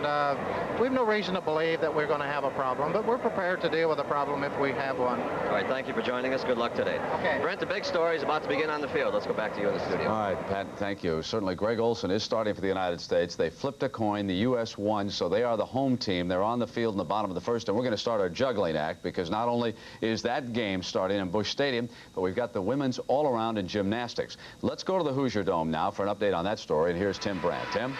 we have no reason to believe that we're going to have a problem, but we're prepared to deal with a problem if we have one. All right, thank you for joining us. Good luck today. Okay. Brent, the big story is about to begin on the field. Let's go back to you in the studio. All right, Pat, thank you. Certainly, Greg Olson is starting for the United States. They flipped a coin. The U.S. won, so they are the home team. They're on the field in the bottom of the first, and we're going to start our juggling act because not only is that game starting in Busch Stadium, but we've got the women's all-around in gymnastics. Let's go to the Hoosier Dome now for an update on that story, and here's Tim Brandt. Tim?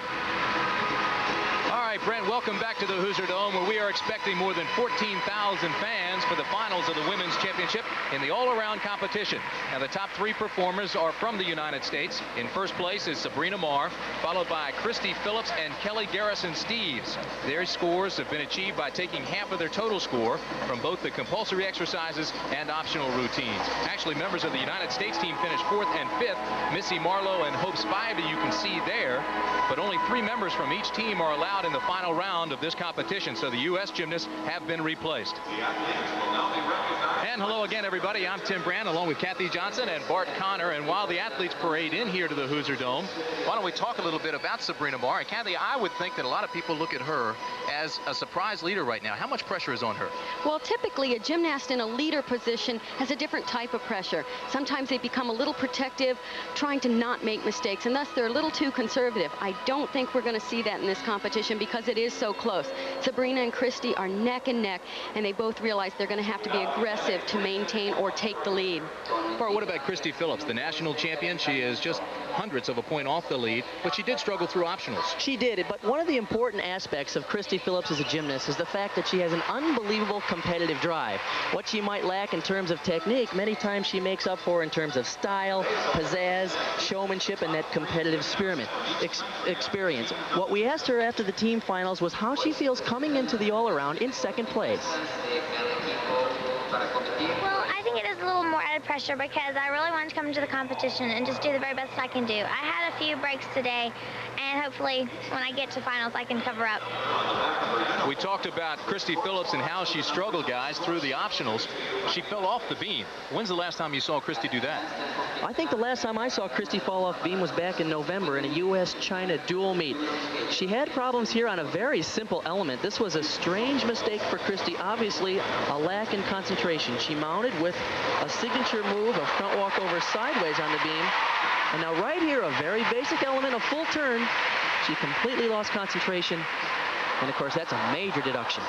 All right, Brent, welcome back to the Hoosier Dome, where we are expecting more than 14,000 fans for the finals of the Women's Championship in the all-around competition. Now, the top 3 performers are from the United States. In first place is Sabrina Marr, followed by Christy Phillips and Kelly Garrison-Steeves. Their scores have been achieved by taking half of their total score from both the compulsory exercises and optional routines. Actually, members of the United States team finished 4th and 5th. Missy Marlowe and Hope Spivey you can see there, but only 3 members from each team are allowed in the final round of this competition, so the U.S. gymnasts have been replaced. And hello again, everybody. I'm Tim Brandt, along with Kathy Johnson and Bart Connor. And while the athletes parade in here to the Hoosier Dome, why don't we talk a little bit about Sabrina Marr? And Kathy, I would think that a lot of people look at her as a surprise leader right now. How much pressure is on her? Well, typically a gymnast in a leader position has a different type of pressure. Sometimes they become a little protective, trying to not make mistakes, and thus they're a little too conservative. I don't think we're going to see that in this competition because it is so close. Sabrina and Christy are neck and neck, and they both realize they're going to have to be aggressive to maintain or take the lead. Bart, what about Christy Phillips, the national champion? She is just hundredths of a point off the lead, but she did struggle through optionals. She did, but one of the important aspects of Christy Phillips as a gymnast is the fact that she has an unbelievable competitive drive. What she might lack in terms of technique, many times she makes up for in terms of style, pizzazz, showmanship, and that competitive experience. What we asked her after the team finals was how she feels coming into the all-around in 2nd place. Well, I think it is a little more added pressure because I really wanted to come into the competition and just do the very best I can do. I had a few breaks today, and hopefully when I get to finals I can cover up. We talked about Christy Phillips and how she struggled, guys, through the optionals. She fell off the beam. When's the last time you saw Christy do that? I think the last time I saw Christy fall off beam was back in November in a U.S.-China dual meet. She had problems here on a very simple element. This was a strange mistake for Christy, obviously a lack in concentration. She mounted with a signature move, a front walkover sideways on the beam. And now right here, a very basic element, a full turn. She completely lost concentration. And of course, that's a major deduction.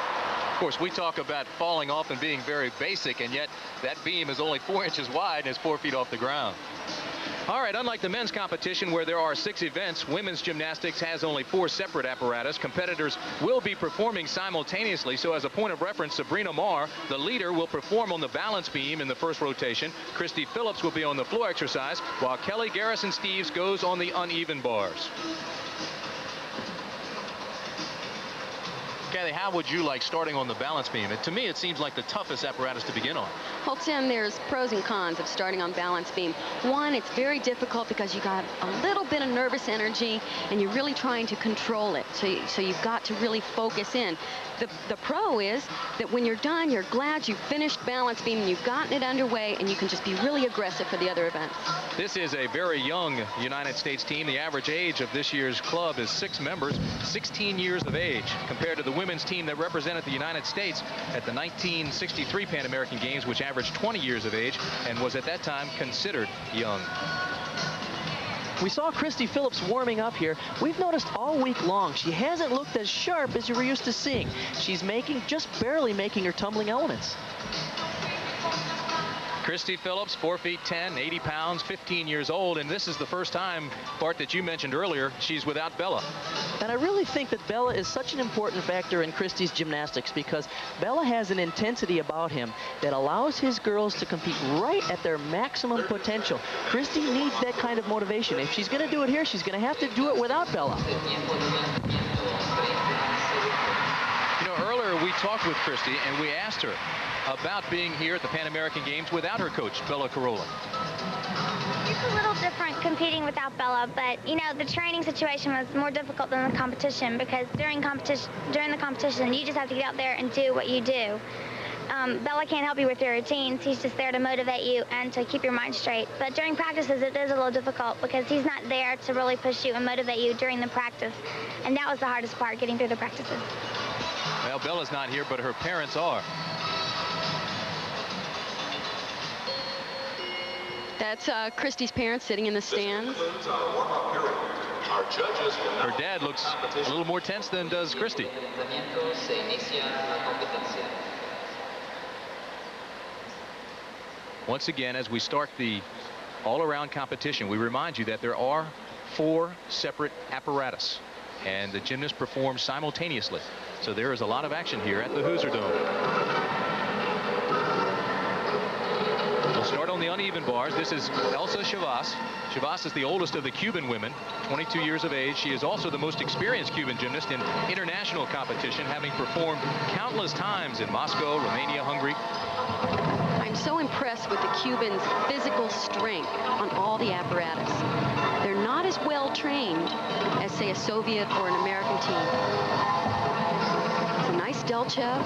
Of course, we talk about falling off and being very basic, and yet that beam is only 4 inches wide and is 4 feet off the ground. All right, unlike the men's competition where there are 6 events, women's gymnastics has only 4 separate apparatus. Competitors will be performing simultaneously, so as a point of reference, Sabrina Marr, the leader, will perform on the balance beam in the first rotation. Christy Phillips will be on the floor exercise, while Kelly Garrison-Steeves goes on the uneven bars. Kathy, how would you like starting on the balance beam? To me, it seems like the toughest apparatus to begin on. Well, Tim, there's pros and cons of starting on balance beam. One, it's very difficult because you got a little bit of nervous energy and you're really trying to control it. So you've got to really focus in. The pro is that when you're done, you're glad you finished balance beam and you've gotten it underway, and you can just be really aggressive for the other events. This is a very young United States team. The average age of this year's club is 6 members, 16 years of age, compared to the women's team that represented the United States at the 1963 Pan American Games, which averaged 20 years of age and was at that time considered young. We saw Christy Phillips warming up here. We've noticed all week long she hasn't looked as sharp as you were used to seeing. She's just barely making her tumbling elements. Christy Phillips, 4 feet 10, 80 pounds, 15 years old, and this is the first time, Bart, that you mentioned earlier, she's without Bella. And I really think that Bella is such an important factor in Christy's gymnastics because Bella has an intensity about him that allows his girls to compete right at their maximum potential. Christy needs that kind of motivation. If she's going to do it here, she's going to have to do it without Bella. You know, earlier we talked with Christy and we asked her about being here at the Pan American Games without her coach, Bella Carolla. It's a little different competing without Bella, but you know the training situation was more difficult than the competition because during the competition you just have to get out there and do what you do. Bella can't help you with your routines. He's just there to motivate you and to keep your mind straight. But during practices, it is a little difficult because he's not there to really push you and motivate you during the practice. And that was the hardest part, getting through the practices. Well, Bella's not here, but her parents are. That's Christy's parents sitting in the stands. Her dad looks a little more tense than does Christy. Once again, as we start the all-around competition, we remind you that there are 4 separate apparatus, and the gymnasts perform simultaneously. So there is a lot of action here at the Hoosier Dome. We'll start on the uneven bars. This is Elsa Chavas. Chavas is the oldest of the Cuban women, 22 years of age. She is also the most experienced Cuban gymnast in international competition, having performed countless times in Moscow, Romania, Hungary. I'm so impressed with the Cubans' physical strength on all the apparatus. They're not as well trained as, say, a Soviet or an American team. It's a nice Delchev.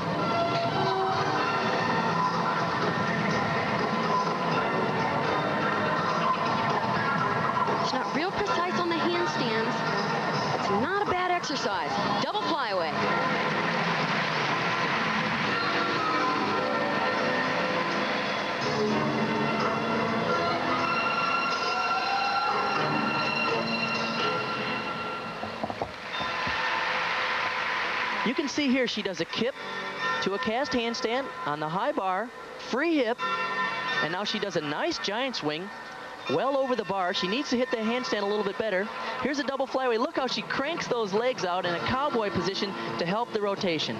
It's not real precise on the handstands. It's not a bad exercise. Double flyaway. You can see here she does a kip to a cast handstand on the high bar, free hip, and now she does a nice giant swing well over the bar. She needs to hit the handstand a little bit better. Here's a double flyaway. Look how she cranks those legs out in a cowboy position to help the rotation.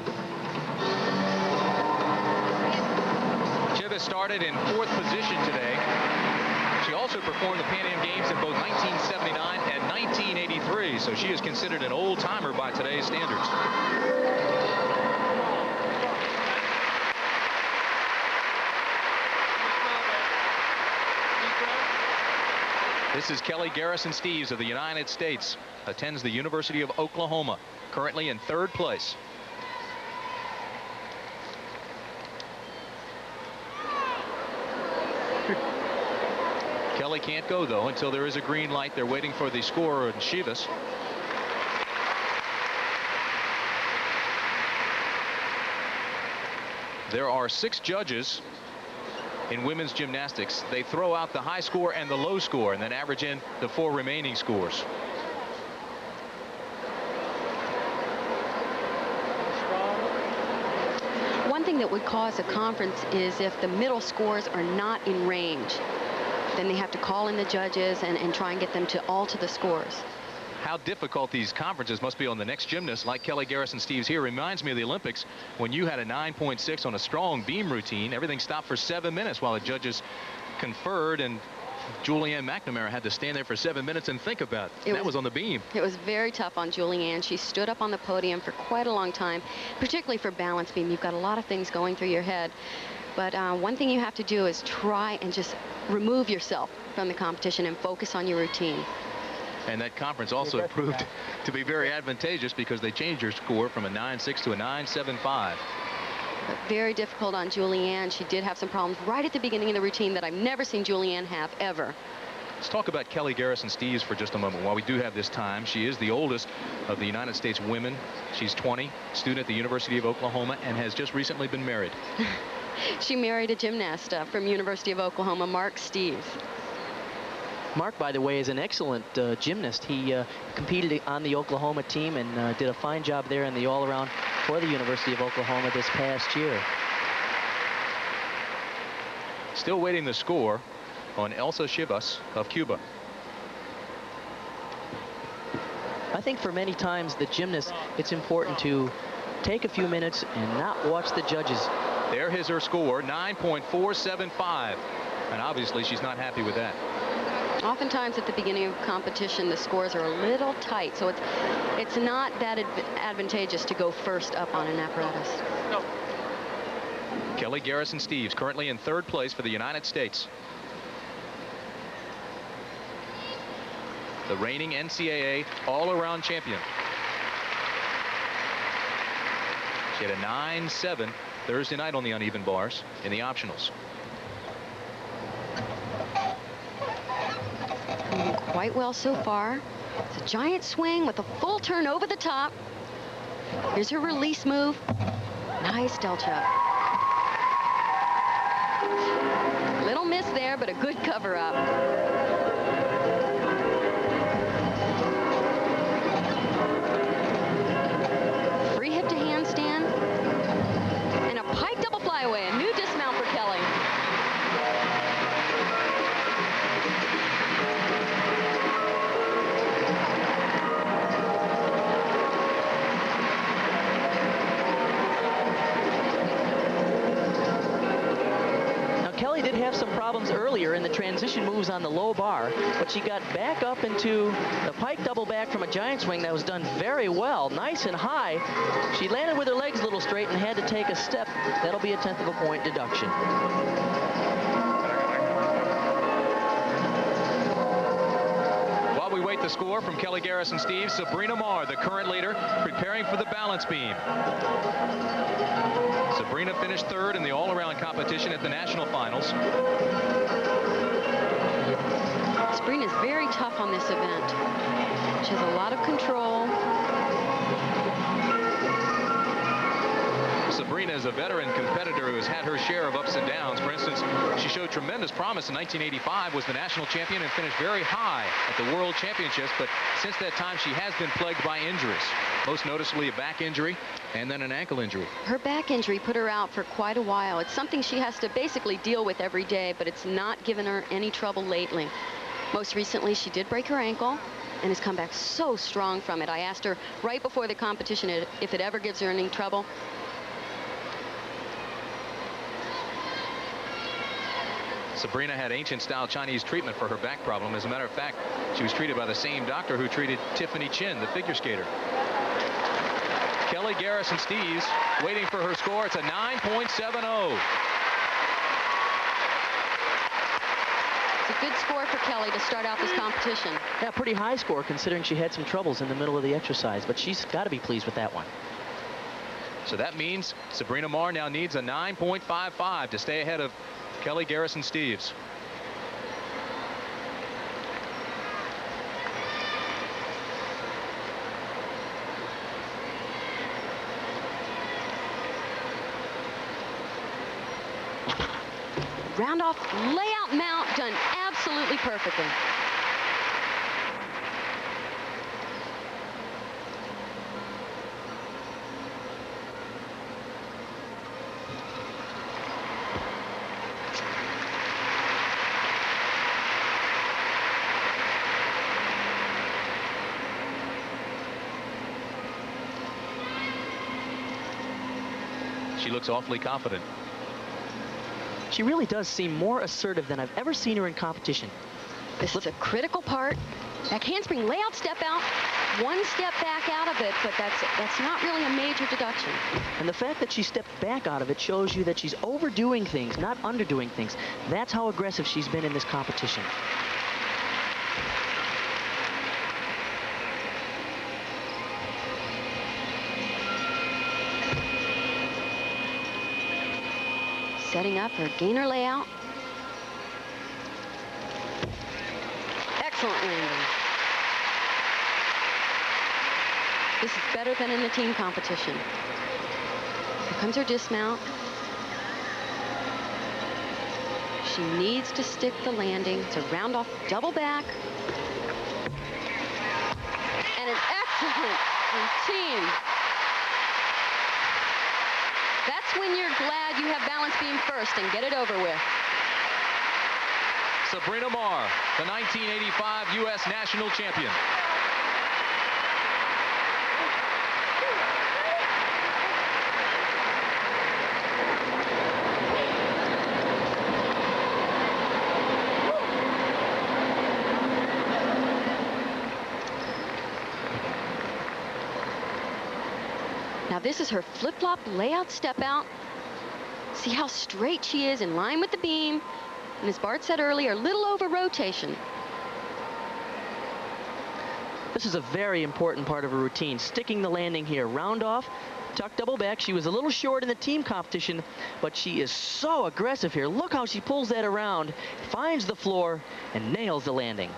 Chivas started in 4th position today. She also performed the Pan Am Games in both 1979 and 1983, so she is considered an old-timer by today's standards. This is Kelly Garrison Steves of the United States, attends the University of Oklahoma, currently in 3rd place. Kelly can't go, though, until there is a green light. They're waiting for the scorer in Chivas. There are 6 judges in women's gymnastics. They throw out the high score and the low score and then average in the 4 remaining scores. One thing that would cause a conference is if the middle scores are not in range. Then they have to call in the judges and try and get them to alter the scores. How difficult these conferences must be on the next gymnast like Kelly Garrison Steves here. Reminds me of the Olympics when you had a 9.6 on a strong beam routine. Everything stopped for 7 minutes while the judges conferred, and Julianne McNamara had to stand there for 7 minutes and think about it. That was on the beam. It was very tough on Julianne. She stood up on the podium for quite a long time, particularly for balance beam. You've got a lot of things going through your head. But one thing you have to do is try and just remove yourself from the competition and focus on your routine. And that conference also proved to be very advantageous because they changed her score from a 9.6 to a 9.75. But very difficult on Julianne. She did have some problems right at the beginning of the routine that I've never seen Julianne have ever. Let's talk about Kelly Garrison Steves for just a moment while we do have this time. She is the oldest of the United States women. She's 20, student at the University of Oklahoma, and has just recently been married. She married a gymnast from University of Oklahoma, Mark Steves. Mark, by the way, is an excellent gymnast. He competed on the Oklahoma team and did a fine job there in the all-around for the University of Oklahoma this past year. Still waiting the score on Elsa Chavas of Cuba. I think for many times the gymnast, it's important to take a few minutes and not watch the judges. There is her score, 9.475. And obviously she's not happy with that. Oftentimes at the beginning of competition, the scores are a little tight, so it's not that advantageous to go first up on an apparatus. No. Kelly Garrison Steves currently in 3rd place for the United States. the reigning NCAA all-around champion. She had a 9-7 Thursday night on the uneven bars in the optionals. Moving quite well so far. It's a giant swing with a full turn over the top. Here's her release move. Nice delta. Little miss there, but a good cover-up. Free hip to handstand. And a pike double flyaway, a new dismount for Kelly. Kelly did have some problems earlier in the transition moves on the low bar, but she got back up into the pike double back from a giant swing that was done very well, nice and high. She landed with her legs a little straight and had to take a step. That'll be a 1/10 of a point deduction. While we wait the score from Kelly Garrison Steeves, Sabrina Marr, the current leader, preparing for the balance beam. Sabrina finished 3rd in the all-around competition at the national finals. Sabrina's very tough on this event. She has a lot of control. Sabrina is a veteran competitor who has had her share of ups and downs. For instance, she showed tremendous promise in 1985, was the national champion, and finished very high at the World Championships. But since that time, she has been plagued by injuries, most noticeably a back injury and then an ankle injury. Her back injury put her out for quite a while. It's something she has to basically deal with every day, but it's not given her any trouble lately. Most recently, she did break her ankle and has come back so strong from it. I asked her right before the competition if it ever gives her any trouble. Sabrina had ancient-style Chinese treatment for her back problem. As a matter of fact, she was treated by the same doctor who treated Tiffany Chin, the figure skater. Kelly Garrison Steeves waiting for her score. It's a 9.70. It's a good score for Kelly to start out this competition. Yeah, pretty high score considering she had some troubles in the middle of the exercise, but she's got to be pleased with that one. So that means Sabrina Marr now needs a 9.55 to stay ahead of Kelly Garrison Steeves. Round off layout mount done absolutely perfectly. She looks awfully confident. She really does seem more assertive than I've ever seen her in competition. This is a critical part. Back handspring layout step out. One step back out of it, but that's not really a major deduction. And the fact that she stepped back out of it shows you that she's overdoing things, not underdoing things. That's how aggressive she's been in this competition. Setting up her gainer layout. Excellent landing. This is better than in the team competition. Here comes her dismount. She needs to stick the landing. It's a round off double back. And an excellent routine. That's when you're glad you have balance beam first and get it over with. Sabrina Marr, the 1985 U.S. national champion. Now this is her flip-flop layout step out. See how straight she is in line with the beam. And as Bart said earlier, a little over rotation. This is a very important part of her routine, sticking the landing here. Round off, tuck double back. She was a little short in the team competition, but she is so aggressive here. Look how she pulls that around, finds the floor, and nails the landing.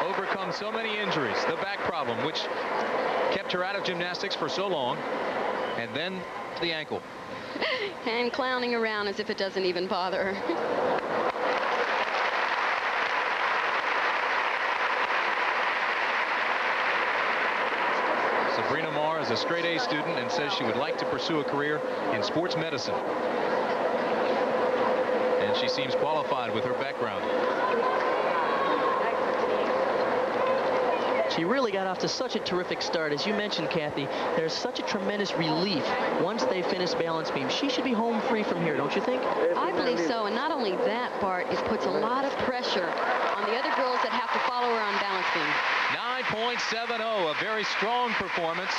Overcome so many injuries, the back problem, which kept her out of gymnastics for so long, and then the ankle. And clowning around as if it doesn't even bother her. Sabrina Marr is a straight A student and says she would like to pursue a career in sports medicine. And she seems qualified with her background. She really got off to such a terrific start. As you mentioned, Kathy, there's such a tremendous relief once they finish balance beam. She should be home free from here, don't you think? I believe so. And not only that, Bart, it puts a lot of pressure on the other girls that have to follow her on balance beam. 9.70, a very strong performance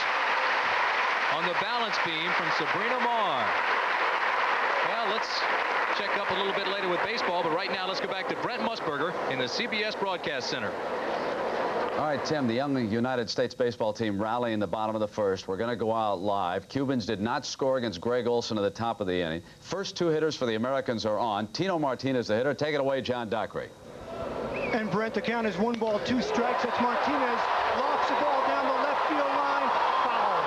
on the balance beam from Sabrina Marr. Well, let's check up a little bit later with baseball, but right now let's go back to Brent Musburger in the CBS Broadcast Center. All right, Tim, the young United States baseball team rallying in the bottom of the first. We're going to go out live. Cubans did not score against Greg Olson at the top of the inning. First two hitters for the Americans are on. Tino Martinez, the hitter. Take it away, John Dockery. And Brent, the count is 1 ball, 2 strikes. That's Martinez. Lofts the ball down the left field line. Foul.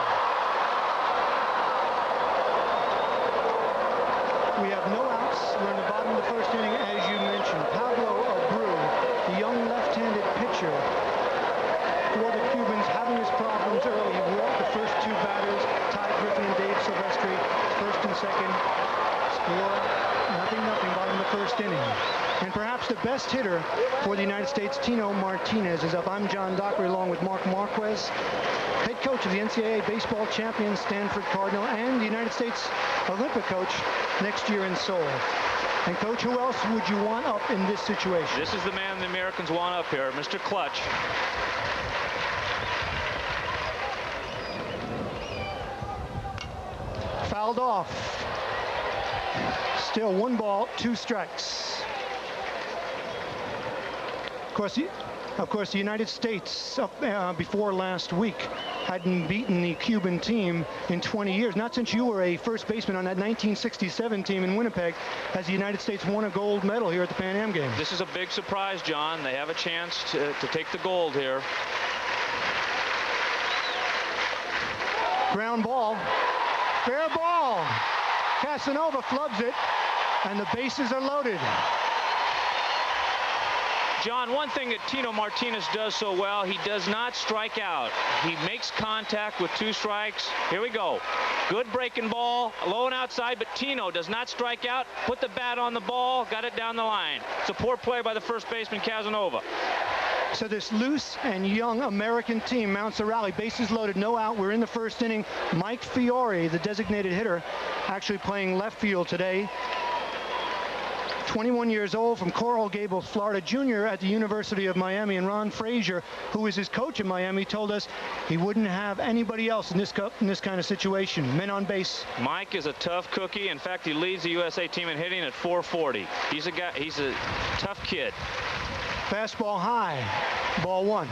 We have no outs. We're in the bottom of the first inning, as you mentioned. Pablo Abreu, the young left-handed pitcher for the Cubans, having his problems early. He walked the first two batters, Ty Griffin and Dave Silvestri, first and second. Score, nothing, bottom of the first inning. And perhaps the best hitter for the United States, Tino Martinez, is up. I'm John Dockery along with Mark Marquez, head coach of the NCAA baseball champion Stanford Cardinal and the United States Olympic coach next year in Seoul. And Coach, who else would you want up in this situation? This is the man the Americans want up here, Mr. Clutch. Fouled off. Still 1 ball, 2 strikes. Of course, the United States before last week hadn't beaten the Cuban team in 20 years. Not since you were a first baseman on that 1967 team in Winnipeg has the United States won a gold medal here at the Pan Am Games. This is a big surprise, John. They have a chance to take the gold here. Ground ball. Fair ball. Casanova flubs it, and the bases are loaded. John, one thing that Tino Martinez does so well, he does not strike out. He makes contact with 2 strikes. Here we go. Good breaking ball, low and outside, but Tino does not strike out. Put the bat on the ball, got it down the line. It's a poor play by the first baseman, Casanova. So this loose and young American team mounts a rally. Bases loaded, no out. We're in the first inning. Mike Fiore, the designated hitter, actually playing left field today. 21 years old from Coral Gables, Florida, junior at the University of Miami. And Ron Frazier, who is his coach in Miami, told us he wouldn't have anybody else in this kind of situation. Men on base. Mike is a tough cookie. In fact, he leads the USA team in hitting at .440. He's a tough kid. Fastball high. Ball 1.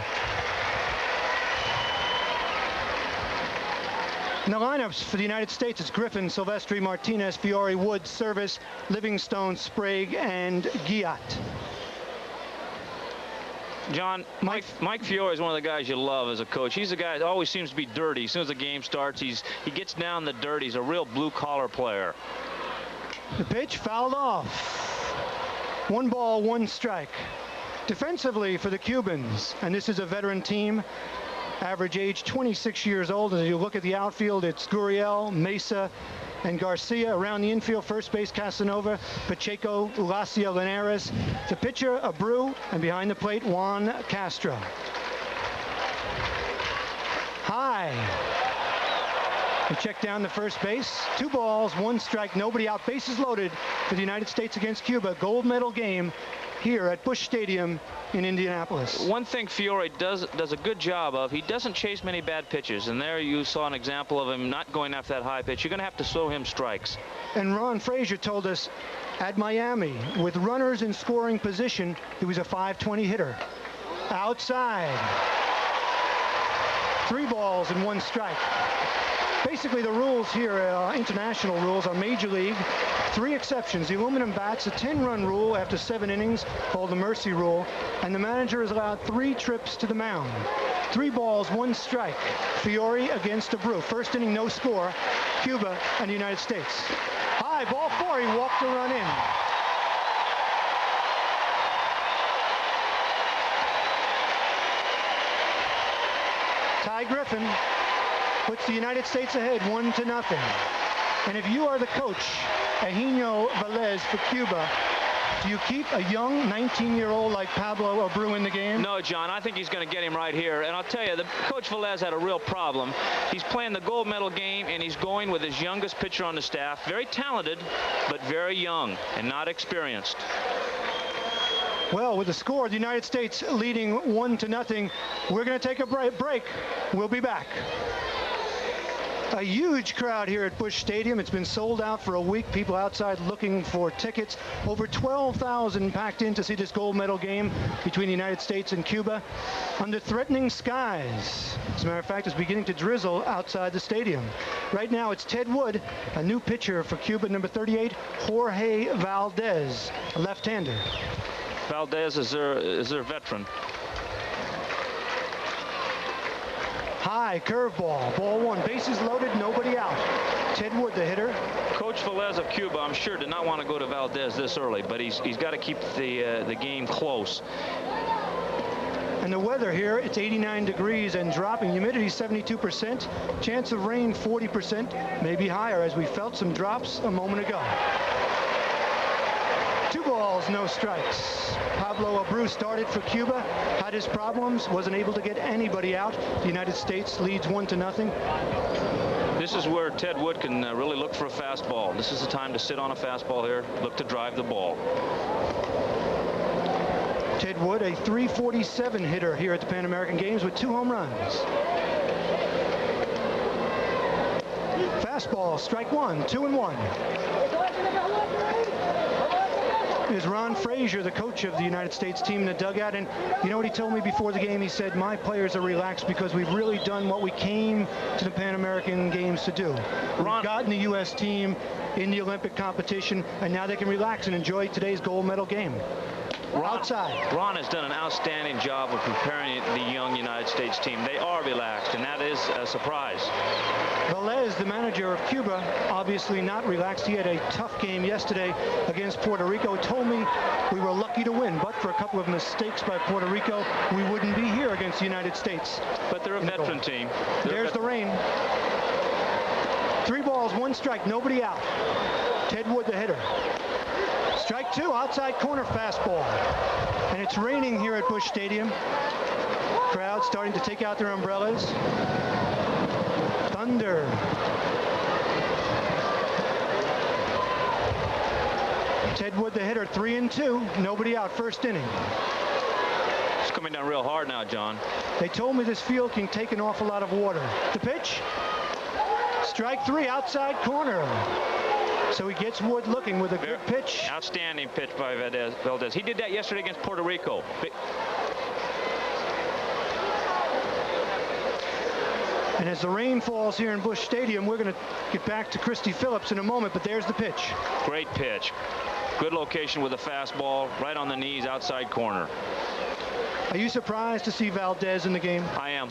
And the lineups for the United States is Griffin, Silvestri, Martinez, Fiore, Wood, Service, Livingstone, Sprague, and Guillat. John, Mike Fiore is one of the guys you love as a coach. He's a guy that always seems to be dirty. As soon as the game starts, he gets down the dirt. He's a real blue-collar player. The pitch fouled off. 1 ball, 1 strike. Defensively for the Cubans, and this is a veteran team, average age 26 years old. As you look at the outfield, it's Gurriel, Mesa, and Garcia. Around the infield, first base Casanova, Pacheco, Ulacia, Linares. The pitcher, Abreu, and behind the plate, Juan Castro. High. And check down the first base. 2 balls, 1 strike, nobody out. Bases loaded for the United States against Cuba. Gold medal game here at Busch Stadium in Indianapolis. One thing Fiore does a good job of, he doesn't chase many bad pitches, and there you saw an example of him not going after that high pitch. You're going to have to throw him strikes. And Ron Frazier told us At Miami, with runners in scoring position, he was a .520 hitter. Outside. 3 balls and 1 strike. Basically, the rules here, international rules, are Major League. 3 exceptions. The aluminum bats, a 10-run rule after 7 innings, called the mercy rule, and the manager is allowed 3 trips to the mound. 3 balls, 1 strike. Fiore against Abreu. First inning, no score. Cuba and the United States. High, ball 4. He walked a run in. Ty Griffin puts the United States ahead 1-0. And if you are the coach, Eugenio Velez for Cuba, do you keep a young 19-year-old like Pablo Abreu in the game? No, John. I think he's going to get him right here. And I'll tell you, Coach Velez had a real problem. He's playing the gold medal game, and he's going with his youngest pitcher on the staff. Very talented, but very young and not experienced. Well, with the score, the United States leading 1-0, we're going to take a break. We'll be back. A huge crowd here at Busch Stadium. It's been sold out for a week. People outside looking for tickets. Over 12,000 packed in to see this gold medal game between the United States and Cuba under threatening skies. As a matter of fact, it's beginning to drizzle outside the stadium. Right now, it's Ted Wood, a new pitcher for Cuba, number 38, Jorge Valdez, a left-hander. Valdez is their veteran. High curveball, ball 1, bases loaded, nobody out. Ted Wood, the hitter. Coach Velez of Cuba, I'm sure, did not want to go to Valdez this early, but he's got to keep the game close. And the weather here, it's 89 degrees and dropping. Humidity 72%. Chance of rain 40%, maybe higher, as we felt some drops a moment ago. 2 balls, no strikes. Pablo Abreu started for Cuba, had his problems, wasn't able to get anybody out. The United States leads 1-0. This is where Ted Wood can really look for a fastball. This is the time to sit on a fastball here, look to drive the ball. Ted Wood, a .347 hitter here at the Pan American Games with 2 home runs. Fastball, strike 1, 2-1. Is Ron Frazier, the coach of the United States team, in the dugout. And you know what he told me before the game? He said, my players are relaxed because we've really done what we came to the Pan American Games to do. We've gotten the U.S. team in the Olympic competition, and now they can relax and enjoy today's gold medal game. Outside. Ron has done an outstanding job of preparing the young United States team. They are relaxed, and that is a surprise. Velez, the manager of Cuba, obviously not relaxed. He had a tough game yesterday against Puerto Rico. Told me we were lucky to win, but for a couple of mistakes by Puerto Rico, we wouldn't be here against the United States. But they're a veteran team. There's the rain. 3 balls, 1 strike, nobody out. Ted Wood, the hitter. Strike 2, outside corner fastball. And it's raining here at Busch Stadium. Crowd starting to take out their umbrellas. Thunder. Ted Wood, the hitter, 3-2. Nobody out, first inning. It's coming down real hard now, John. They told me this field can take an awful lot of water. The pitch. Strike 3, outside corner. So he gets Wood looking with a good pitch. Outstanding pitch by Valdez. He did that yesterday against Puerto Rico. And as the rain falls here in Busch Stadium, we're going to get back to Christy Phillips in a moment, but there's the pitch. Great pitch. Good location with a fastball, right on the knees, outside corner. Are you surprised to see Valdez in the game? I am.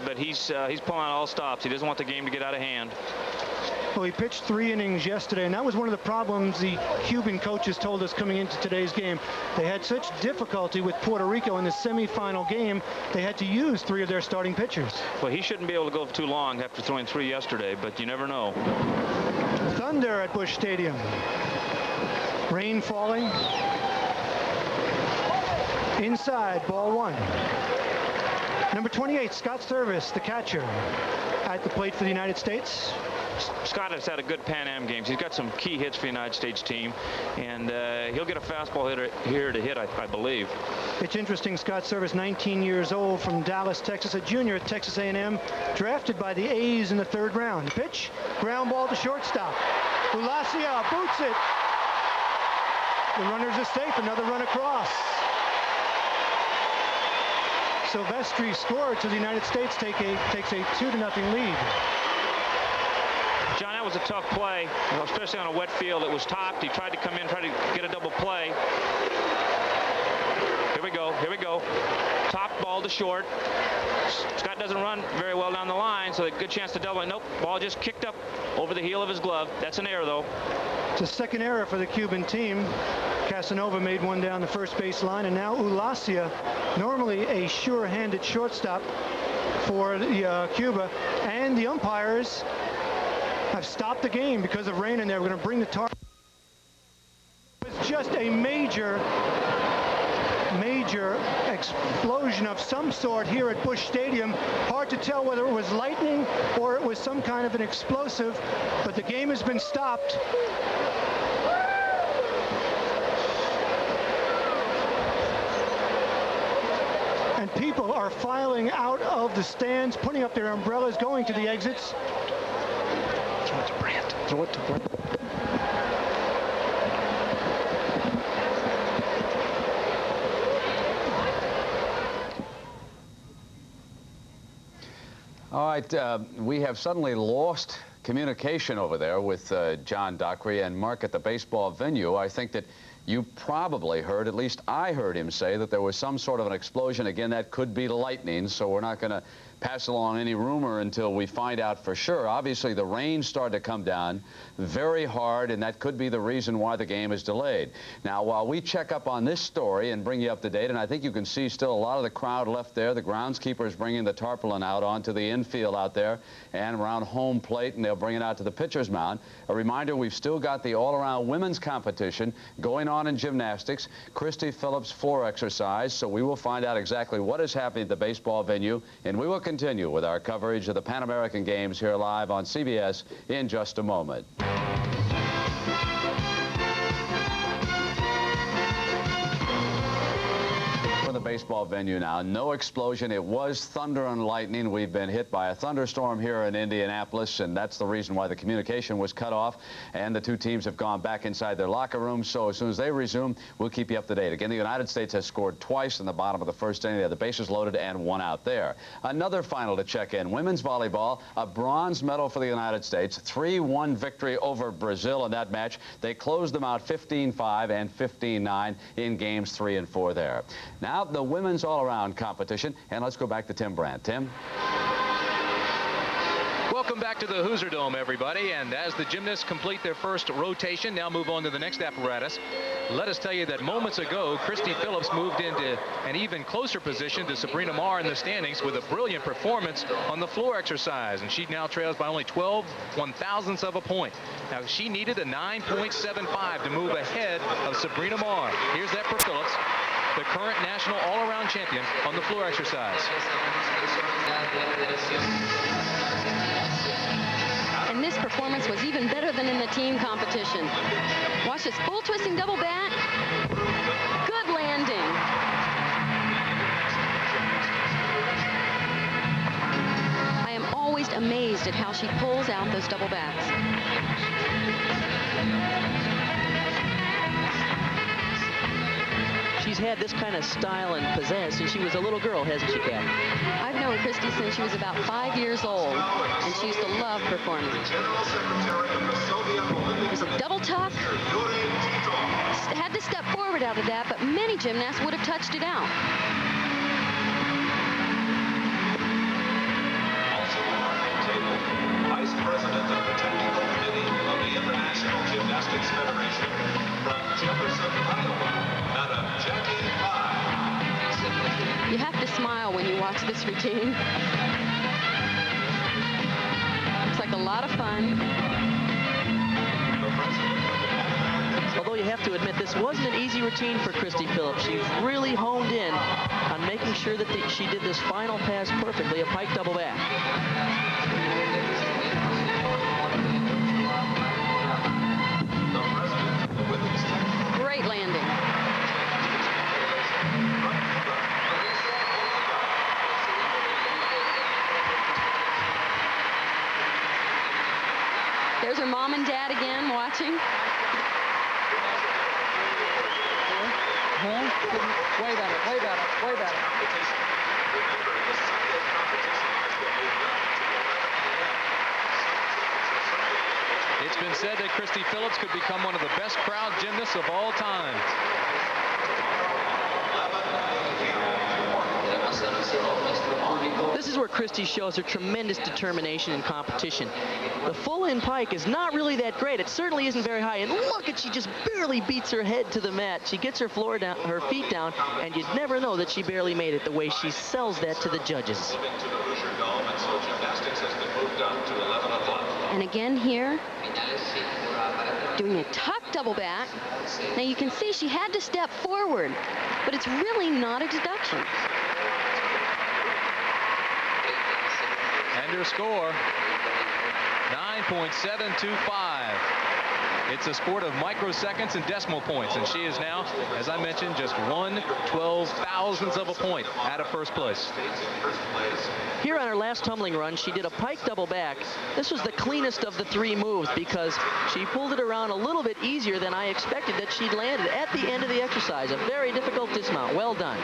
But he's pulling out all stops. He doesn't want the game to get out of hand. Well, he pitched 3 innings yesterday, and that was one of the problems the Cuban coaches told us coming into today's game. They had such difficulty with Puerto Rico in the semifinal game, they had to use 3 of their starting pitchers. Well, he shouldn't be able to go for too long after throwing 3 yesterday, but you never know. Thunder at Busch Stadium. Rain falling. Inside, ball 1. Number 28, Scott Service, the catcher, at the plate for the United States. Scott has had a good Pan Am games. He's got some key hits for the United States team, and he'll get a fastball hitter here to hit, I believe. It's interesting, Scott Service, 19 years old, from Dallas, Texas, a junior at Texas A&M, drafted by the A's in the 3rd round. Pitch, ground ball to shortstop. Ulacia boots it. The runners are safe. Another run across. Silvestri scored, so the United States takes a 2-0 lead. John, that was a tough play, especially on a wet field. It was topped. He tried to come in, try to get a double play. Here we go. Here we go. Top ball to short. Scott doesn't run very well down the line, so a good chance to double it. Nope. Ball just kicked up over the heel of his glove. That's an error, though. It's a second error for the Cuban team. Casanova made one down the first base line, and now Ulacia, normally a sure-handed shortstop for Cuba, and the umpires have stopped the game because of rain, and they're going to bring the target. It's just a major explosion of some sort here at Busch Stadium. Hard to tell whether it was lightning or it was some kind of an explosive, but the game has been stopped. And people are filing out of the stands, putting up their umbrellas, going to the exits. Throw it to Brandt. Throw it to Brandt. All right, we have suddenly lost communication over there with John Dockery and Mark at the baseball venue. I think that you probably heard, at least I heard him say, that there was some sort of an explosion. Again, that could be lightning, so we're not going to pass along any rumor until we find out for sure. Obviously, the rain started to come down very hard, and that could be the reason why the game is delayed. Now, while we check up on this story and bring you up to date, and I think you can see still a lot of the crowd left there. The groundskeeper is bringing the tarpaulin out onto the infield out there and around home plate, and they'll bring it out to the pitcher's mound. A reminder, we've still got the all-around women's competition going on in gymnastics. Christy Phillips floor exercise, so we will find out exactly what is happening at the baseball venue, and we will continue with our coverage of the Pan American Games here live on CBS in just a moment. For the baseball venue now, no explosion. It was thunder and lightning. We've been hit by a thunderstorm here in Indianapolis, and that's the reason why the communication was cut off, and the two teams have gone back inside their locker rooms. So as soon as they resume, we'll keep you up to date. Again, the United States has scored twice in the bottom of the first inning. They had the bases loaded and one out there. Another final to check in. Women's volleyball, a bronze medal for the United States. 3-1 victory over Brazil in that match. They closed them out 15-5 and 15-9 in games 3 and 4 there. Now, the women's all-around competition, and let's go back to Tim Brandt. Tim? Welcome back to the Hoosier Dome, everybody, and as the gymnasts complete their first rotation, now move on to the next apparatus. Let us tell you that moments ago, Christy Phillips moved into an even closer position to Sabrina Marr in the standings with a brilliant performance on the floor exercise, and she now trails by only 12 1/1000ths of a point. Now, she needed a 9.75 to move ahead of Sabrina Marr. Here's that for Phillips, the current national all-around champion on the floor exercise. And this performance was even better than in the team competition. Watch this full twisting double bat. Good landing. I am always amazed at how she pulls out those double bats. She's had this kind of style and pizzazz since she was a little girl, hasn't she, Kat? I've known Christy since she was about 5 years old, and she used to love performing. There's a double tuck. Had to step forward out of that, but many gymnasts would have touched it out. Also on the table, Vice President of the Technical Committee of the International Gymnastics Federation from Jefferson, Iowa. You have to smile when you watch this routine. Looks like a lot of fun. Although you have to admit, this wasn't an easy routine for Christy Phillips. She really honed in on making sure that she did this final pass perfectly, a pike double back. Great landing. There's her mom and dad again watching. Juan. Way better, way better, way better. It's been said that Christy Phillips could become one of the best crowd gymnasts of all time. This is where Christy shows her tremendous determination in competition. The full-in pike is not really that great. It certainly isn't very high. And look at, she just barely beats her head to the mat. She gets her feet down, and you'd never know that she barely made it the way she sells that to the judges. And again here, doing a tuck double back. Now you can see she had to step forward, but it's really not a deduction. And her score, 9.725. It's a sport of microseconds and decimal points, and she is now, as I mentioned, just 1/12,000th of a point out of first place. Here on her last tumbling run, she did a pike double back. This was the cleanest of the three moves because she pulled it around a little bit easier than I expected that she'd landed at the end of the exercise. A very difficult dismount. Well done.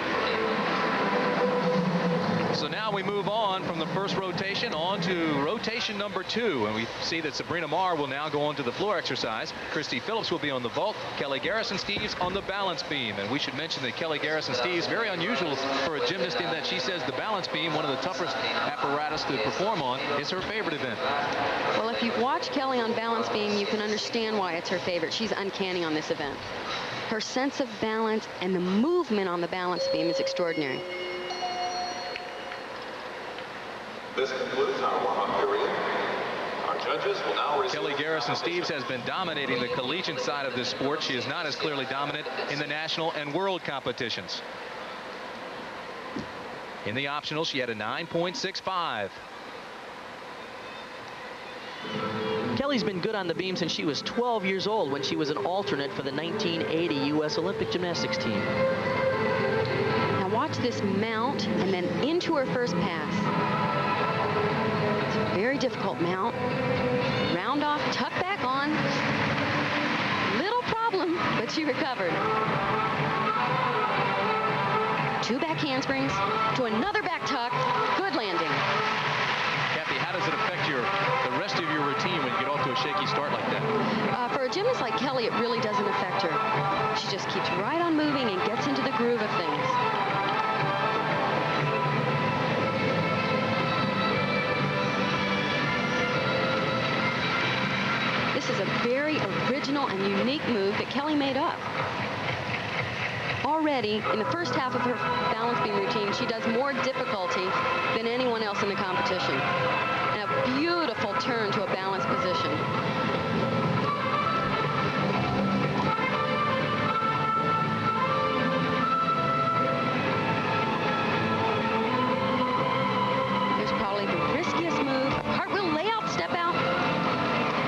So now we move on from the first rotation on to rotation number 2, and we see that Sabrina Marr will now go on to the floor exercise. Christy Phillips will be on the vault. Kelly Garrison-Steeves on the balance beam. And we should mention that Kelly Garrison-Steeves, very unusual for a gymnast in that she says the balance beam, one of the toughest apparatus to perform on, is her favorite event. Well, if you've watched Kelly on balance beam, you can understand why it's her favorite. She's uncanny on this event. Her sense of balance and the movement on the balance beam is extraordinary. This concludes our warm-up period. Our judges will now receive... Kelly Garrison-Steeves has been dominating the collegiate side of this sport. She is not as clearly dominant in the national and world competitions. In the optional, she had a 9.65. Kelly's been good on the beam since she was 12 years old when she was an alternate for the 1980 U.S. Olympic gymnastics team. Now watch this mount and then into her first pass. It's a very difficult mount. Round off, tuck back on. Little problem, but she recovered. 2 back handsprings to another back tuck. Good landing. Kathy, how does it affect the rest of your routine when you get off to a shaky start like that? For a gymnast like Kelly, it really doesn't affect her. She just keeps right on moving and gets into the groove of things. This is a very original and unique move that Kelly made up. Already, in the first half of her balance beam routine, she does more difficulty than anyone else in the competition. And a beautiful turn to a balanced position. Here's probably the riskiest move. Cartwheel layout, step out.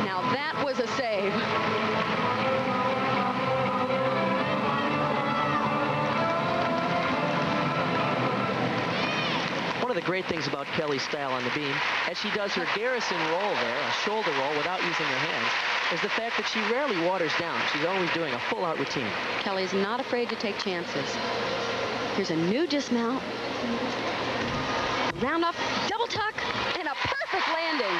Now that was a save. One of the great things about Kelly's style on the beam, as she does her Garrison roll there, a shoulder roll without using her hands, is the fact that she rarely waters down. She's always doing a full-out routine. Kelly's not afraid to take chances. Here's a new dismount. Round off, double tuck, and a perfect landing.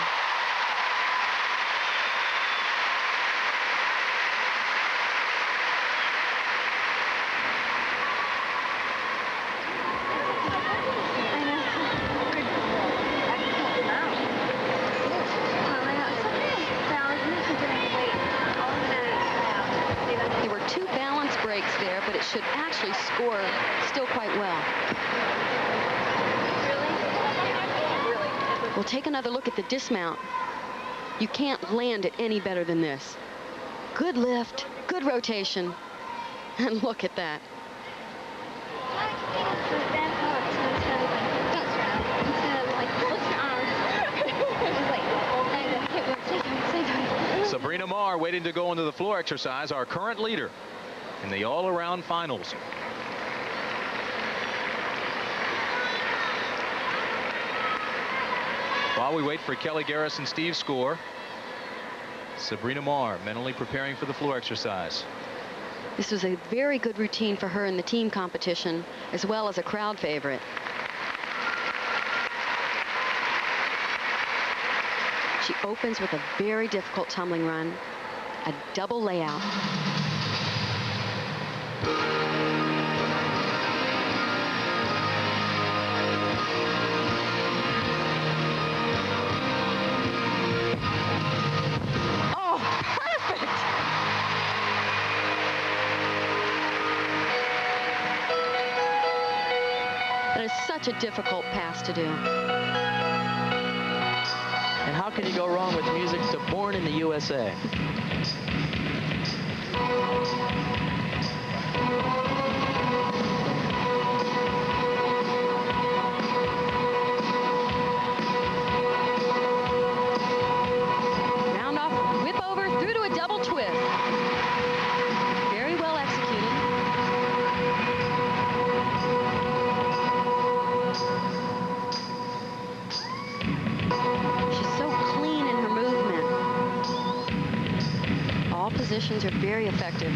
But it should actually score still quite well. We'll take another look at the dismount. You can't land it any better than this. Good lift, good rotation, and look at that. Sabrina Marr waiting to go into the floor exercise, our current leader in the all-around finals. While we wait for Kelly Garrison-Steeves' score, Sabrina Marr mentally preparing for the floor exercise. This was a very good routine for her in the team competition, as well as a crowd favorite. She opens with a very difficult tumbling run, a double layout. Such a difficult pass to do. And how can you go wrong with music to Born in the USA? Round off, whip over, through to a double twist. Very well executed. Positions are very effective.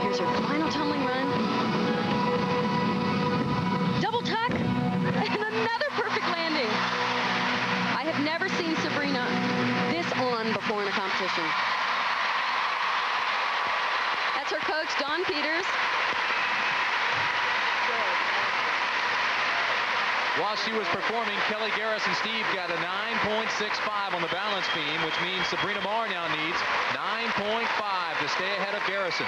Here's her final tumbling run. Double tuck and another perfect landing. I have never seen Sabrina this on before in a competition. Her coach, Don Peters. While she was performing, Kelly Garrison Steve got a 9.65 on the balance beam, which means Sabrina Marr now needs 9.5 to stay ahead of Garrison.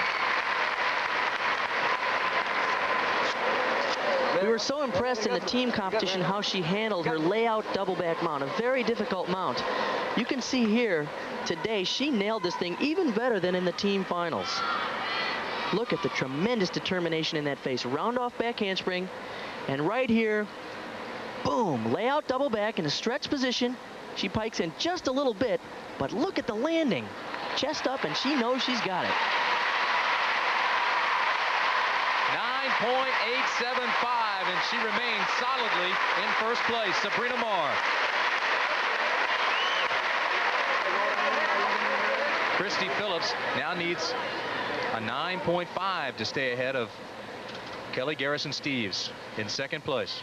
We were so impressed in the team competition how she handled her layout double back mount, a very difficult mount. You can see here today she nailed this thing even better than in the team finals. Look at the tremendous determination in that face. Round off back handspring, and right here, boom, layout double back in a stretch position. She pikes in just a little bit, but look at the landing. Chest up, and she knows she's got it. 9.875, and she remains solidly in first place. Sabrina Marr. Christy Phillips now needs a 9.5 to stay ahead of Kelly Garrison Steves in second place.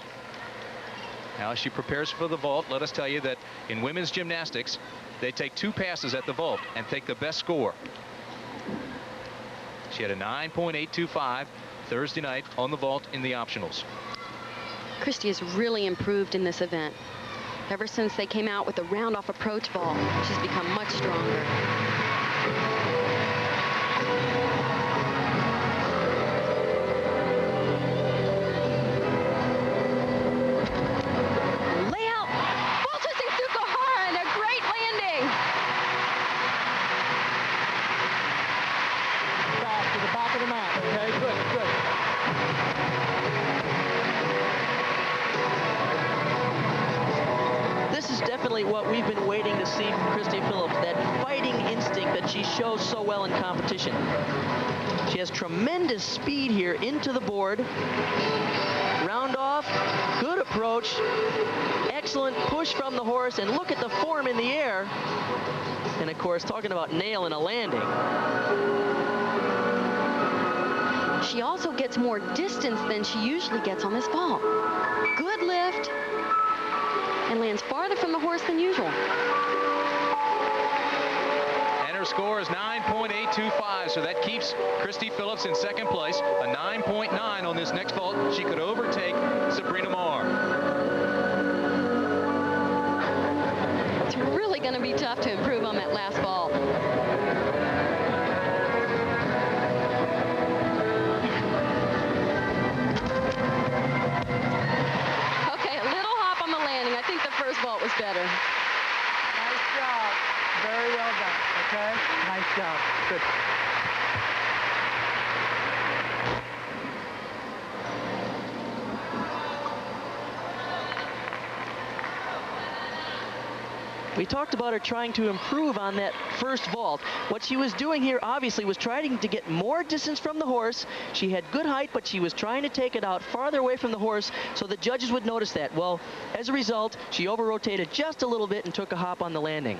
Now she prepares for the vault. Let us tell you that in women's gymnastics, they take 2 passes at the vault and take the best score. She had a 9.825 Thursday night on the vault in the optionals. Christy has really improved in this event. Ever since they came out with the round-off approach vault, she's become much stronger. What we've been waiting to see from Christy Phillips, that fighting instinct that she shows so well in competition. She has tremendous speed here into the board. Round off, good approach, excellent push from the horse, and look at the form in the air. And of course, talking about nail in a landing. She also gets more distance than she usually gets on this vault. Good lift. And lands farther from the horse than usual. And her score is 9.825, so that keeps Christy Phillips in second place. A 9.9 on this next vault. She could overtake Sabrina Marr. It's really going to be tough to improve on that last vault. Vault was better. Nice job. Very well done. Okay? Nice job. Good. We talked about her trying to improve on that first vault. What she was doing here, obviously, was trying to get more distance from the horse. She had good height, but she was trying to take it out farther away from the horse so the judges would notice that. Well, as a result, she over-rotated just a little bit and took a hop on the landing.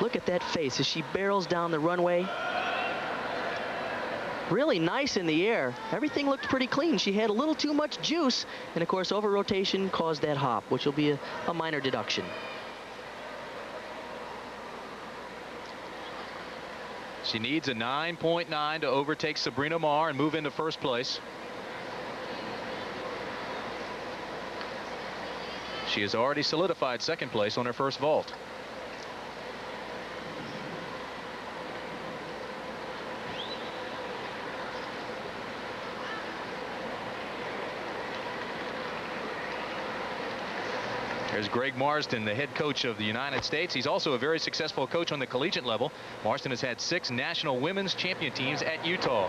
Look at that face as she barrels down the runway. Really nice in the air. Everything looked pretty clean. She had a little too much juice, and of course over-rotation caused that hop, which will be a minor deduction. She needs a 9.9 to overtake Sabrina Marr and move into first place. She has already solidified second place on her first vault. There's Greg Marsden, the head coach of the United States. He's also a very successful coach on the collegiate level. Marsden has had 6 national women's champion teams at Utah.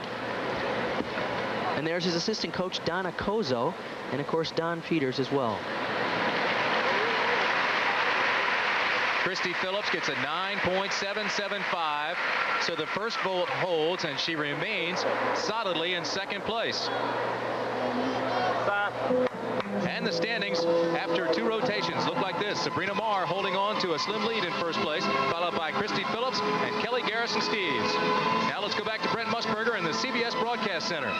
And there's his assistant coach, Donna Kozo, and of course Don Peters as well. Christy Phillips gets a 9.775, so the first vault holds, and she remains solidly in second place. And the standings after 2 rotations look like this. Sabrina Marr holding on to a slim lead in first place, followed by Christy Phillips and Kelly Garrison Steeves. Now let's go back to Brent Musburger in the CBS Broadcast Center.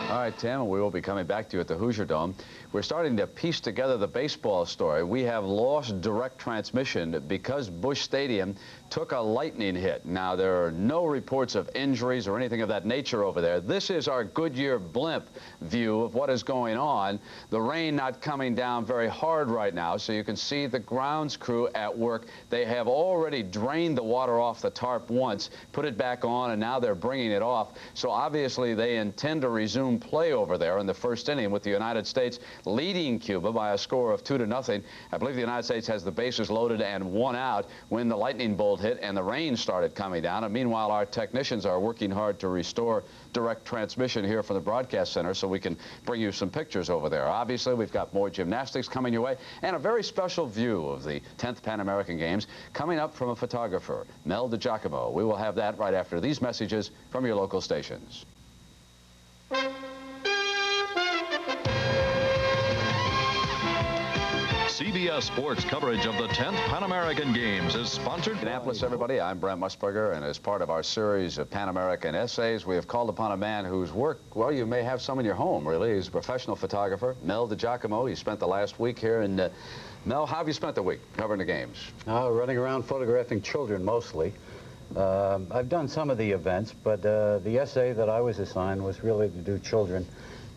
All right, Tim, we will be coming back to you at the Hoosier Dome. We're starting to piece together the baseball story. We have lost direct transmission because Busch Stadium took a lightning hit. Now, there are no reports of injuries or anything of that nature over there. This is our Goodyear blimp view of what is going on. The rain not coming down very hard right now, so you can see the grounds crew at work. They have already drained the water off the tarp once, put it back on, and now they're bringing it off. So obviously they intend to resume play over there in the first inning with the United States leading Cuba by a score of 2-0. I believe the United States has the bases loaded and 1 out when the lightning bolt hit and the rain started coming down. And meanwhile, our technicians are working hard to restore direct transmission here from the broadcast center so we can bring you some pictures over there. Obviously, we've got more gymnastics coming your way and a very special view of the 10th Pan American Games coming up from a photographer, Mel DiGiacomo. We will have that right after these messages from your local stations. CBS Sports coverage of the 10th Pan American Games is sponsored by Indianapolis, everybody. I'm Brent Musburger, and as part of our series of Pan American essays, we have called upon a man whose work, well, you may have some in your home, really. He's a professional photographer, Mel DiGiacomo. He spent the last week here in Mel, how have you spent the week covering the games? Running around photographing children mostly. I've done some of the events, but the essay that I was assigned was really to do children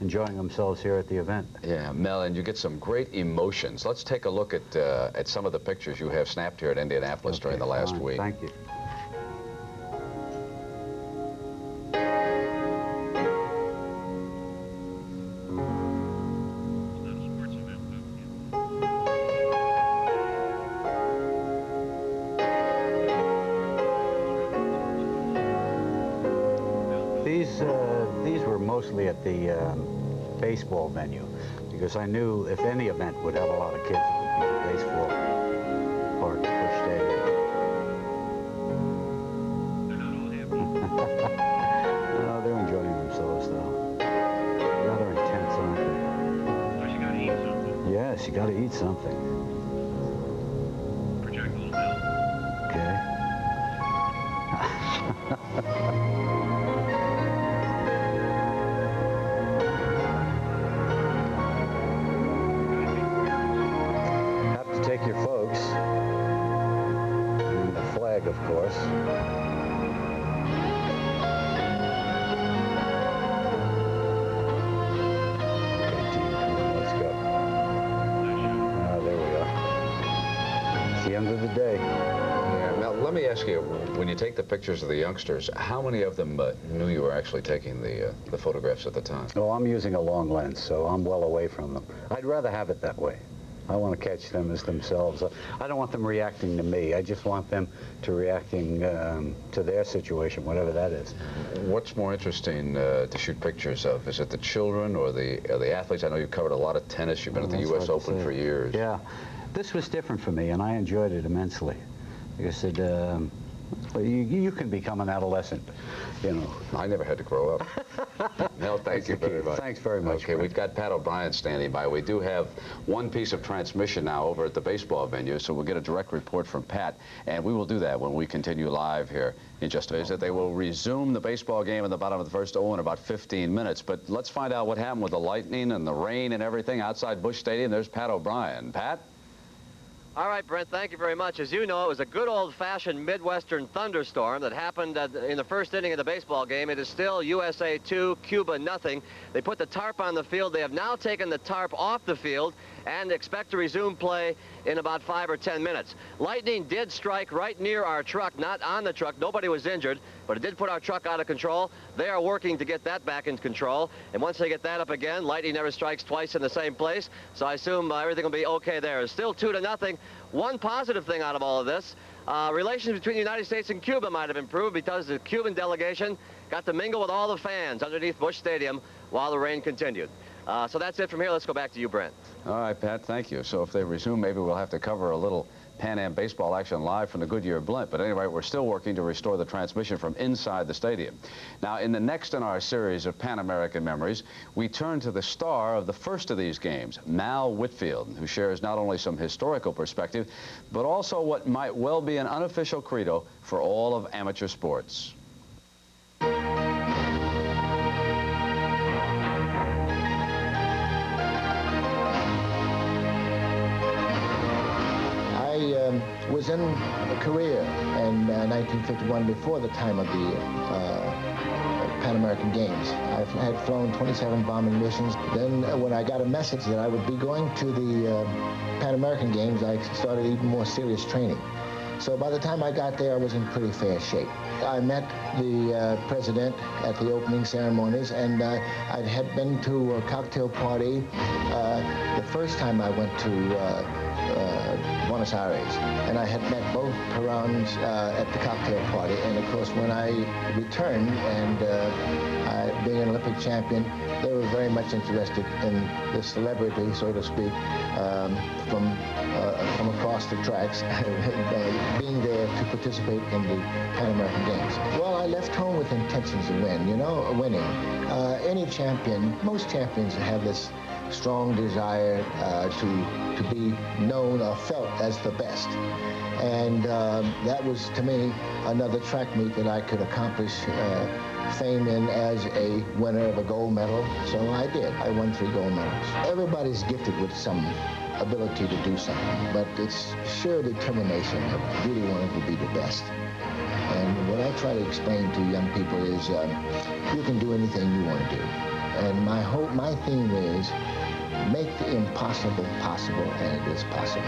enjoying themselves here at the event. Yeah, Mel, and you get some great emotions. Let's take a look at some of the pictures you have snapped here at Indianapolis during the last week. Thank you. These were mostly at the baseball venue, because I knew if any event would have a lot of kids, it would be the baseball part of Busch Stadium. No, they're enjoying themselves, though. Rather intense, aren't they? So you got to eat something. Yes, you got to eat something. Project a little bit. Okay. Take your folks, and the flag, of course. Okay, team, come on, let's go. There we are. It's the end of the day. Yeah, now, let me ask you, when you take the pictures of the youngsters, how many of them knew you were actually taking the photographs at the time? Oh, I'm using a long lens, so I'm well away from them. I'd rather have it that way. I want to catch them as themselves. I don't want them reacting to me. I just want them to reacting to their situation, whatever that is. What's more interesting to shoot pictures of? Is it the children or the athletes? I know you've covered a lot of tennis. You've been at the U.S. Open for years. Yeah. This was different for me, and I enjoyed it immensely. Like I said, you can become an adolescent, you know. I never had to grow up. No, thank you very much. Thanks very much. Okay, we've got Pat O'Brien standing by. We do have one piece of transmission now over at the baseball venue, so we'll get a direct report from Pat, and we will do that when we continue live here in just a minute. They will resume the baseball game in the bottom of the first in about 15 minutes, but let's find out what happened with the lightning and the rain and everything outside Busch Stadium. There's Pat O'Brien. Pat? All right, Brent, thank you very much. As you know, it was a good old-fashioned Midwestern thunderstorm that happened in the first inning of the baseball game. It is still USA 2, Cuba nothing. They put the tarp on the field. They have now taken the tarp off the field and expect to resume play in about 5 or 10 minutes. Lightning did strike right near our truck, not on the truck. Nobody was injured, but it did put our truck out of control. They are working to get that back in control, and once they get that up again, lightning never strikes twice in the same place, so I assume everything will be okay there. It's still 2-0. One positive thing out of all of this, relations between the United States and Cuba might have improved because the Cuban delegation got to mingle with all the fans underneath Busch Stadium while the rain continued. So that's it from here. Let's go back to you, Brent. All right, Pat, thank you. So if they resume, maybe we'll have to cover a little Pan Am baseball action live from the Goodyear Blimp. But anyway, we're still working to restore the transmission from inside the stadium. Now, in the next in our series of Pan American memories, we turn to the star of the first of these games, Mal Whitfield, who shares not only some historical perspective, but also what might well be an unofficial credo for all of amateur sports. I was in Korea in 1951 before the time of the Pan American Games. I had flown 27 bombing missions. Then when I got a message that I would be going to the Pan American Games, I started even more serious training. So by the time I got there, I was in pretty fair shape. I met the president at the opening ceremonies, and I had been to a cocktail party the first time I went to Buenos Aires, and I had met both Perons at the cocktail party. And of course, when I returned and being an Olympic champion, they were very much interested in the celebrity, so to speak, from across the tracks, being there to participate in the Pan American Games. Well, I left home with intentions to win, you know, winning. Any champion, most champions have this strong desire to be known or felt as the best. And that was, to me, another track meet that I could accomplish fame in as a winner of a gold medal. So I did. I won 3 gold medals. Everybody's gifted with some ability to do something, but it's sheer determination of really wanting to be the best. And what I try to explain to young people is you can do anything you want to do. And my theme is make the impossible possible, and it is possible.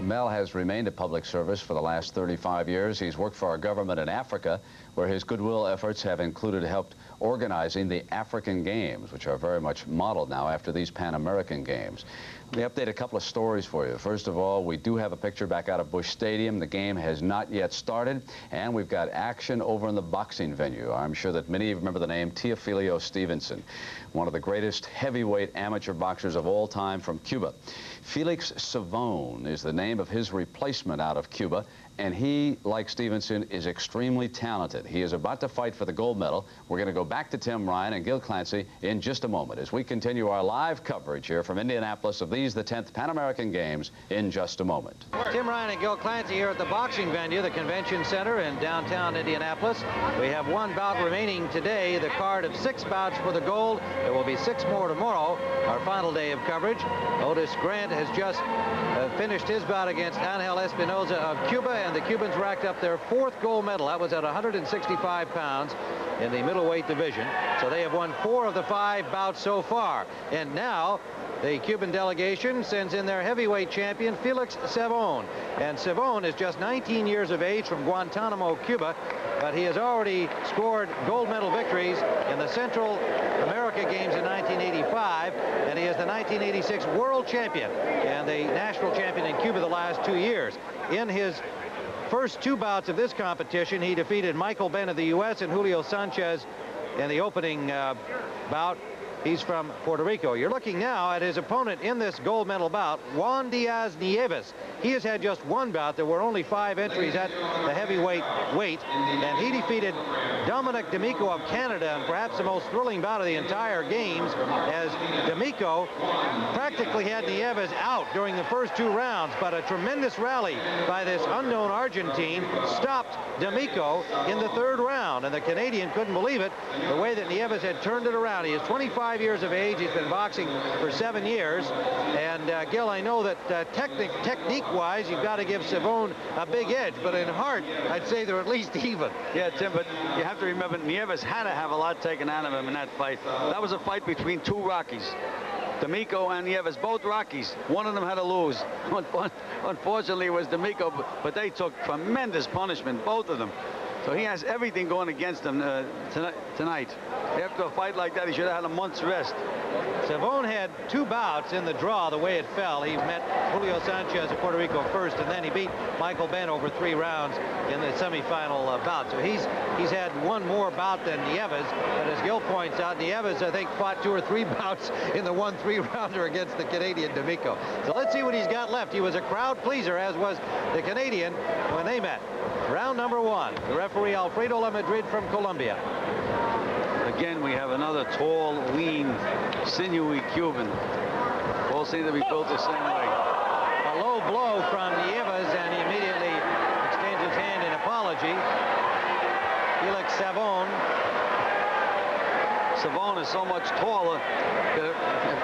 Mel has remained at public service for the last 35 years. He's worked for our government in Africa, where his goodwill efforts have included helped organizing the African Games, which are very much modeled now after these Pan American Games. Let me update a couple of stories for you. First of all, we do have a picture back out of Busch Stadium. The game has not yet started, and we've got action over in the boxing venue. I'm sure that many of you remember the name Teofilio Stephenson, one of the greatest heavyweight amateur boxers of all time from Cuba. Felix Savone is the name of his replacement out of Cuba, and he, like Stephenson, is extremely talented. He is about to fight for the gold medal. We're going to go back to Tim Ryan and Gil Clancy in just a moment as we continue our live coverage here from Indianapolis of these, the 10th Pan American Games, in just a moment. Tim Ryan and Gil Clancy here at the boxing venue, the Convention Center in downtown Indianapolis. We have 1 bout remaining today, the card of 6 bouts for the gold. There will be 6 more tomorrow, our final day of coverage. Otis Grant has just finished his bout against Angel Espinosa of Cuba, and the Cubans racked up their 4th gold medal. That was at 165 pounds in the middleweight division. So they have won 4 of the 5 bouts so far. And now the Cuban delegation sends in their heavyweight champion, Felix Savone. And Savone is just 19 years of age from Guantanamo, Cuba, but he has already scored gold medal victories in the Central America Games in 1985, and he he is the 1986 world champion and the national champion in Cuba the last 2 years. In his first 2 bouts of this competition, he defeated Michael Ben of the U.S. and Julio Sanchez in the opening bout. He's from Puerto Rico. You're looking now at his opponent in this gold medal bout, Juan Diaz Nieves. He has had just 1 bout. There were only 5 entries at the heavyweight weight, and he defeated Dominic D'Amico of Canada, and perhaps the most thrilling bout of the entire games, as D'Amico practically had Nieves out during the first 2 rounds, but a tremendous rally by this unknown Argentine stopped D'Amico in the 3rd round, and the Canadian couldn't believe it, the way that Nieves had turned it around. He is 25 years of age. He's been boxing for 7 years. And Gil, I know that technique-wise, you've got to give Savone a big edge, but in heart, I'd say they're at least even. Yeah, Tim, but you have to remember, Nieves had to have a lot taken out of him in that fight. That was a fight between 2 Rockies. D'Amico and Nieves, both Rockies. One of them had to lose. Unfortunately, it was D'Amico, but they took tremendous punishment, both of them. So he has everything going against him tonight. After a fight like that, he should have had a month's rest. Savone had 2 bouts in the draw the way it fell. He met Julio Sanchez of Puerto Rico first, and then he beat Michael Ben over 3 rounds in the semifinal bout. So he's had 1 more bout than Nieves, but as Gil points out, Nieves, I think, fought 2 or 3 bouts in the 1 3-rounder against the Canadian D'Amico. So let's see what he's got left. He was a crowd pleaser, as was the Canadian when they met. Round number 1. The referee, Alfredo La Madrid from Colombia. Again, we have another tall, lean, sinewy Cuban. All seem to be built the same way. A low blow from Nieves, and he immediately extends his hand in apology. Felix Savone. Savone is so much taller that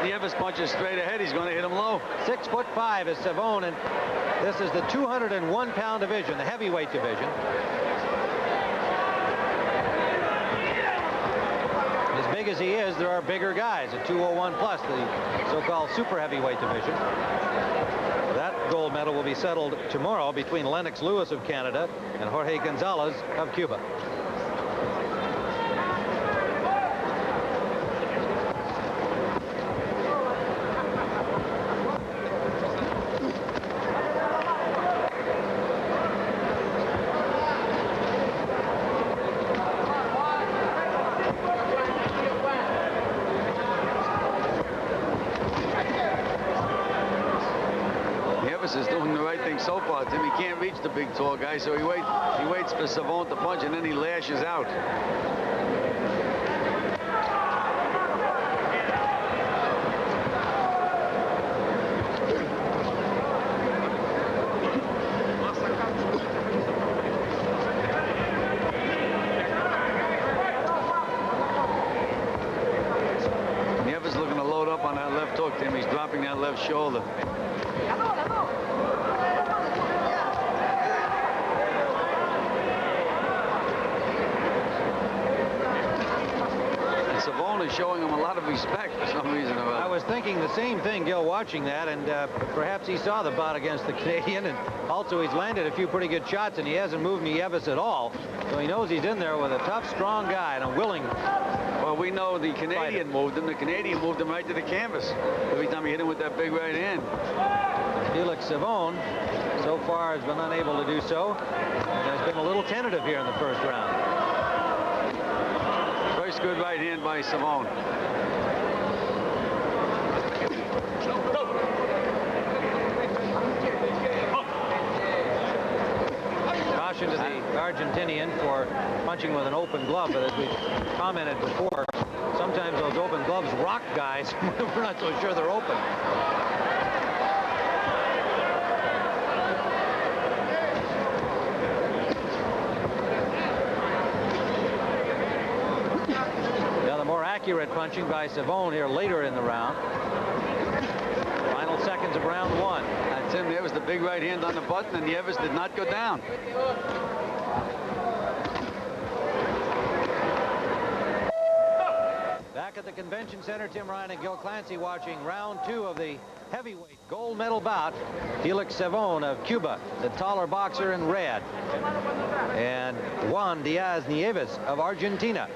if Nieves punches straight ahead, he's going to hit him low. 6'5" is Savone, and this is the 201-pound division, the heavyweight division. As big as he is, there are bigger guys at 201 plus, the so-called super heavyweight division. That gold medal will be settled tomorrow between Lennox Lewis of Canada and Jorge Gonzalez of Cuba. Is doing the right thing so far, Tim. He can't reach the big tall guy, so he waits for Savone to punch, and then he lashes out. Nieves looking to load up on that left hook, Tim. He's dropping that left shoulder. Savone is showing him a lot of respect for some reason or other. I was thinking the same thing, Gil, watching that, and perhaps he saw the bout against the Canadian, and also he's landed a few pretty good shots, and he hasn't moved Nieves at all. So he knows he's in there with a tough, strong guy and a willing. Well, we know the Canadian moved him. The Canadian moved him right to the canvas every time he hit him with that big right hand. Felix Savone so far has been unable to do so, and has been a little tentative here in the first round. First good right hand by Savone. Caution to the Argentinian for punching with an open glove, but as we commented before, sometimes those open gloves rock guys. We're not so sure they're open. Accurate punching by Savone here later in the round. Final seconds of round 1. That's him. There was the big right hand on the button, and Nieves did not go down. Back at the convention center, Tim Ryan and Gil Clancy watching round 2 of the heavyweight gold medal bout. Felix Savone of Cuba, the taller boxer in red, and Juan Diaz Nieves of Argentina.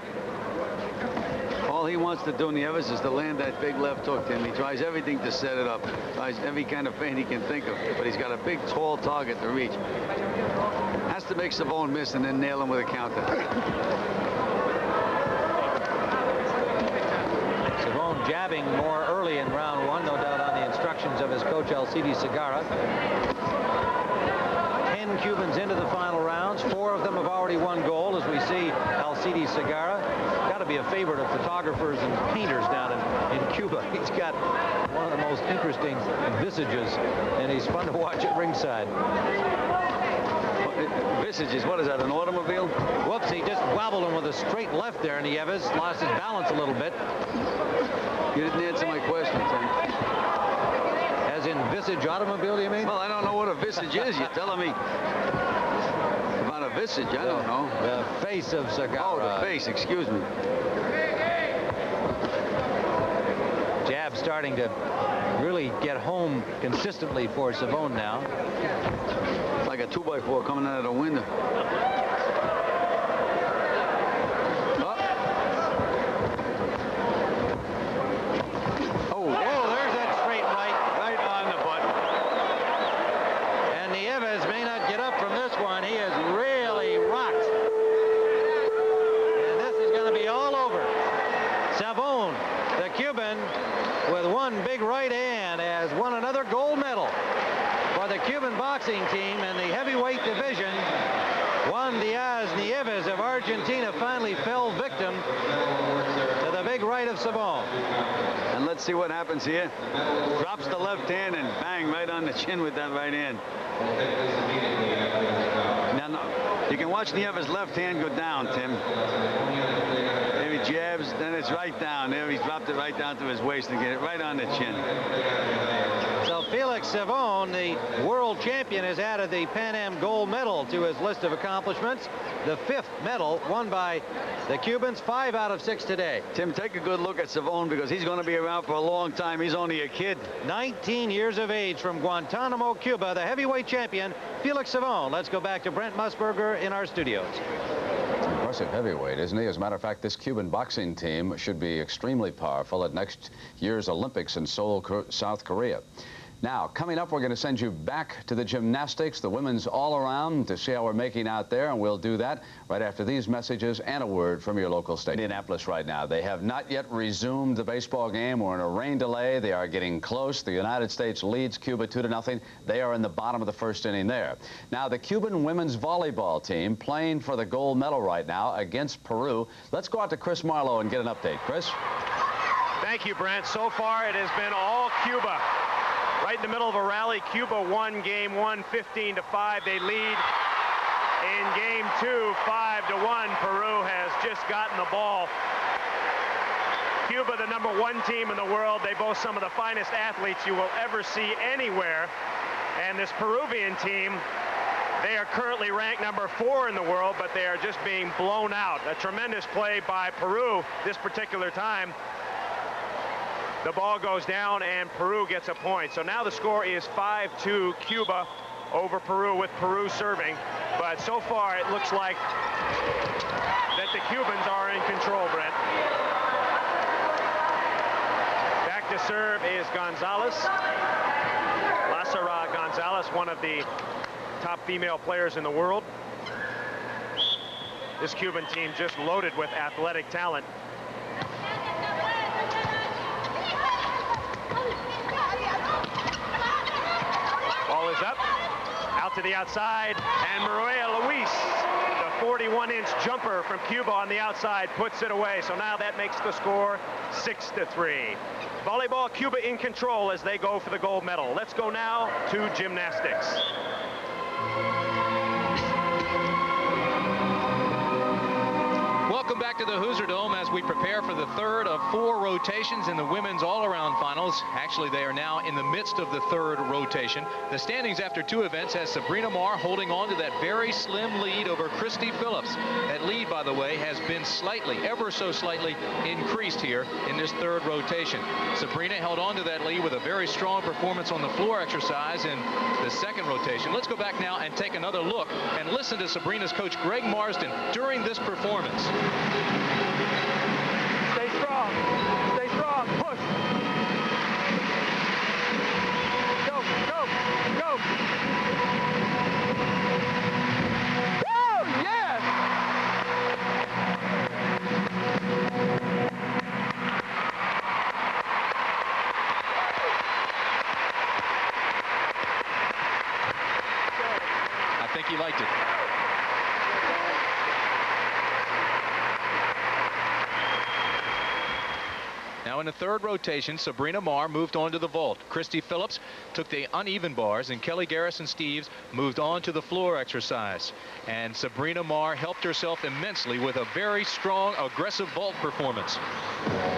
All he wants to do, Nieves, is to land that big left hook, Tim. He tries everything to set it up. Tries every kind of feint he can think of. But he's got a big, tall target to reach. Has to make Savone miss and then nail him with a counter. Savone jabbing more early in round one, no doubt on the instructions of his coach, Alcides Segarra. 10 Cubans into the final rounds. 4 of them have already won gold, as we see Alcides Segarra. Got to be a favorite of photographers and painters down in Cuba. He's got one of the most interesting visages, and he's fun to watch at ringside. Visages, what is that, an automobile? Whoops, he just wobbled him with a straight left there, and Nieves lost his balance a little bit. You didn't answer my question, Tim. As in visage automobile, you mean? Well, I don't know what a visage is. You're telling me about a visage. I don't know. The face of Segarra. Oh, the face. Excuse me. Jab starting to really get home consistently for Savone now. It's like a 2x4 coming out of the window. Team in the heavyweight division. Juan Nieves of Argentina finally fell victim to the big right of Savone. And let's see what happens here. Drops the left hand and bang, right on the chin with that right hand. Now, you can watch Nieves' left hand go down, Tim. There he jabs, then it's right down. There he's dropped it right down to his waist and get it right on the chin. So Felix Savone, the world champion, has added the Pan Am gold medal to his list of accomplishments. The 5th medal won by the Cubans, 5 out of 6 today. Tim, take a good look at Savone because he's going to be around for a long time. He's only a kid. 19 years of age from Guantanamo, Cuba, the heavyweight champion, Felix Savone. Let's go back to Brent Musburger in our studios. Impressive heavyweight, isn't he? As a matter of fact, this Cuban boxing team should be extremely powerful at next year's Olympics in Seoul, South Korea. Now, coming up, we're going to send you back to the gymnastics, the women's all-around, to see how we're making out there, and we'll do that right after these messages and a word from your local state. Indianapolis right now. They have not yet resumed the baseball game. We're in a rain delay. They are getting close. The United States leads Cuba 2-0. They are in the bottom of the first inning there. Now, the Cuban women's volleyball team playing for the gold medal right now against Peru. Let's go out to Chris Marlowe and get an update. Chris? Thank you, Brent. So far, it has been all Cuba. Right in the middle of a rally, Cuba won game 1, 15-5. They lead in game 2, 5-1. Peru has just gotten the ball. Cuba, the #1 team in the world. They boast some of the finest athletes you will ever see anywhere. And this Peruvian team, they are currently ranked #4 in the world, but they are just being blown out. A tremendous play by Peru this particular time. The ball goes down and Peru gets a point. So now the score is 5-2 Cuba over Peru, with Peru serving. But so far it looks like that the Cubans are in control, Brent. Back to serve is Gonzalez. Lazara Gonzalez, one of the top female players in the world. This Cuban team just loaded with athletic talent. Ball is up, out to the outside, and Maria Luis, the 41-inch jumper from Cuba on the outside, puts it away. So now that makes the score 6-3. Volleyball, Cuba in control as they go for the gold medal. Let's go now to gymnastics. Welcome back to the Hoosier Dome as we prepare for the 3rd of 4 rotations in the women's all-around finals. Actually, they are now in the midst of the 3rd rotation. The standings after 2 events has Sabrina Marr holding on to that very slim lead over Christy Phillips. That lead, by the way, has been slightly, ever so slightly, increased here in this 3rd rotation. Sabrina held on to that lead with a very strong performance on the floor exercise in the 2nd rotation. Let's go back now and take another look and listen to Sabrina's coach, Greg Marsden, during this performance. Stay strong. like he liked it. Now in the third rotation, Sabrina Marr moved on to the vault. Christy Phillips took the uneven bars, and Kelly Garrison-Steeves moved on to the floor exercise. And Sabrina Marr helped herself immensely with a very strong, aggressive vault performance.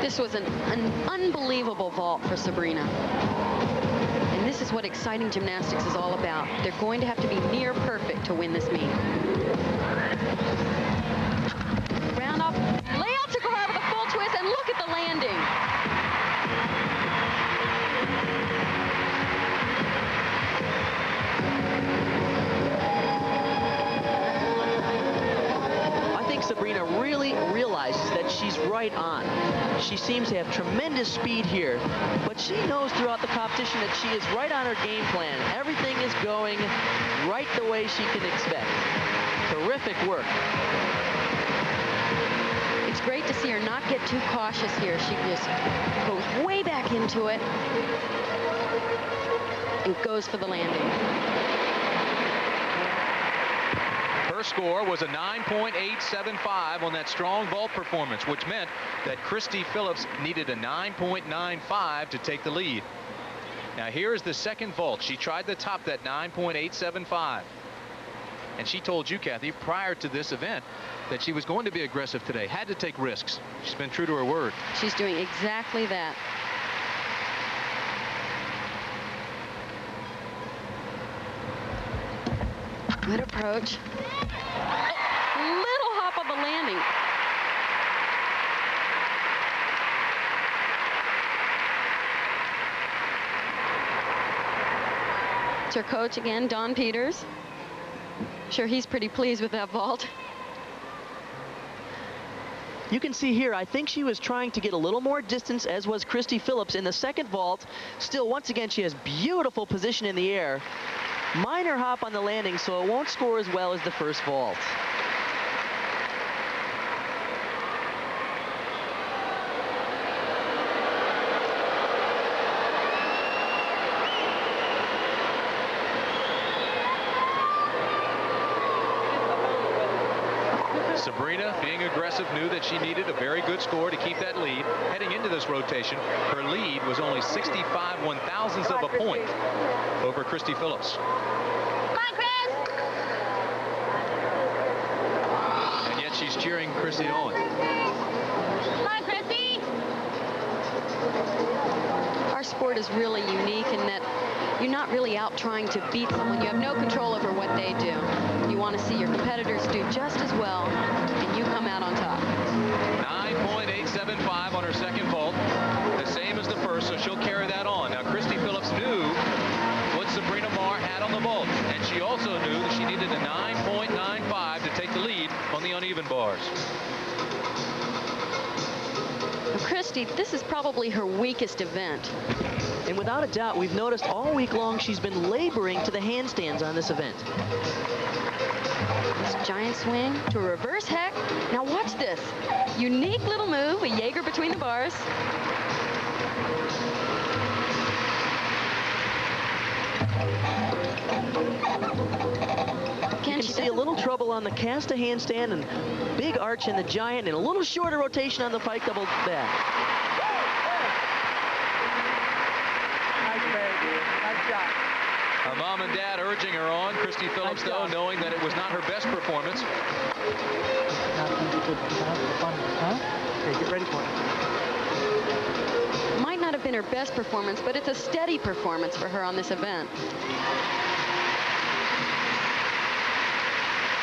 This was an unbelievable vault for Sabrina. And this is what exciting gymnastics is all about. They're going to have to be near perfect to win this meet. Round off, layout to Carbajal with a full twist, and look at the landing. I think Sabrina really realizes that she's right on. She seems to have tremendous speed here, but she knows throughout the competition that she is right on her game plan. Everything is going right the way she can expect. Terrific work. It's great to see her not get too cautious here. She just goes way back into it and goes for the landing. Her score was a 9.875 on that strong vault performance, which meant that Christy Phillips needed a 9.95 to take the lead. Now here's the second vault. She tried to top that 9.875. And she told you, Kathy, prior to this event that she was going to be aggressive today, had to take risks. She's been true to her word. She's doing exactly that. Good approach. Little hop on the landing. It's her coach again, Don Peters. Sure, he's pretty pleased with that vault. You can see here, I think she was trying to get a little more distance, as was Christy Phillips in the second vault. Still, once again, she has beautiful position in the air. Minor hop on the landing, so it won't score as well as the first vault. Sabrina, being aggressive, knew that she needed a very good score to keep that lead. Heading into this rotation, her lead was only 65 one-thousandths of a point over Christy Phillips. Come on, Chris! And yet she's cheering Christy on. Come on, Chrissy! Our sport is really unique in that you're not really out trying to beat someone. You have no control over what they do. You want to see your competitors do just as well, and you come out on top. 9.875 on her second vault, the same as the first, so she'll carry that on. Now, Christy Phillips knew what Sabrina Marr had on the vault, and she also knew that she needed a 9.95 to take the lead on the uneven bars. Now, Christy, this is probably her weakest event. And without a doubt, we've noticed all week long she's been laboring to the handstands on this event. This giant swing to a reverse heck. Now watch this. Unique little move, a Jaeger between the bars. You can see a little trouble on the cast a handstand and big arch in the giant and a little shorter rotation on the pike double back. Her mom and dad urging her on. Christy Phillips, though, knowing that it was not her best performance. Okay, get ready for it. Might not have been her best performance, but it's a steady performance for her on this event.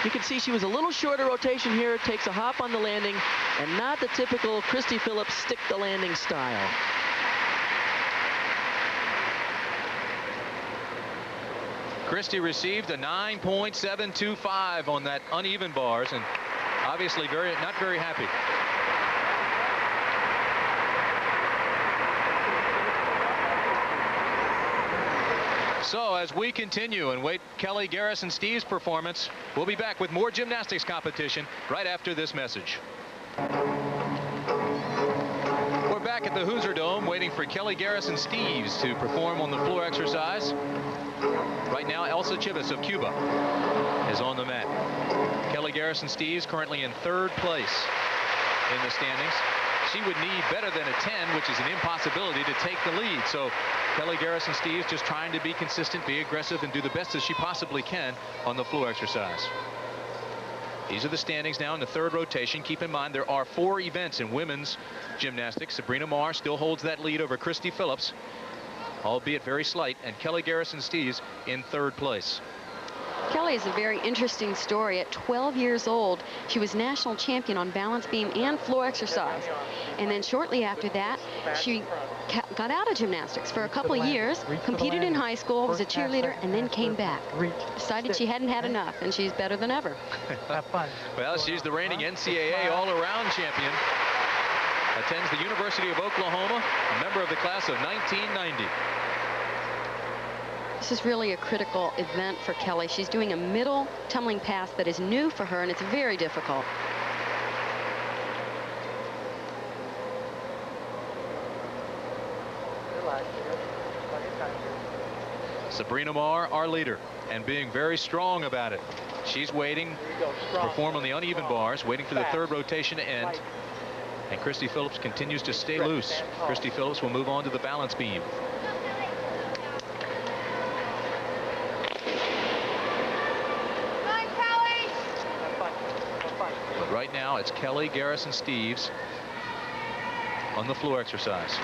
You can see she was a little shorter rotation here. Takes a hop on the landing, and not the typical Christy Phillips stick the landing style. Christy received a 9.725 on that uneven bars, and obviously not very happy. So as we continue and wait Kelly Garrison-Steeves' performance, we'll be back with more gymnastics competition right after this message. We're back back at the Hoosier Dome, waiting for Kellie Garrison-Steeves to perform on the floor exercise. Right now, Elsa Chivas of Cuba is on the mat. Kellie Garrison-Steeves currently in 3rd place in the standings. She would need better than a 10, which is an impossibility, to take the lead. So Kellie Garrison-Steeves just trying to be consistent, be aggressive, and do the best as she possibly can on the floor exercise. These are the standings now in the 3rd rotation. Keep in mind there are 4 events in women's gymnastics. Sabrina Marr still holds that lead over Christy Phillips, albeit very slight, and Kellie Garrison-Steeves in 3rd place. Kellie is a very interesting story. At 12 years old, she was national champion on balance beam and floor exercise. And then shortly after that, she got out of gymnastics for a couple of years, competed in high school, was a cheerleader, and then came back. Decided she hadn't had enough, and she's better than ever. Have fun. Well, she's the reigning NCAA all-around champion. Attends the University of Oklahoma, a member of the class of 1990. This is really a critical event for Kellie. She's doing a middle tumbling pass that is new for her, and it's very difficult. Sabrina Marr, our leader, and being very strong about it. She's waiting to perform on the uneven bars, waiting for the 3rd rotation to end. And Christy Phillips continues to stay loose. Christy Phillips will move on to the balance beam. But right now, it's Kellie Garrison-Steeves on the floor exercise.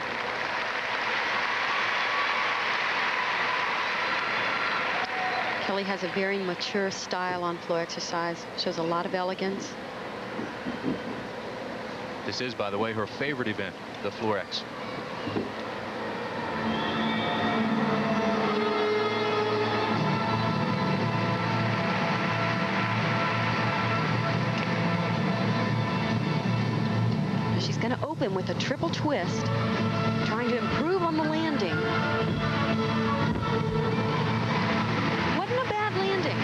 Kellie has a very mature style on floor exercise. Shows a lot of elegance. This is, by the way, her favorite event, the floor X. She's going to open with a triple twist, trying to improve on the landing. Wasn't a bad landing.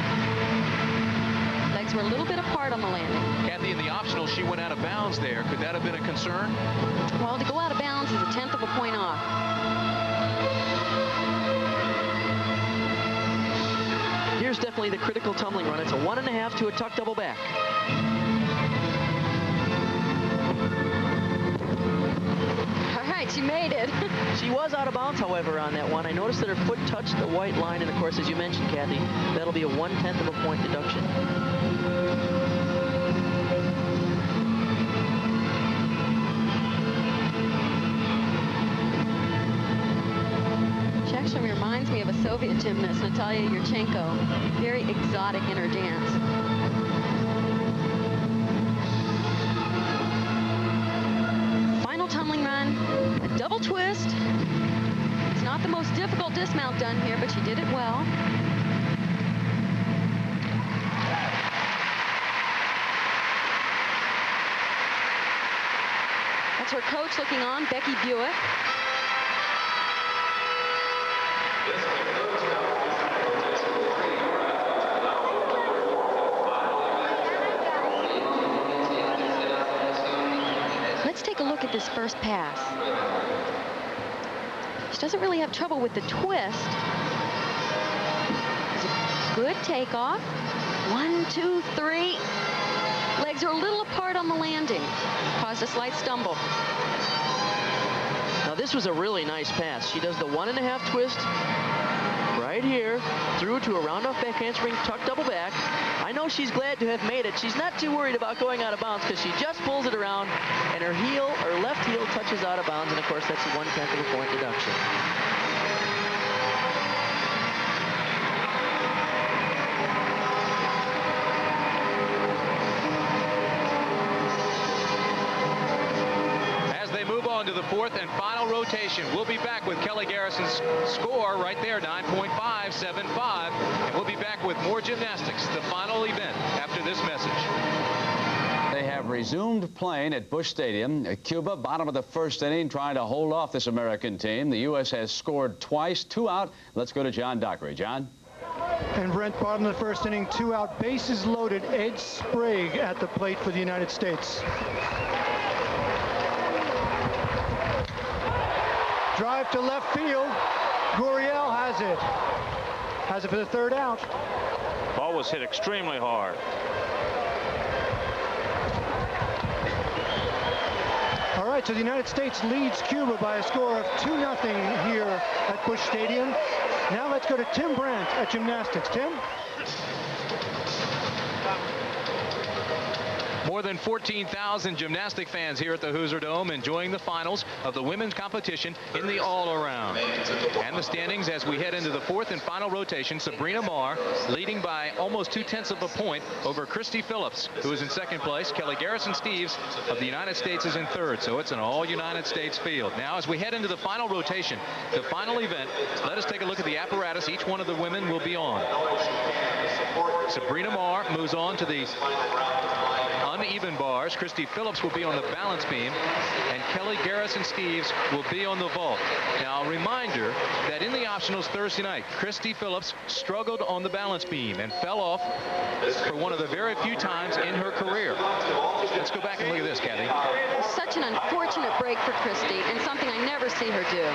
Legs were a little bit apart on the landing. Kathy, in the optional, she went out of bounds there. Could that have been a concern? Well, to go out of bounds is 1/10 of a point off. Here's definitely the critical tumbling run. It's a 1.5 to a tuck double back. All right, she made it. She was out of bounds, however, on that one. I noticed that her foot touched the white line, and of course, as you mentioned, Kathy, that'll be a 1/10 of a point deduction. She actually reminds me of a Soviet gymnast, Natalia Yurchenko. Very exotic in her dance. Final tumbling run, a double twist. It's not the most difficult dismount done here, but she did it well. That's her coach looking on, Becky Buick. Let's take a look at this first pass. She doesn't really have trouble with the twist. It's a good takeoff. 1, 2, 3. Legs are a little apart on the landing. Caused a slight stumble. Now this was a really nice pass. She does the 1.5 twist right here, through to a round-off back handspring tuck double back. I know she's glad to have made it. She's not too worried about going out of bounds because she just pulls it around and her heel, her left heel touches out of bounds, and of course that's a 1/10 of a point deduction. To the 4th and final rotation. We'll be back with Kellie Garrison's score right there, 9.575, and we'll be back with more gymnastics, the final event, after this message. They have resumed playing at Busch Stadium. Cuba, bottom of the 1st inning, trying to hold off this American team. The U.S. has scored twice, 2 out. Let's go to John Dockery. John? And Brent, bottom of the 1st inning, 2 out, bases loaded. Ed Sprague at the plate for the United States. Drive to left field. Gurriel has it. Has it for the third out. Ball was hit extremely hard. All right, so the United States leads Cuba by a score of 2-0 here at Busch Stadium. Now let's go to Tim Brandt at Gymnastics. Tim? More than 14,000 gymnastic fans here at the Hoosier Dome enjoying the finals of the women's competition in the all-around. And the standings as we head into the fourth and final rotation, Sabrina Marr leading by almost 2/10 of a point over Christy Phillips, who is in second place. Kelly Garrison-Steeves of the United States is in third, so it's an all-United States field. Now, as we head into the final rotation, the final event, let us take a look at the apparatus each one of the women will be on. Sabrina Marr moves on to the uneven bars. Christy Phillips will be on the balance beam, and Kelly Garrison-Steeves will be on the vault. Now, a reminder that in the optionals Thursday night, Christy Phillips struggled on the balance beam and fell off for one of the very few times in her career. Let's go back and look at this, Kathy. Such an unfortunate break for Christy, and something I never see her do.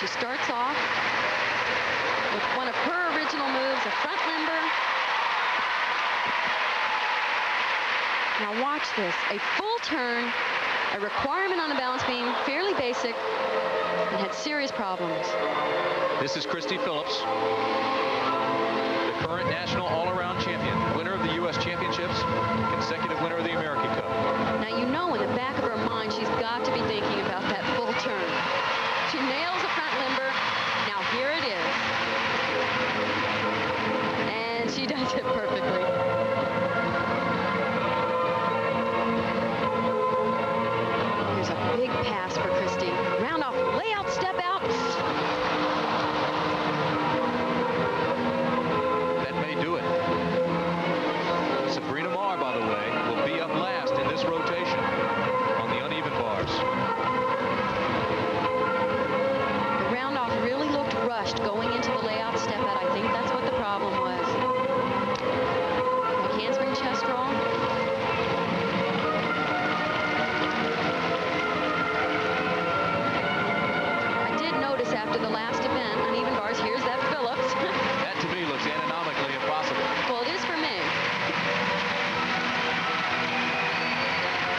She starts off with one of her original moves, a front limber. Now watch this, a full turn, a requirement on the balance beam, fairly basic, and had serious problems. This is Christy Phillips, the current national all-around champion, winner of the U.S. Championships, consecutive winner of the American Cup. Now you know in the back of her mind she's got to be thinking about that full turn. She nails a front limber. Now here it is. And she does it perfectly. Big pass for Christy. Round off, layout, step out. That may do it. Sabrina Marr, by the way, will be up last in this rotation on the uneven bars. The round off really looked rushed going into the layout step out. I think that's what the problem was. Like handspring chest roll. After the last event, uneven bars, here's that Phillips. That to me looks anatomically impossible. Well, it is for me.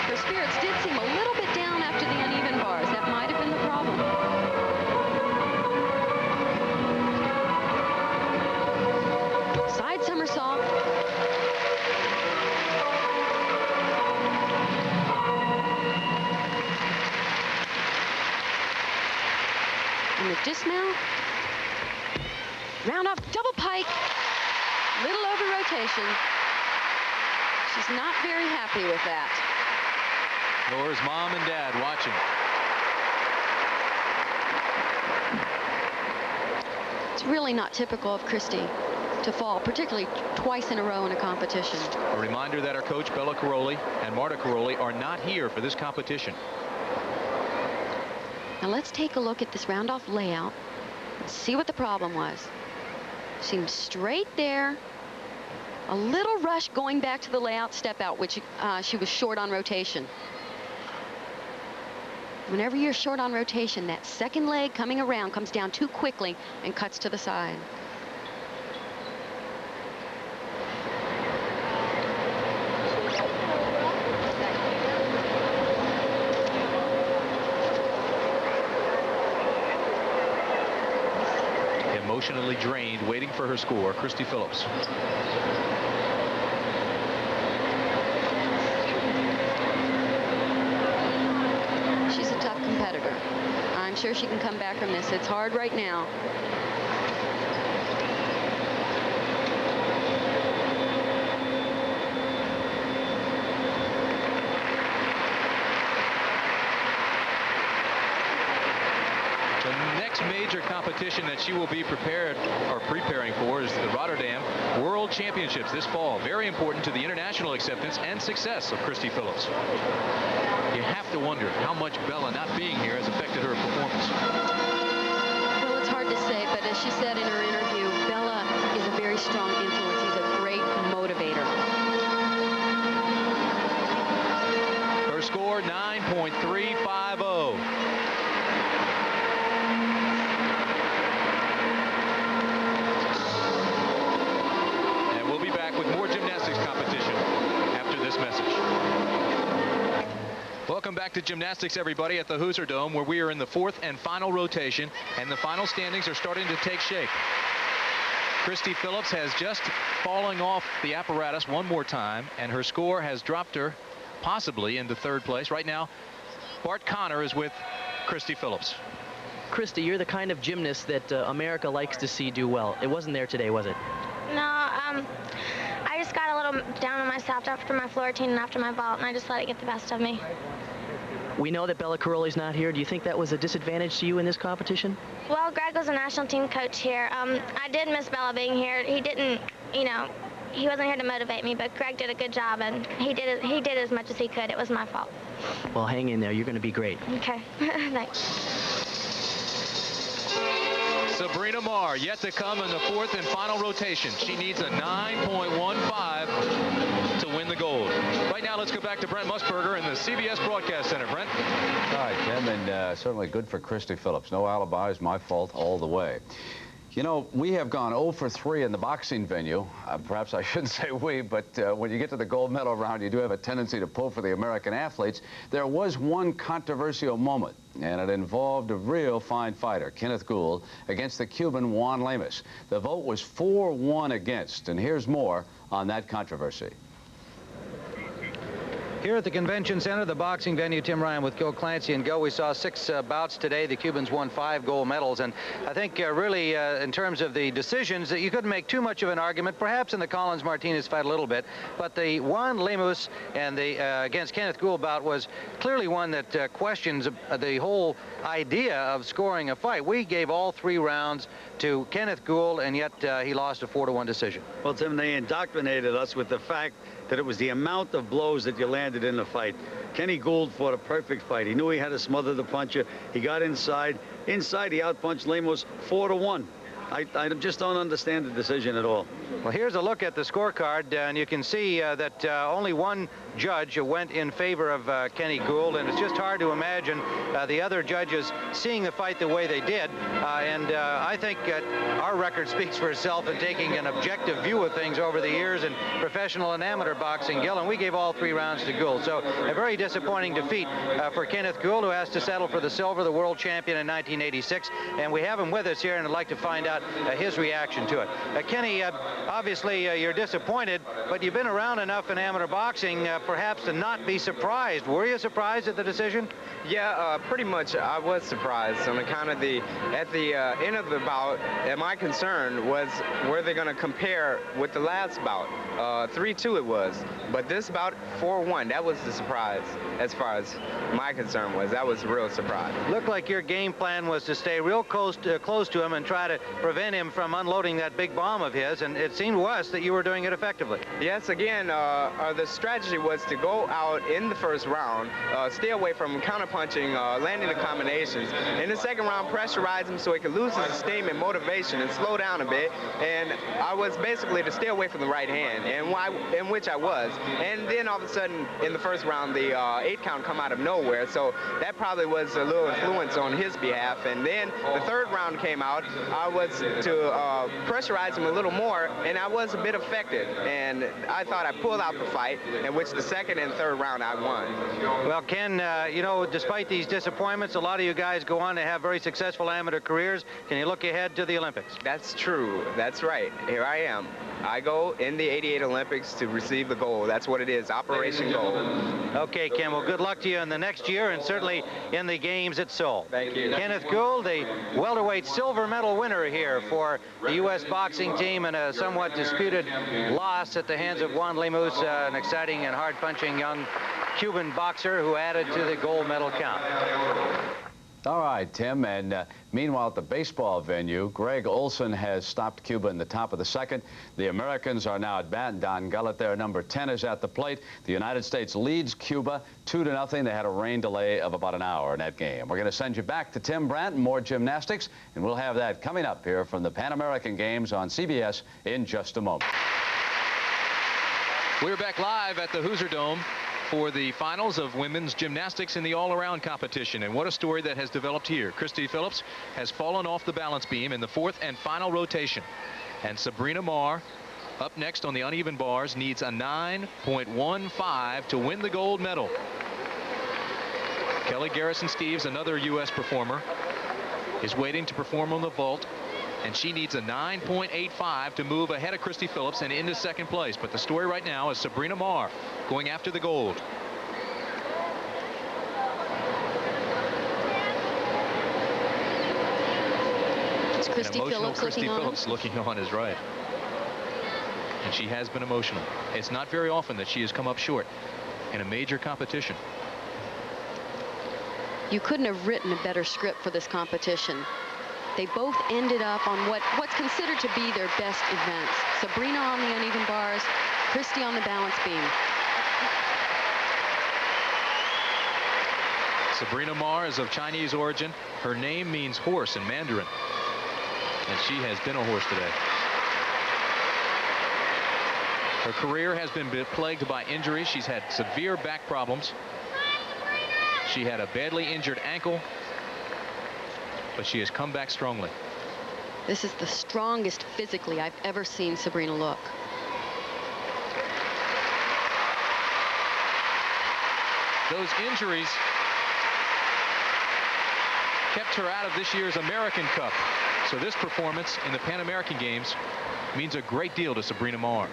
Her spirits did seem a little bit down after the uneven bars. That might have been the problem. Side somersault. And the dismount, round off, double pike, little over rotation. She's not very happy with that. Nor is mom and dad watching. It's really not typical of Christy to fall, particularly twice in a row in a competition. A reminder that our coach Bella Caroli and Marta Caroli are not here for this competition. Now let's take a look at this round off layout and see what the problem was. Seemed straight there. A little rush going back to the layout step out, which she was short on rotation. Whenever you're short on rotation, that second leg coming around comes down too quickly and cuts to the side. Emotionally drained, waiting for her score, Christy Phillips. She's a tough competitor. I'm sure she can come back from this. It's hard right now. Major competition that she will be preparing for is the Rotterdam World Championships this fall. Very important to the international acceptance and success of Christy Phillips. You have to wonder how much Bella not being here has affected her performance. Well, it's hard to say, but as she said in her interview, Bella is a very strong influence. He's a great motivator. Her score 9.350. this message. Welcome back to Gymnastics, everybody, at the Hoosier Dome, where we are in the 4th and final rotation, and the final standings are starting to take shape. Christy Phillips has just fallen off the apparatus one more time, and her score has dropped her possibly into 3rd place. Right now, Bart Connor is with Christy Phillips. Christy, you're the kind of gymnast that America likes to see do well. It wasn't there today, was it? No, I just got a little down on myself after my floor routine and after my vault, and I just let it get the best of me. We know that Bella Caroli's not here. Do you think that was a disadvantage to you in this competition? Well, Greg was a national team coach here. I did miss Bella being here. He didn't, you know, he wasn't here to motivate me, but Greg did a good job, and he did as much as he could. It was my fault. Well, hang in there. You're going to be great. Okay. Thanks. Sabrina Marr yet to come in the 4th and final rotation. She needs a 9.15 to win the gold. Right now, let's go back to Brent Musburger in the CBS Broadcast Center. Brent. All right, Tim, and certainly good for Christy Phillips. No alibis, my fault all the way. You know, we have gone 0 for 3 in the boxing venue. Perhaps I shouldn't say we, but when you get to the gold medal round, you do have a tendency to pull for the American athletes. There was one controversial moment, and it involved a real fine fighter, Kenneth Gould, against the Cuban Juan Lemus. The vote was 4-1 against, and here's more on that controversy. Here at the Convention Center, the boxing venue, Tim Ryan with Gil Clancy and Gil. We saw 6 bouts today. The Cubans won 5 gold medals. And I think really in terms of the decisions, that you couldn't make too much of an argument, perhaps in the Collins-Martinez fight a little bit. But the Juan Lemus and the against Kenneth Gould bout was clearly one that questions the whole idea of scoring a fight. We gave all 3 rounds to Kenneth Gould, and yet he lost a 4-1 decision. Well, Tim, they indoctrinated us with the fact that it was the amount of blows that you landed in the fight. Kenny Gould fought a perfect fight. He knew he had to smother the puncher. He got inside. Inside, he outpunched Lemus 4-1. I just don't understand the decision at all. Well, here's a look at the scorecard, and you can see that only one judge went in favor of Kenny Gould, and it's just hard to imagine the other judges seeing the fight the way they did. I think our record speaks for itself in taking an objective view of things over the years in professional and amateur boxing, Gil, and we gave all 3 rounds to Gould. So a very disappointing defeat for Kenneth Gould, who has to settle for the silver, the world champion in 1986. And we have him with us here, and I'd like to find out his reaction to it. Kenny, obviously you're disappointed, but you've been around enough in amateur boxing perhaps to not be surprised. Were you surprised at the decision? Yeah, pretty much I was surprised on account of at the end of the bout, and my concern was, were they going to compare with the last bout? 3-2 it was, but this bout 4-1. That was the surprise as far as my concern was. That was a real surprise. Looked like your game plan was to stay real close to him and try to prevent him from unloading that big bomb of his, and it seemed to us that you were doing it effectively. Yes, again, the strategy was to go out in the first round, stay away from counterpunching, landing the combinations. In the second round, pressurize him so he could lose his steam and motivation and slow down a bit. And I was basically to stay away from the right hand, in which I was. And then all of a sudden, in the first round, the 8 count come out of nowhere. So that probably was a little influence on his behalf. And then the third round came out. I was to pressurize him a little more, and I was a bit effective. And I thought I pulled out the fight, in which the second and third round I won. Well, Ken, you know, despite these disappointments, a lot of you guys go on to have very successful amateur careers. Can you look ahead to the Olympics? That's true. That's right. Here I am. I go in the '88 Olympics to receive the gold. That's what it is, Operation Gold. Okay, Ken, well, good luck to you in the next year and certainly in the games at Seoul. Thank you. Kenneth Gould, the welterweight silver medal winner here for the U.S. boxing team, in a somewhat disputed loss at the hands of Juan Lemus, an exciting and hard-punching young Cuban boxer who added to the gold medal count. All right, Tim, and meanwhile at the baseball venue, Greg Olson has stopped Cuba in the top of the second. The Americans are now at bat. Don Gullett, their number 10, is at the plate. The United States leads Cuba 2-0. They had a rain delay of about an hour in that game. We're going to send you back to Tim Brandt and more gymnastics, and we'll have that coming up here from the Pan American Games on CBS in just a moment. We're back live at the Hoosier Dome for the finals of women's gymnastics in the all-around competition. And what a story that has developed here. Christy Phillips has fallen off the balance beam in the 4th and final rotation. And Sabrina Marr Up next on the uneven bars, needs a 9.15 to win the gold medal. Kelly Garrison-Steeves, another U.S. performer, is waiting to perform on the vault, and she needs a 9.85 to move ahead of Christy Phillips and into second place. But the story right now is Sabrina Marr going after the gold. It's Christy Phillips Christy Phillips looking on is right. And she has been emotional. It's not very often that she has come up short in a major competition. You couldn't have written a better script for this competition. They both ended up on what's considered to be their best events. Sabrina on the uneven bars, Christy on the balance beam. Sabrina Marr is of Chinese origin. Her name means horse in Mandarin. And she has been a horse today. Her career has been plagued by injuries. She's had severe back problems. She had a badly injured ankle, but she has come back strongly. This is the strongest physically I've ever seen Sabrina look. Those injuries kept her out of this year's American Cup. So this performance in the Pan American Games means a great deal to Sabrina Marr.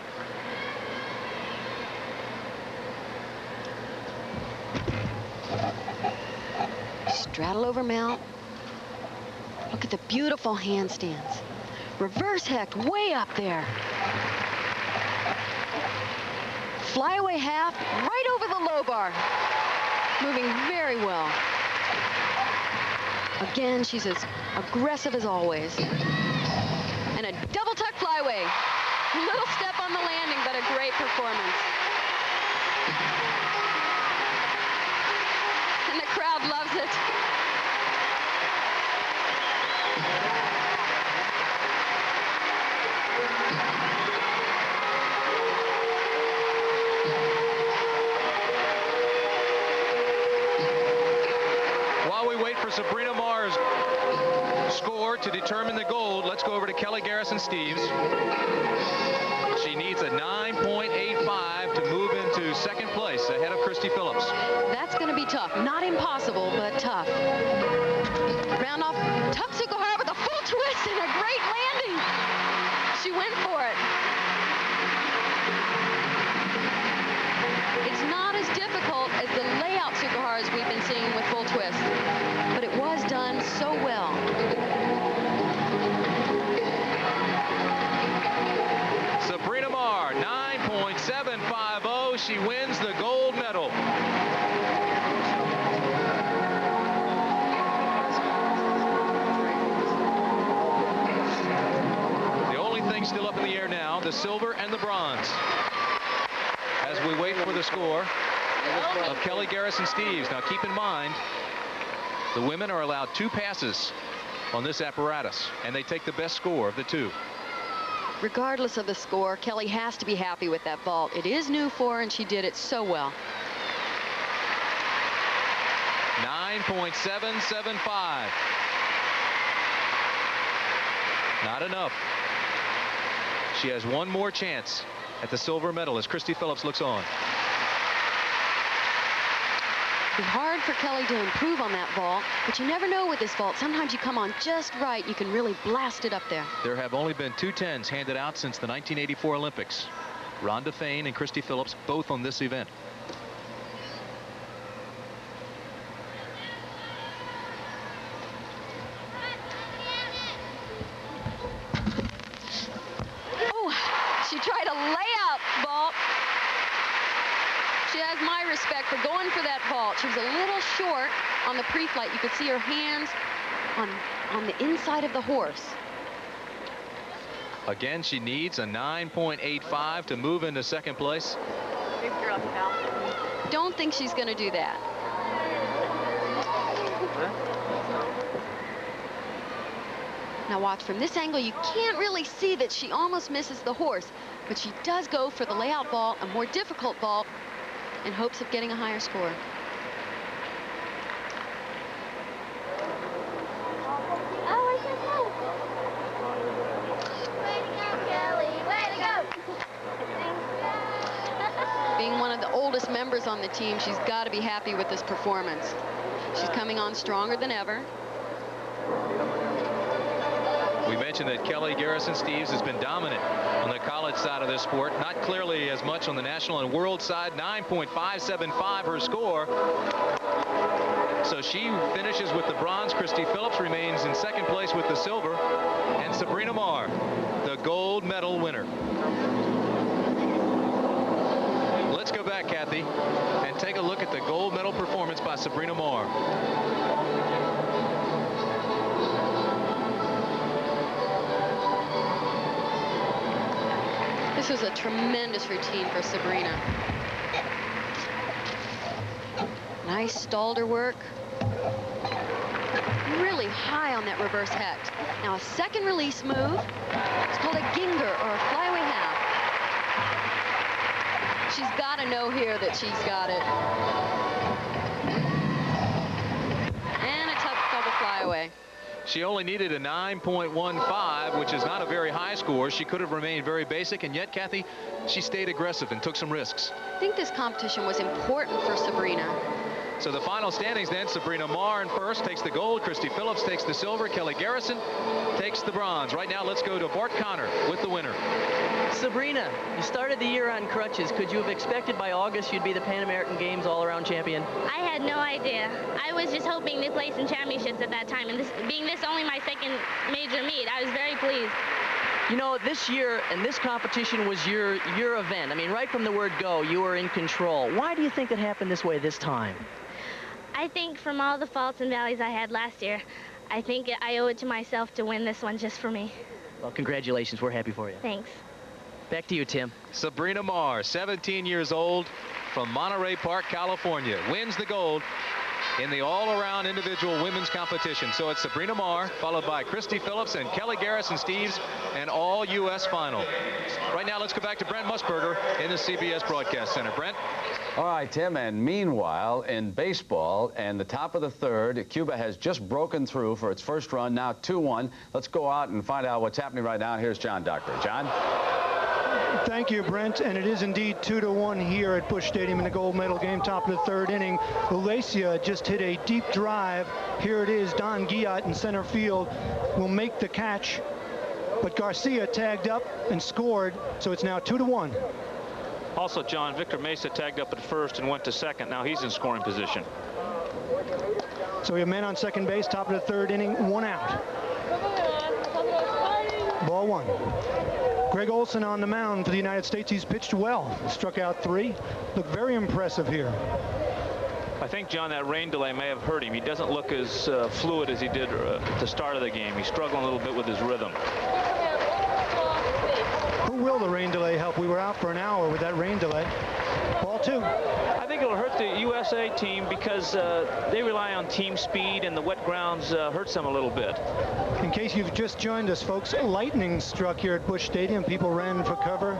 Straddle over mount. Look at the beautiful handstands. Reverse hecht way up there. Flyaway half right over the low bar. Moving very well. Again, she's as aggressive as always. And a double tuck flyway. Little step on the landing, but a great performance. And the crowd loves it. While we wait for Sabrina Marr's score to determine the gold, let's go over to Kelly Garrison-Steeves. She needs a 9.85 to move into second place ahead of Christy Phillips. That's going to be tough. Not impossible, but tough. Round off Tupsukuhara with a full twist and a great landing. She went for it. It's not as difficult as the layout Tsukuharas we've been seeing with full twist, but it was done so well. Sabrina Marr, 9.750. She wins the gold medal. The only thing still up in the air now, the silver and the bronze. As we wait for the score of Kelly Garrison-Steeves. Now keep in mind, the women are allowed 2 passes on this apparatus, and they take the best score of the 2. Regardless of the score, Kelly has to be happy with that vault. It is new for her, and she did it so well. 9.775. Not enough. She has one more chance at the silver medal as Christy Phillips looks on. It's hard for Kelly to improve on that vault, but you never know with this vault. Sometimes you come on just right, you can really blast it up there. There have only been 2 10s handed out since the 1984 Olympics. Rhonda Fain and Christy Phillips, both on this event. Oh, she tried a layout vault. She has my respect for going for that vault. She was a little short on the pre-flight. You could see her hands on the inside of the horse. Again, she needs a 9.85 to move into second place. Don't think she's going to do that. Now watch from this angle. You can't really see that she almost misses the horse, but she does go for the layout vault, a more difficult vault, in hopes of getting a higher score. newest members on the team, she's got to be happy with this performance. She's coming on stronger than ever. We mentioned that Kellie Garrison-Steeves has been dominant on the college side of this sport, not clearly as much on the national and world side. 9.575 her score. So she finishes with the bronze. Christy Phillips remains in second place with the silver. And Sabrina Marr, the gold medal winner. Let's go back, Kathy, and take a look at the gold medal performance by Sabrina Marr. This was a tremendous routine for Sabrina. Nice stalder work. Really high on that reverse hex. Now a second release move. It's called a ginger or a flyaway half. She's got to know here that she's got it. And a tough double flyaway. She only needed a 9.15, which is not a very high score. She could have remained very basic, and yet, Kathy, she stayed aggressive and took some risks. I think this competition was important for Sabrina. So the final standings then, Sabrina Marr in first takes the gold, Christy Phillips takes the silver, Kellie Garrison takes the bronze. Right now, let's go to Bart Connor with the winner. Sabrina, you started the year on crutches. Could you have expected by August you'd be the Pan American Games all-around champion? I had no idea. I was just hoping to place in championships at that time, and being this only my second major meet, I was very pleased. You know, this year and this competition was your event. I mean, right from the word go, you were in control. Why do you think it happened this way this time? I think from all the faults and valleys I had last year, I think I owe it to myself to win this one just for me. Well, congratulations. We're happy for you. Thanks. Back to you, Tim. Sabrina Marr, 17 years old, from Monterey Park, California, wins the gold in the all-around individual women's competition. So it's Sabrina Marr, followed by Christy Phillips and Kellie Garrison-Steeves, an all-U.S. final. Right now, let's go back to Brent Musburger in the CBS Broadcast Center. Brent? All right, Tim, and meanwhile, in baseball, and the top of the third, Cuba has just broken through for its first run, now 2-1. Let's go out and find out what's happening right now. Here's John Doctor. John? Thank you, Brent, and it is indeed 2-1 here at Busch Stadium in the gold medal game, top of the third inning. Ulesia just hit a deep drive. Here it is, Don Guillat in center field will make the catch, but Garcia tagged up and scored, so it's now 2-1. Also, John, Victor Mesa tagged up at first and went to second. Now he's in scoring position. So we have men on second base, top of the third inning, one out. Ball one. Greg Olson on the mound for the United States. He's pitched well. Struck out 3. Looked very impressive here. I think, John, that rain delay may have hurt him. He doesn't look as fluid as he did at the start of the game. He's struggling a little bit with his rhythm. Who will the rain delay help? We were out for an hour with that rain delay. Ball 2. I think it'll hurt the USA team because they rely on team speed, and the wet grounds hurts them a little bit. In case you've just joined us, folks, lightning struck here at Busch Stadium. People ran for cover,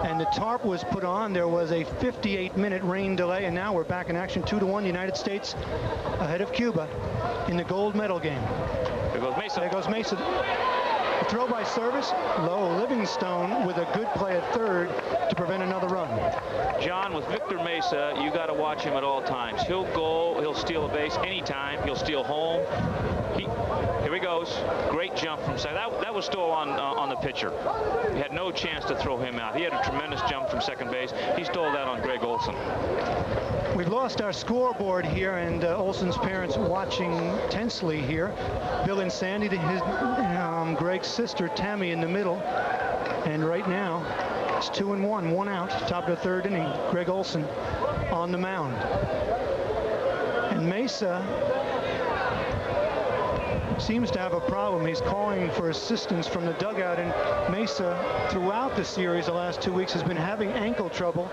and the tarp was put on. There was a 58-minute rain delay, and now we're back in action. 2-1, United States ahead of Cuba in the gold medal game. There goes Mesa. There goes Mesa. A throw by service, low. Livingstone with a good play at third to prevent another run. John, with Victor Mesa, you got to watch him at all times. He'll go, he'll steal a base anytime. He'll steal home. Here he goes. Great jump from second. That was still on the pitcher. He had no chance to throw him out. He had a tremendous jump from second base. He stole that on Greg Olson. We've lost our scoreboard here, and Olson's parents watching tensely here. Bill and Sandy, Greg's sister Tammy in the middle. And right now, it's 2-1, one out, top of the third inning. Greg Olson on the mound. And Mesa seems to have a problem. He's calling for assistance from the dugout, and Mesa, throughout the series the last 2 weeks, has been having ankle trouble.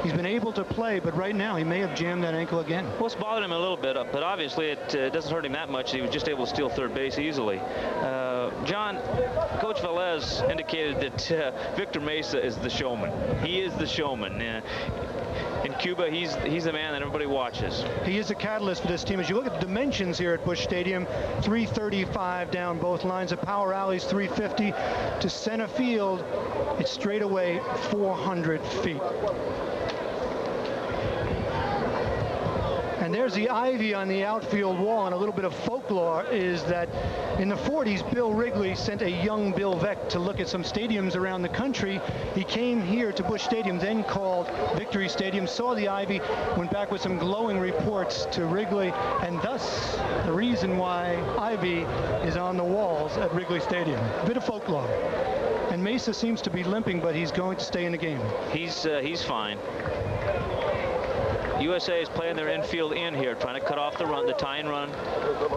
He's been able to play, but right now he may have jammed that ankle again. Well, it's bothered him a little bit, but obviously it doesn't hurt him that much. He was just able to steal third base easily. John, Coach Velez indicated that Victor Mesa is the showman. He is the showman. In Cuba, he's the man that everybody watches. He is a catalyst for this team. As you look at the dimensions here at Busch Stadium, 335 down both lines. The power alley's 350 to center field. It's straight away 400 feet. And there's the ivy on the outfield wall, and a little bit of folklore is that in the 40s, Bill Wrigley sent a young Bill Veeck to look at some stadiums around the country. He came here to Busch Stadium, then called Victory Stadium, saw the ivy, went back with some glowing reports to Wrigley, and thus the reason why ivy is on the walls at Wrigley Stadium. A bit of folklore. And Mesa seems to be limping, but he's going to stay in the game. He's fine. USA is playing their infield in here, trying to cut off the run, the tie-in run.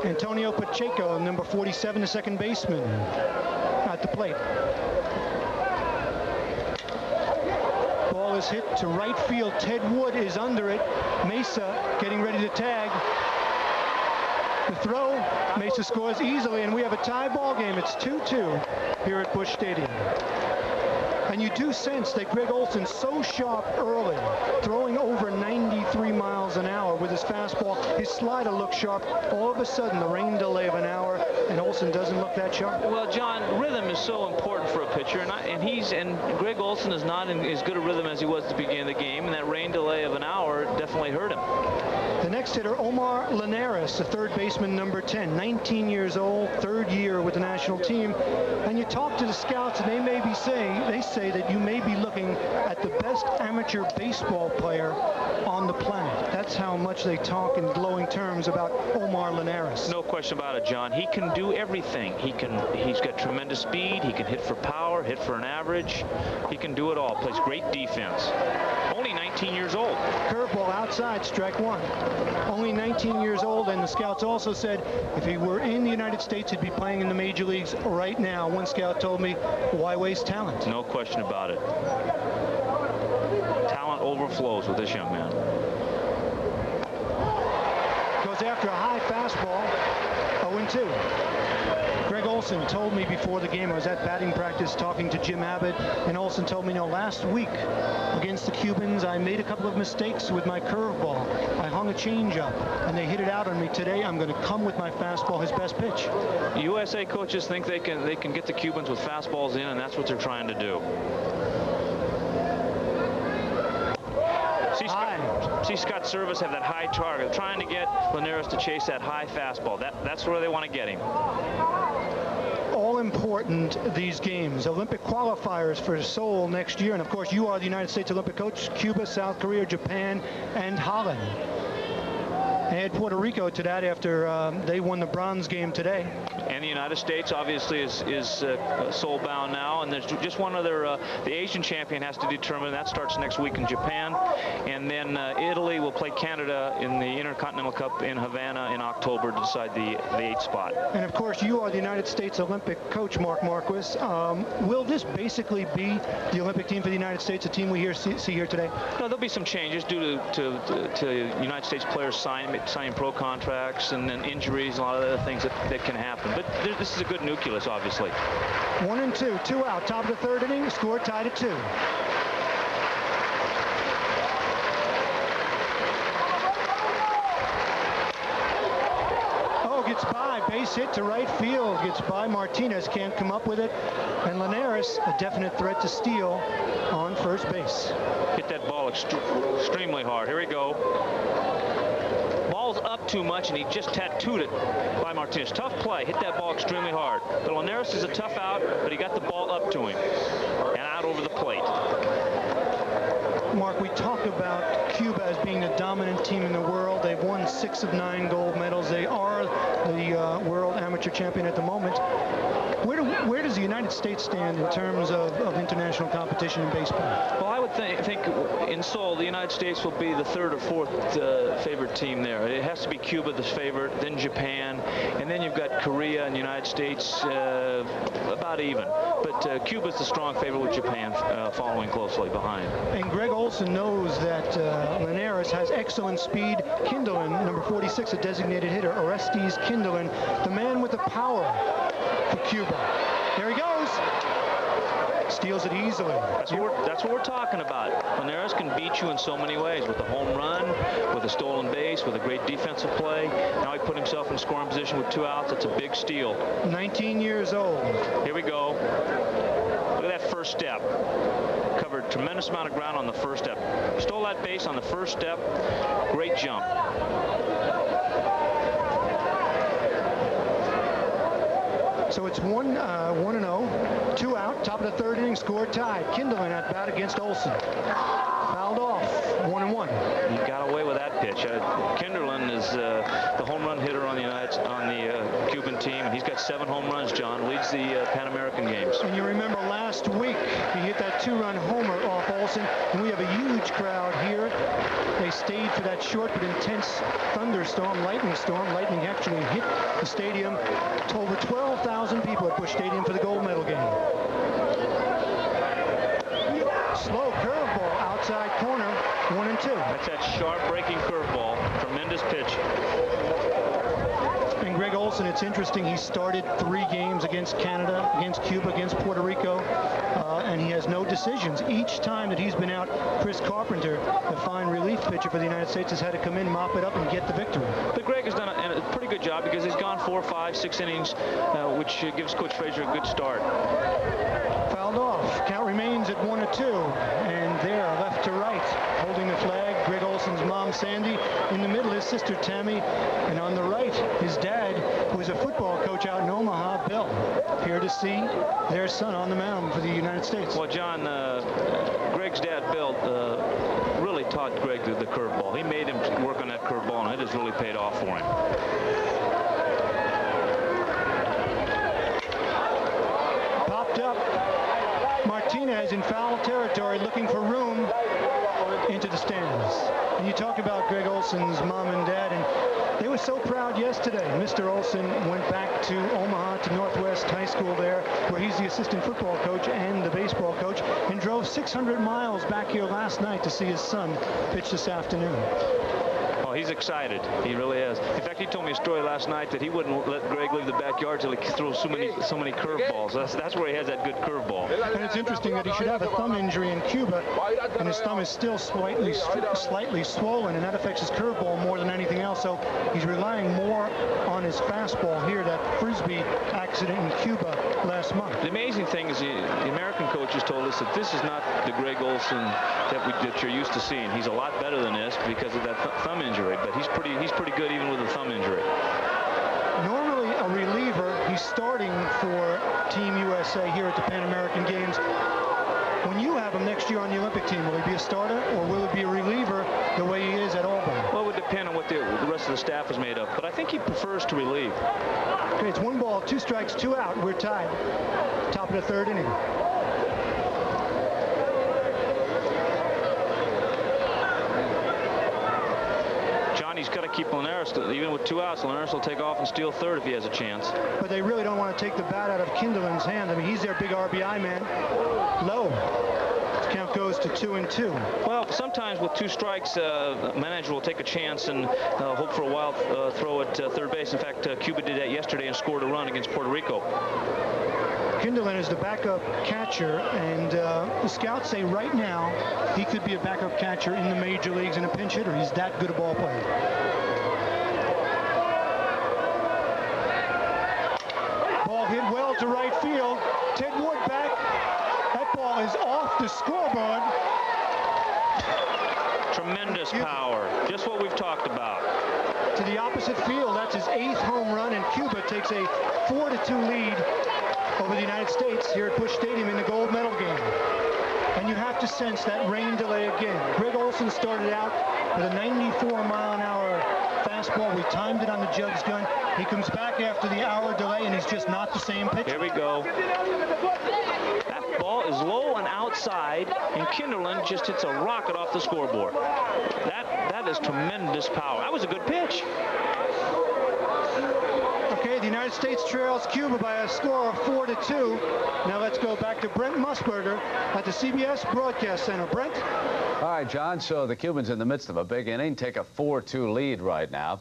Antonio Pacheco, number 47, the second baseman, at the plate. Ball is hit to right field. Ted Wood is under it. Mesa getting ready to tag. The throw, Mesa scores easily, and we have a tie ball game. It's 2-2 here at Busch Stadium. And you do sense that Greg Olson's so sharp early, throwing over 93 miles an hour with his fastball. His slider looks sharp. All of a sudden, the rain delay of an hour, and Olson doesn't look that sharp. Well, John, rhythm is so important for a pitcher, and Greg Olson is not in as good a rhythm as he was at the beginning of the game, and that rain delay of an hour definitely hurt him. The next hitter, Omar Linares, the third baseman, number 10, 19 years old, third year with the national team. And you talk to the scouts, and they say that you may be looking at the best amateur baseball player on the planet. That's how much they talk in glowing terms about Omar Linares. No question about it, John. He can do everything. He's got tremendous speed. He can hit for power, hit for an average. He can do it all. Plays great defense. Only 19 years old. Curveball outside, strike one. Only 19 years old, and the scouts also said if he were in the United States, he'd be playing in the major leagues right now. One scout told me, why waste talent? No question about it. Talent overflows with this young man. Goes after a high fastball, 0-2. Greg Olson told me before the game, I was at batting practice talking to Jim Abbott, and Olson told me, last week against the Cubans, I made a couple of mistakes with my curveball. I hung a changeup, and they hit it out on me. Today, I'm going to come with my fastball, his best pitch. USA coaches think they can get the Cubans with fastballs in, and that's what they're trying to do. See Scott Service have that high target, trying to get Linares to chase that high fastball. That's where they want to get him. All important, these games. Olympic qualifiers for Seoul next year, and of course you are the United States Olympic coach. Cuba, South Korea, Japan, and Holland. Add Puerto Rico to that after they won the bronze game today. And the United States obviously is soul-bound now, and there's just one other. The Asian champion has to determine. That starts next week in Japan, and then Italy will play Canada in the Intercontinental Cup in Havana in October to decide the 8th spot. And of course, you are the United States Olympic coach, Mark Marquis. Will this basically be the Olympic team for the United States, a team we see here today? No, there'll be some changes due to United States players signing pro contracts and then injuries, a lot of other things that can happen. But this is a good nucleus, obviously. 1-2, 2 out. Top of the third inning, score tied at 2. Oh, gets by. Base hit to right field. Gets by Martinez. Can't come up with it. And Linares, a definite threat to steal on first base. Hit that ball extremely hard. Here we go. Ball's up too much, and he just tattooed it by Martinez. Tough play. Hit that ball extremely hard. But Linares is a tough out, but he got the ball up to him and out over the plate. Mark, we talk about Cuba as being the dominant team in the world. They've won 6 of 9 gold medals. They are the world amateur champion at the moment. Where does the United States stand in terms of international competition in baseball? Well, I would think in Seoul, the United States will be the 3rd or 4th favorite team there. It has to be Cuba, the favorite, then Japan, and then you've got Korea and the United States about even. But Cuba's the strong favorite with Japan following closely behind. And Greg Olson knows that Linares has excellent speed. Kindlen, number 46, a designated hitter, Orestes Kindlen, the man with the power for Cuba. There he goes. Steals it easily. That's what we're talking about. Linares can beat you in so many ways, with a home run, with a stolen base, with a great defensive play. Now he put himself in scoring position with 2 outs. That's a big steal. 19 years old. Here we go. Look at that first step. Covered a tremendous amount of ground on the first step. Stole that base on the first step. Great jump. So it's 1-0, 2 out, top of the 3rd inning, score tied. Kindlin at bat against Olsen. Fouled off, 1-1. He got away with that pitch. Kinderlin is the home run hitter on the Cuban team, and he's got 7 home runs, John. Leads the Pan American Games. And you remember last week, he hit that 2-run homer off Olsen, and we have a huge crowd here. They stayed for that short but intense thunderstorm, lightning storm. Lightning actually hit the stadium. Over 12,000 people at Busch Stadium for the gold medal game. Slow curveball, outside corner, 1-2. That's that sharp breaking curveball. Tremendous pitch. And Greg Olsen, it's interesting, he started 3 games against Canada, against Cuba, against Puerto Rico, and he has no decisions. Each time that he's been out, Chris Carpenter, the fine relief pitcher for the United States, has had to come in, mop it up, and get the victory. But Greg has done a pretty good job because he's gone 4, 5, 6 innings, which gives Coach Frazier a good start. Fouled off. Count remains at 1-2, and there, left to right, holding the flag, Greg Olsen's mom, Sandy. In the middle, his sister, Tammy, and on the right, his dad, who is a football coach out in Omaha, Bill, here to see their son on the mound for the United States. Well, John, Greg's dad, Bill, really taught Greg the curveball. He made him work on that curveball, and it has really paid off for him. Popped up. Martinez in foul territory, looking for room into the stands. And you talk about Greg Olsen's mom and dad, and they were so proud yesterday. Mr. Olsen went back to Omaha, to Northwest High School there, where he's the assistant football coach and the baseball coach, and drove 600 miles back here last night to see his son pitch this afternoon. Oh, he's excited. He really is. In fact, he told me a story last night that he wouldn't let Greg leave the backyard till he throws so many curveballs. That's where he has that good curveball. And it's interesting that he should have a thumb injury in Cuba, and his thumb is still slightly swollen, and that affects his curveball more than anything else. So he's relying more on his fastball here. That Frisbee accident in Cuba last month. The amazing thing is the American coaches told us that this is not the Greg Olsen that you're used to seeing. He's a lot better than this because of that thumb injury, but he's pretty good even with a thumb injury. Normally a reliever, he's starting for Team USA here at the Pan American Games. When you have him next year on the Olympic team, will he be a starter or will it be a reliever the way he is at Auburn? Well, it would depend on what the rest of the staff is made of, but I think he prefers to relieve. Okay, it's 1 ball, 2 strikes, 2 out. We're tied. Top of the 3rd inning. He's got to keep Linares, even with 2 outs. Linares will take off and steal 3rd if he has a chance. But they really don't want to take the bat out of Kindlin's hand. I mean, he's their big RBI man. Low. This count goes to 2-2. Well, sometimes with 2 strikes, manager will take a chance and hope for a wild throw at 3rd base. In fact, Cuba did that yesterday and scored a run against Puerto Rico. Kindlin is the backup catcher, and the scouts say right now he could be a backup catcher in the major leagues and a pinch hitter. He's that good a ball player. Ball hit well to right field. Ted Wood back. That ball is off the scoreboard. Tremendous power. Just what we've talked about. To the opposite field. That's his 8th home run, and Cuba takes a 4-2 lead over the United States here at Busch Stadium in the gold medal game. And you have to sense that rain delay again. Greg Olsen started out with a 94-mile-an-hour fastball. We timed it on the Jugs gun. He comes back after the hour delay, and he's just not the same pitcher. Here we go. That ball is low and outside, and Kindlin just hits a rocket off the scoreboard. That is tremendous power. That was a good pitch. Okay, the United States trails Cuba by a score of 4-2. Now let's go back to Brent Musburger at the CBS Broadcast Center. Brent? All right, John, so the Cubans in the midst of a big inning take a 4-2 lead right now.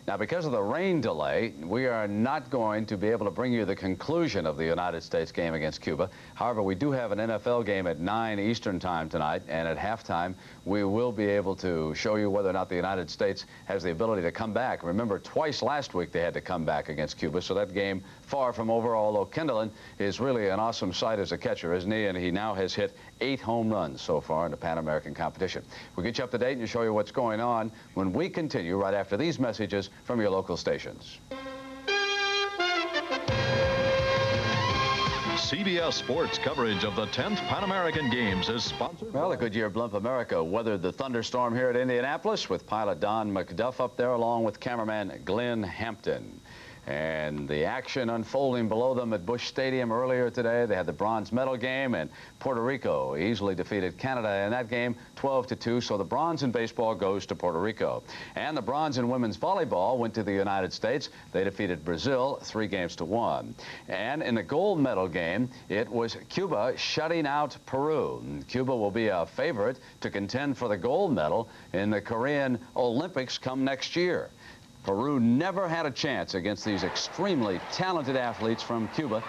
Now, because of the rain delay, we are not going to be able to bring you the conclusion of the United States game against Cuba. However, we do have an NFL game at 9 Eastern time tonight, and at halftime, we will be able to show you whether or not the United States has the ability to come back. Remember, twice last week they had to come back against Cuba, so that game far from over, although Kindlin is really an awesome sight as a catcher, isn't he? And he now has hit 8 home runs so far in the Pan American competition. We'll get you up to date and show you what's going on when we continue right after these messages from your local stations. CBS Sports coverage of the 10th Pan American Games is sponsored. Well, the Goodyear Blimp America weathered the thunderstorm here at Indianapolis with pilot Don McDuff up there along with cameraman Glenn Hampton. And the action unfolding below them at Busch Stadium earlier today. They had the bronze medal game, and Puerto Rico easily defeated Canada in that game 12-2. So the bronze in baseball goes to Puerto Rico. And the bronze in women's volleyball went to the United States. They defeated Brazil 3-1. And in the gold medal game, it was Cuba shutting out Peru. And Cuba will be a favorite to contend for the gold medal in the Korean Olympics come next year. Peru never had a chance against these extremely talented athletes from Cuba.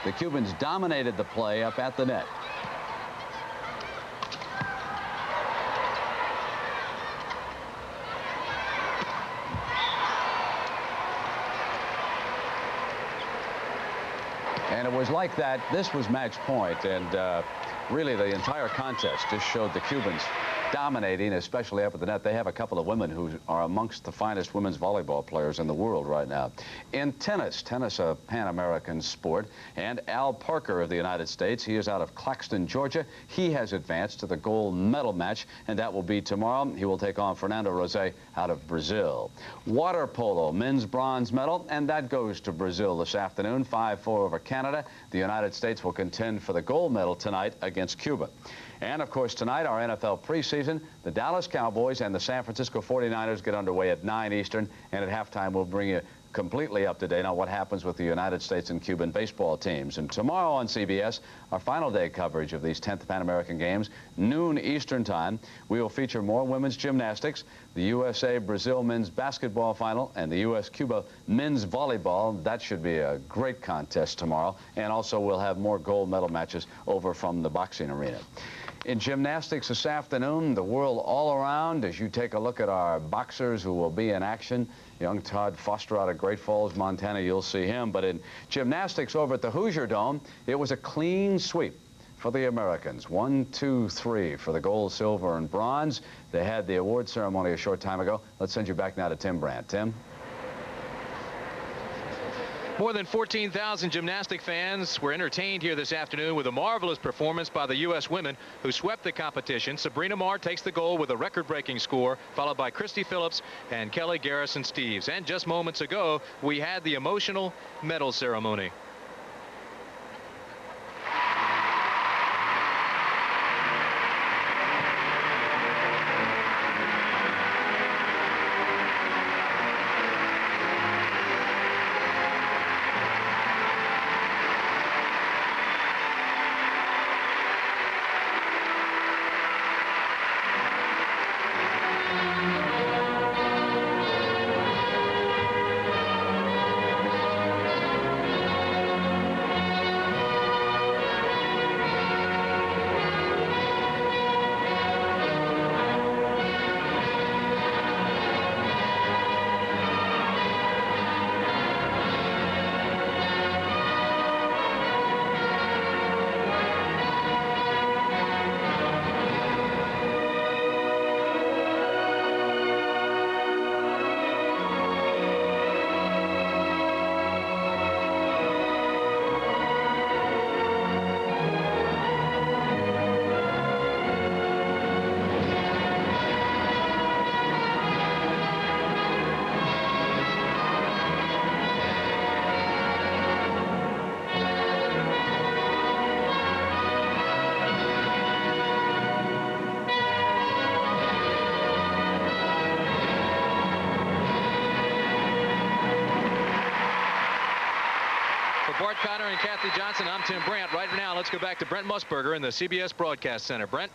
The Cubans dominated the play up at the net. And it was like that. This was match point, and really the entire contest just showed the Cubans dominating, especially up at the net. They have a couple of women who are amongst the finest women's volleyball players in the world right now. In tennis a Pan-American sport, and Al Parker of the United States, he is out of Claxton, Georgia. He has advanced to the gold medal match, and that will be tomorrow. He will take on Fernando Rosé out of Brazil. Water polo, men's bronze medal, and that goes to Brazil this afternoon, 5-4 over Canada. The United States will contend for the gold medal tonight against Cuba. And, of course, tonight, our NFL preseason, the Dallas Cowboys and the San Francisco 49ers get underway at 9 Eastern, and at halftime, we'll bring you completely up to date on what happens with the United States and Cuban baseball teams. And tomorrow on CBS, our final day coverage of these 10th Pan American Games, noon Eastern time, we will feature more women's gymnastics, the USA-Brazil men's basketball final, and the US-Cuba men's volleyball. That should be a great contest tomorrow. And also, we'll have more gold medal matches over from the boxing arena. In gymnastics this afternoon, the world all around, as you take a look at our boxers who will be in action. Young Todd Foster out of Great Falls, Montana, you'll see him. But in gymnastics over at the Hoosier Dome, it was a clean sweep for the Americans. 1, 2, 3 for the gold, silver, and bronze. They had the award ceremony a short time ago. Let's send you back now to Tim Brandt. Tim? More than 14,000 gymnastic fans were entertained here this afternoon with a marvelous performance by the U.S. women who swept the competition. Sabrina Marr takes the gold with a record-breaking score, followed by Christy Phillips and Kelly Garrison-Steeves. And just moments ago, we had the emotional medal ceremony. And Kathy Johnson, I'm Tim Brandt. Right now, let's go back to Brent Musburger in the CBS Broadcast Center. Brent?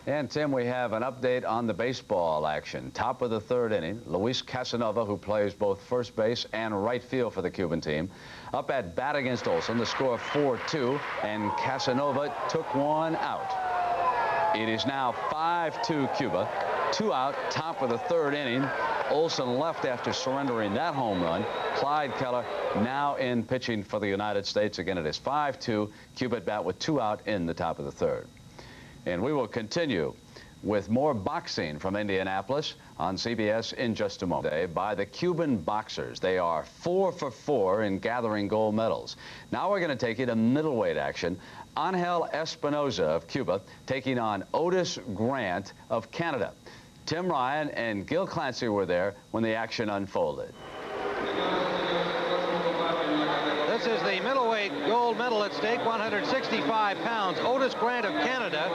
And, Tim, we have an update on the baseball action. Top of the third inning, Luis Casanova, who plays both first base and right field for the Cuban team, up at bat against Olson. The score 4-2, and Casanova took one out. It is now 5-2 Cuba. 2 out, top of the third inning. Olson left after surrendering that home run. Clyde Keller now in pitching for the United States. Again, it is 5-2. Cuba at bat with 2 out in the top of the third. And we will continue with more boxing from Indianapolis on CBS in just a moment. By the Cuban boxers. They are 4 for 4 in gathering gold medals. Now we're going to take you to middleweight action. Angel Espinosa of Cuba taking on Otis Grant of Canada. Tim Ryan and Gil Clancy were there when the action unfolded. This is the middleweight gold medal at stake, 165 pounds. Otis Grant of Canada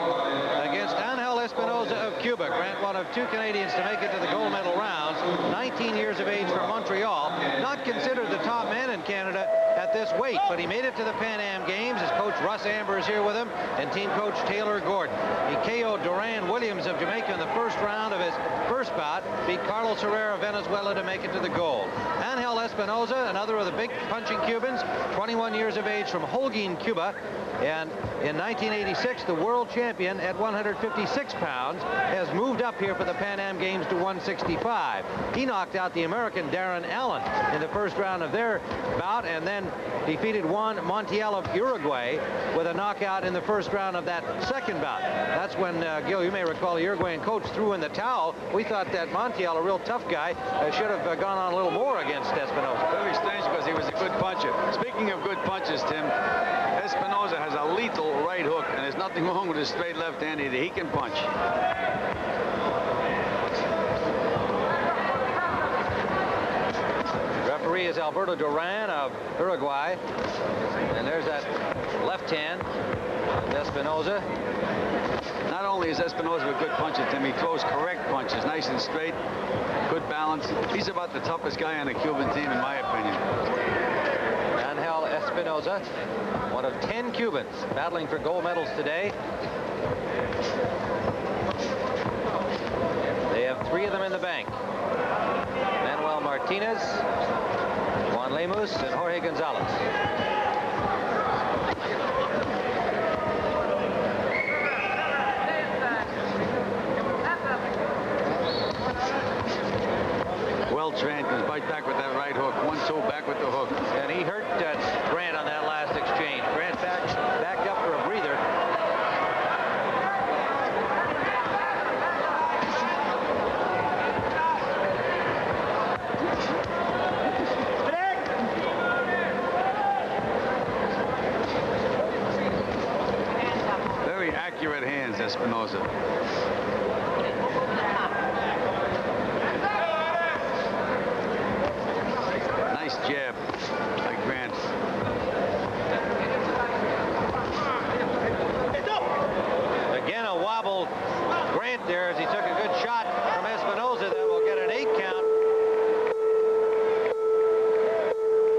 against Angel Espinosa of Cuba. Grant, one of 2 Canadians to make it to the gold medal rounds, 19 years of age from Montreal. Not considered the top man in Canada at this weight, but he made it to the Pan Am Games. His coach Russ Amber is here with him, and team coach Taylor Gordon. He KO'd Darin Williams of Jamaica in the first round of his first bout, beat Carlos Herrera of Venezuela to make it to the gold. Angel Espinosa, another of the big punching Cubans, 21 years of age from Holguin, Cuba, and in 1986 the world champion at 156 pounds, has moved up here for the Pan Am Games to 165. He knocked out the American Darin Allen in the first round of their bout, and then defeated Juan Montiel of Uruguay with a knockout in the first round of that second bout. That's when, Gil, you may recall, the Uruguayan coach threw in the towel. We thought that Montiel, a real tough guy, should have gone on a little more against Espinosa. Very strange because he was a good puncher. Speaking of good punches, Tim, Espinosa has a lethal right hook, and there's nothing wrong with his straight left hand either. He can punch. Referee is Alberto Duran of Uruguay. And there's that left hand of Espinosa. Not only is Espinosa a good puncher, Tim, he throws correct punches, nice and straight, good balance. He's about the toughest guy on the Cuban team, in my opinion. Angel Espinosa, one of 10 Cubans battling for gold medals today. They have 3 of them in the bank. Manuel Martinez, Juan Lemus, and Jorge Gonzalez. Well trained, goes right back with that right hook. 1-2, back with the hook. And he hurt Grant on that last exchange. Grant backed up for a breather. Very accurate hands, Espinosa. Nice jab by Grant. Again, a wobble Grant there as he took a good shot from Espinosa that will get an 8 count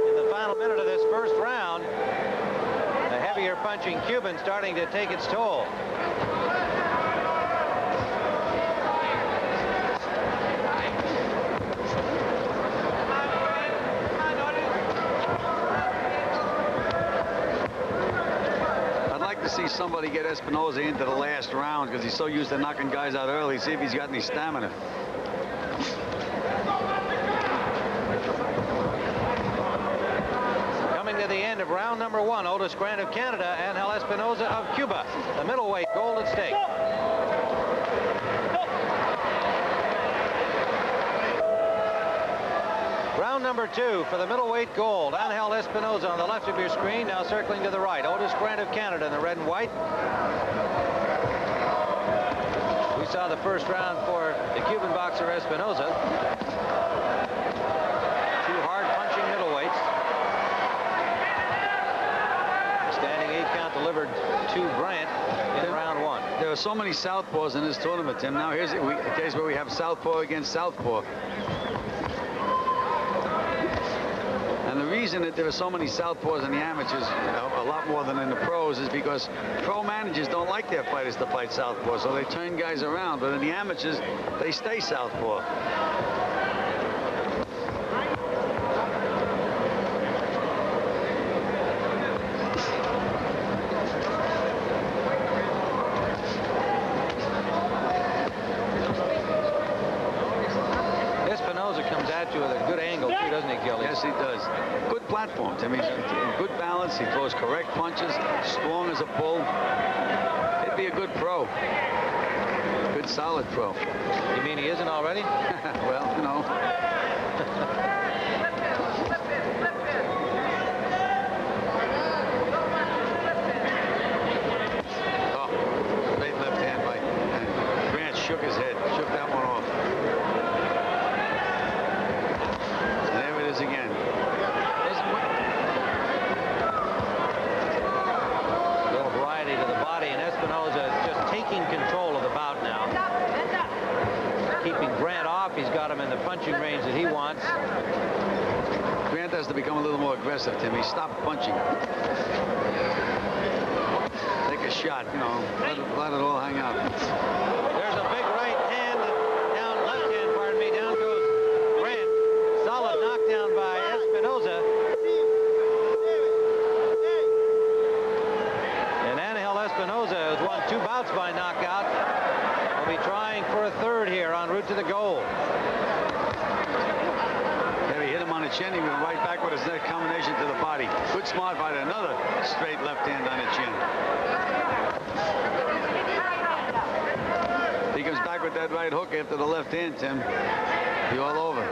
in the final minute of this first round. The heavier punching Cuban starting to take its toll. See somebody get Espinosa into the last round because he's so used to knocking guys out early. See if he's got any stamina. Coming to the end of round number 1, Otis Grant of Canada, Angel Espinosa of Cuba. The middleweight gold at stake. Round number 2 for the middleweight gold. Angel Espinosa on the left of your screen, now circling to the right. Otis Grant of Canada in the red and white. We saw the first round for the Cuban boxer Espinosa. 2 hard-punching middleweights. Standing 8 count delivered to Grant in round 1. There are so many southpaws in this tournament, Tim. Now here's a case where we have southpaw against southpaw. And the reason that there are so many southpaws in the amateurs, a lot more than in the pros, is because pro managers don't like their fighters to fight southpaw, so they turn guys around. But in the amateurs, they stay southpaw. At you with a good angle too, doesn't he, Kelly? Yes, he does. Good platform, Tim. He's in good balance. He throws correct punches, strong as a bull. He'd be a good pro. Good solid pro. You mean he isn't already? Well, you know. Oh, straight left hand by Grant. Shook his head, shook that one off. There it is again. A little variety to the body, and Espinosa is just taking control of the bout now. Keeping Grant off. He's got him in the punching range that he wants. Grant has to become a little more aggressive, Tim. He stopped punching. Take a shot, you know, let it all hang out. There's a big right hand, down left hand, pardon me, down goes Grant. Solid knockdown by Espinosa. And Angel Espinosa has won 2 bouts by knockout. Will be trying for a third here en route to the goal. There he hit him on the chin. He went right back with his neck combination to the body. Good smart fight. Another straight left hand on the chin. He comes back with that right hook after the left hand, Tim. Be all over.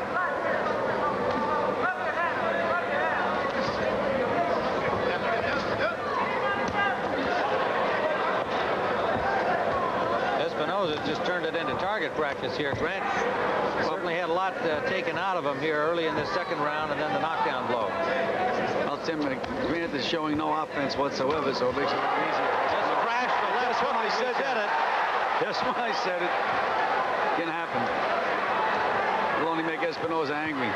Espinosa just turned it into target practice here. Grant certainly had a lot taken out of him here early in this second round, and then the knockdown blow. Well, Tim, Grant is showing no offense whatsoever, so it makes it a little easier. Just a crash to left. That's when I said it. That's when I said it. Can happen. It'll only make Espinosa angry.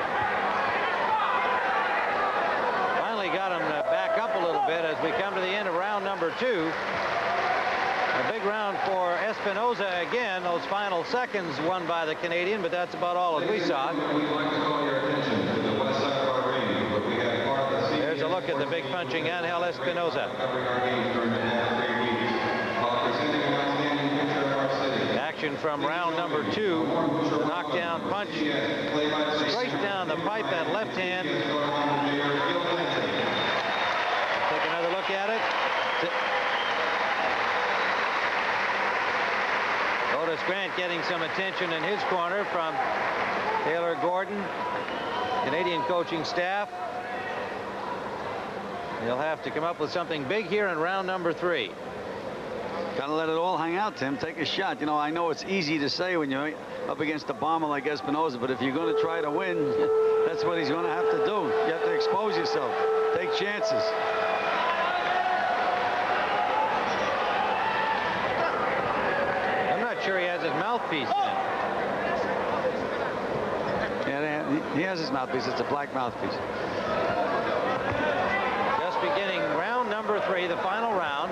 Finally got him to back up a little bit as we come to the end of round number 2. A big round for Espinosa again. Those final seconds won by the Canadian, but that's about all that we saw. We'd like to call your attention to the west side of our ring, but we have part of the There's a look at the big punching Angel Espinosa. covering our games during the past 3 weeks. While presenting an outstanding picture of our city. Action from round number 2. Knockdown punch. Straight down the pipe, that left hand. Take another look at it. Otis Grant getting some attention in his corner from Taylor Gordon, Canadian coaching staff. He'll have to come up with something big here in round number 3. Gotta let it all hang out, Tim. Take a shot. You know, I know it's easy to say when you're up against a bomber like Espinosa, but if you're going to try to win, that's what he's going to have to do. You have to expose yourself. Take chances. Sure, he has his mouthpiece in. Yeah, he has his mouthpiece. It's a black mouthpiece. Just beginning round number 3, the final round.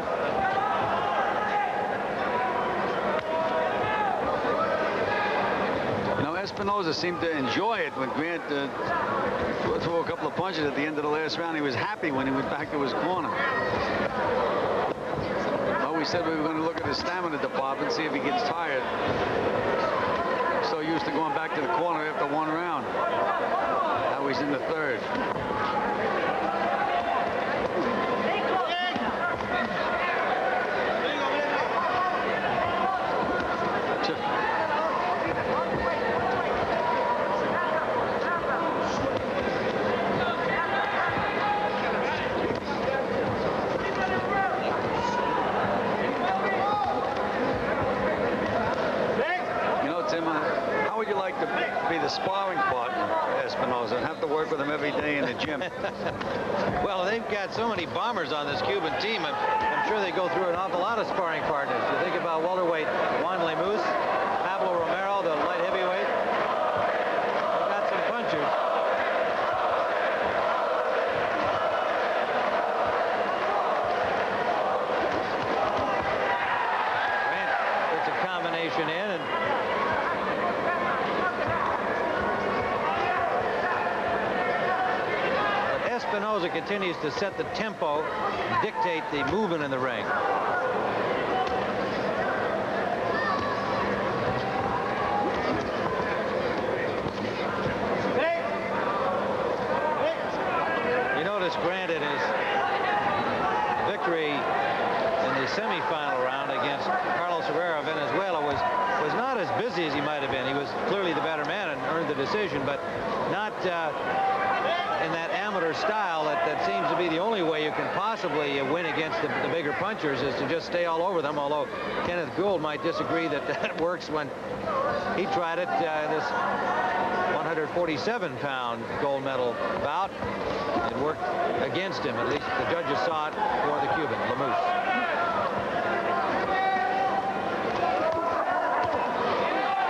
You know, Espinosa seemed to enjoy it when Grant threw a couple of punches at the end of the last round. He was happy when he went back to his corner. We said we were going to look at his stamina department, see if he gets tired. So used to going back to the corner after 1 round. Now he's in the 3rd. Sparring partner for Espinosa and have to work with him every day in the gym. Well, they've got so many bombers on this Cuban team. I'm sure they go through an awful lot of sparring partners. You think about welterweight Juan Lemus, Pablo Romero, the light heavyweight. They've got some punchers. Grant puts a combination in, and Espinosa continues to set the tempo, dictate the movement in the ring. You notice Grant in his victory in the semifinal round against Carlos Herrera of Venezuela was not as busy as he might have been. He was clearly the better man and earned the decision, but not in that amateur style that seems to be the only way you can possibly win against the bigger punchers, is to just stay all over them, although Kenneth Gould might disagree that that works when he tried it this 147-pound gold medal bout. It worked against him. At least the judges saw it for the Cuban, Lemus.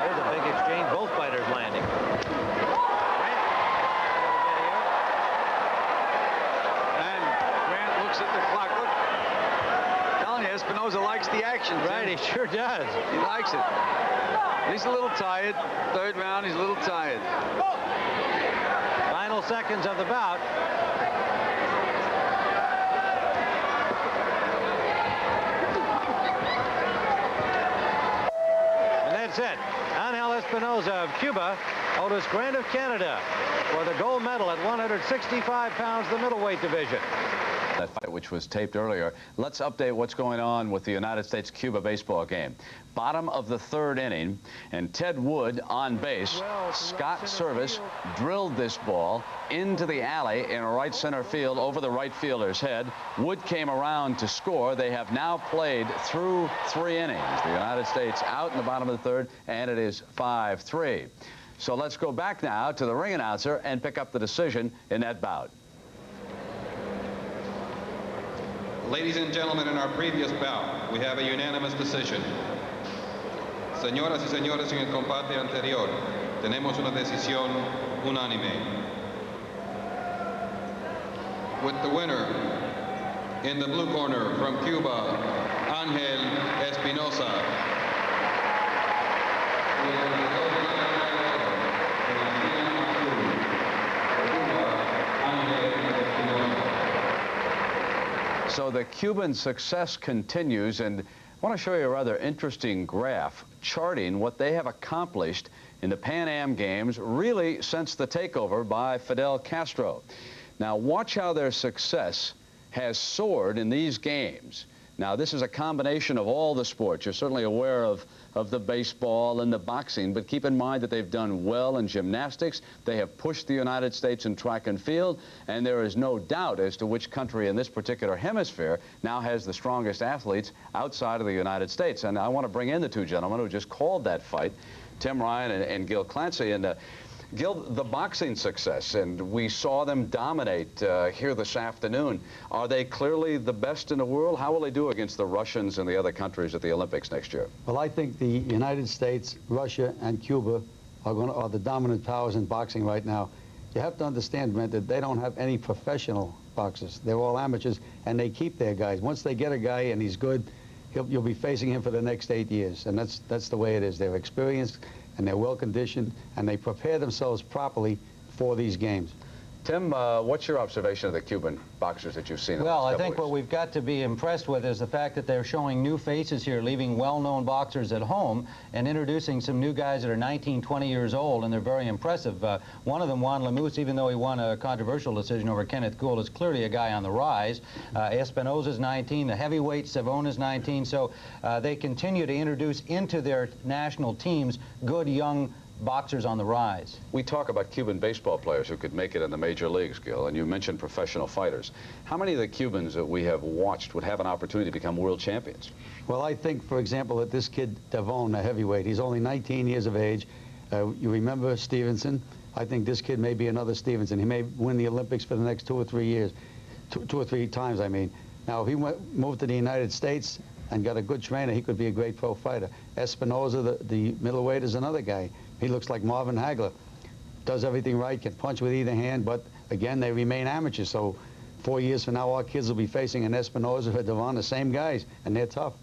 There's a big exchange, both fighters landing. And Grant looks at the clock. Look, I'm telling you, Espinosa likes the action. Right, he sure does. He likes it. He's a little tired. Third round, he's a little tired. Final seconds of the bout. And that's it. Angel Espinosa of Cuba, Otis Grant of Canada for the gold medal at 165 pounds, the middleweight division. That fight, which was taped earlier. Let's update what's going on with the United States-Cuba baseball game. Bottom of the third inning, and Ted Wood on base. Scott Service drilled this ball into the alley in right center field over the right fielder's head. Wood came around to score. They have now played through 3 innings. The United States out in the bottom of the third, and it is 5-3. So let's go back now to the ring announcer and pick up the decision in that bout. Ladies and gentlemen, in our previous bout, we have a unanimous decision. Señoras y señores, en el combate anterior, tenemos una decisión unánime. With the winner, in the blue corner from Cuba, Angel Espinosa. So the Cuban success continues, and I want to show you a rather interesting graph charting what they have accomplished in the Pan Am Games really since the takeover by Fidel Castro. Now watch how their success has soared in these games. Now this is a combination of all the sports. You're certainly aware of the baseball and the boxing, but keep in mind that they've done well in gymnastics. They have pushed the United States in track and field, and there is no doubt as to which country in this particular hemisphere now has the strongest athletes outside of the United States. And I want to bring in the two gentlemen who just called that fight, Tim Ryan and Gil Clancy. And Gil, the boxing success, and we saw them dominate here this afternoon. Are they clearly the best in the world? How will they do against the Russians and the other countries at the Olympics next year? Well, I think the United States, Russia, and Cuba are the dominant powers in boxing right now. You have to understand, Brent, that they don't have any professional boxers. They're all amateurs, and they keep their guys. Once they get a guy and he's good, you'll be facing him for the next 8 years, and that's the way it is. They're experienced, and they're well-conditioned, and they prepare themselves properly for these games. Tim, what's your observation of the Cuban boxers that you've seen? Well, I think what we've got to be impressed with is the fact that they're showing new faces here, leaving well-known boxers at home and introducing some new guys that are 19, 20 years old, and they're very impressive. One of them, Juan Lemus, even though he won a controversial decision over Kenneth Gould, is clearly a guy on the rise. Espinosa's 19, the heavyweight Savona's 19, so they continue to introduce into their national teams good young boxers on the rise. We talk about Cuban baseball players who could make it in the major leagues, Gil, and you mentioned professional fighters. How many of the Cubans that we have watched would have an opportunity to become world champions? Well, I think, for example, that this kid, Darin, a heavyweight, he's only 19 years of age. You remember Stephenson? I think this kid may be another Stephenson. He may win the Olympics for the next 2 or 3 years, two or three times, I mean. Now, if he moved to the United States and got a good trainer, he could be a great pro fighter. Espinosa, the middleweight, is another guy. He looks like Marvin Hagler. Does everything right, can punch with either hand, but again, they remain amateurs. So 4 years from now, our kids will be facing an Espinosa or Darin, the same guys, and they're tough.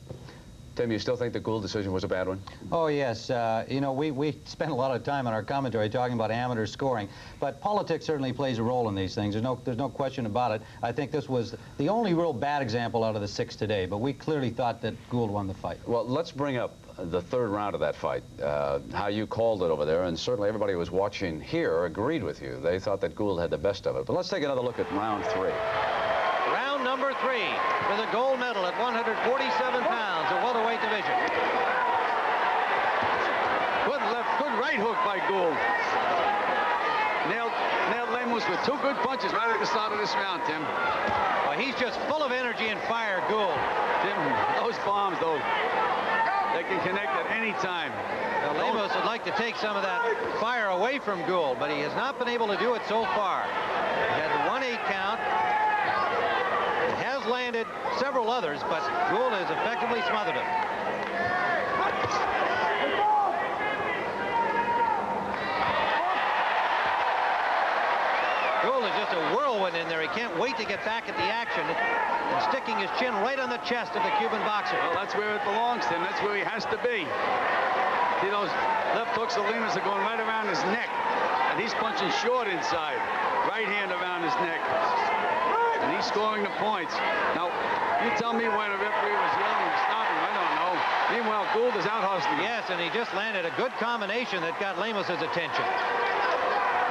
Tim, you still think the Gould decision was a bad one? Oh, yes. You know, we spent a lot of time on our commentary talking about amateur scoring, but politics certainly plays a role in these things. There's no question about it. I think this was the only real bad example out of the 6 today, but we clearly thought that Gould won the fight. Well, let's bring up the third round of that fight, how you called it over there, and certainly everybody who was watching here agreed with you. They thought that Gould had the best of it. But let's take another look at round 3. Round number 3 for the gold medal at 147 pounds, the welterweight division. Right hook by Gould. Nailed Lemus with 2 good punches right at the start of this round, Tim. Well, he's just full of energy and fire, Gould. Tim, those bombs, though, they can connect at any time. Now, Lemus would like to take some of that fire away from Gould, but he has not been able to do it so far. He had the 1-8 count. He has landed several others, but Gould has effectively smothered him. Gould is just a whirlwind in there. He can't wait to get back at the action and sticking his chin right on the chest of the Cuban boxer. Well, that's where it belongs, Tim. That's where he has to be. See, those left hooks of Lemus are going right around his neck, and he's punching short inside. Right hand around his neck. And he's scoring the points. Now, you tell me when a referee was yelling to stop him. I don't know. Meanwhile, Gould is out hustling. Yes, and he just landed a good combination that got Lemus's attention.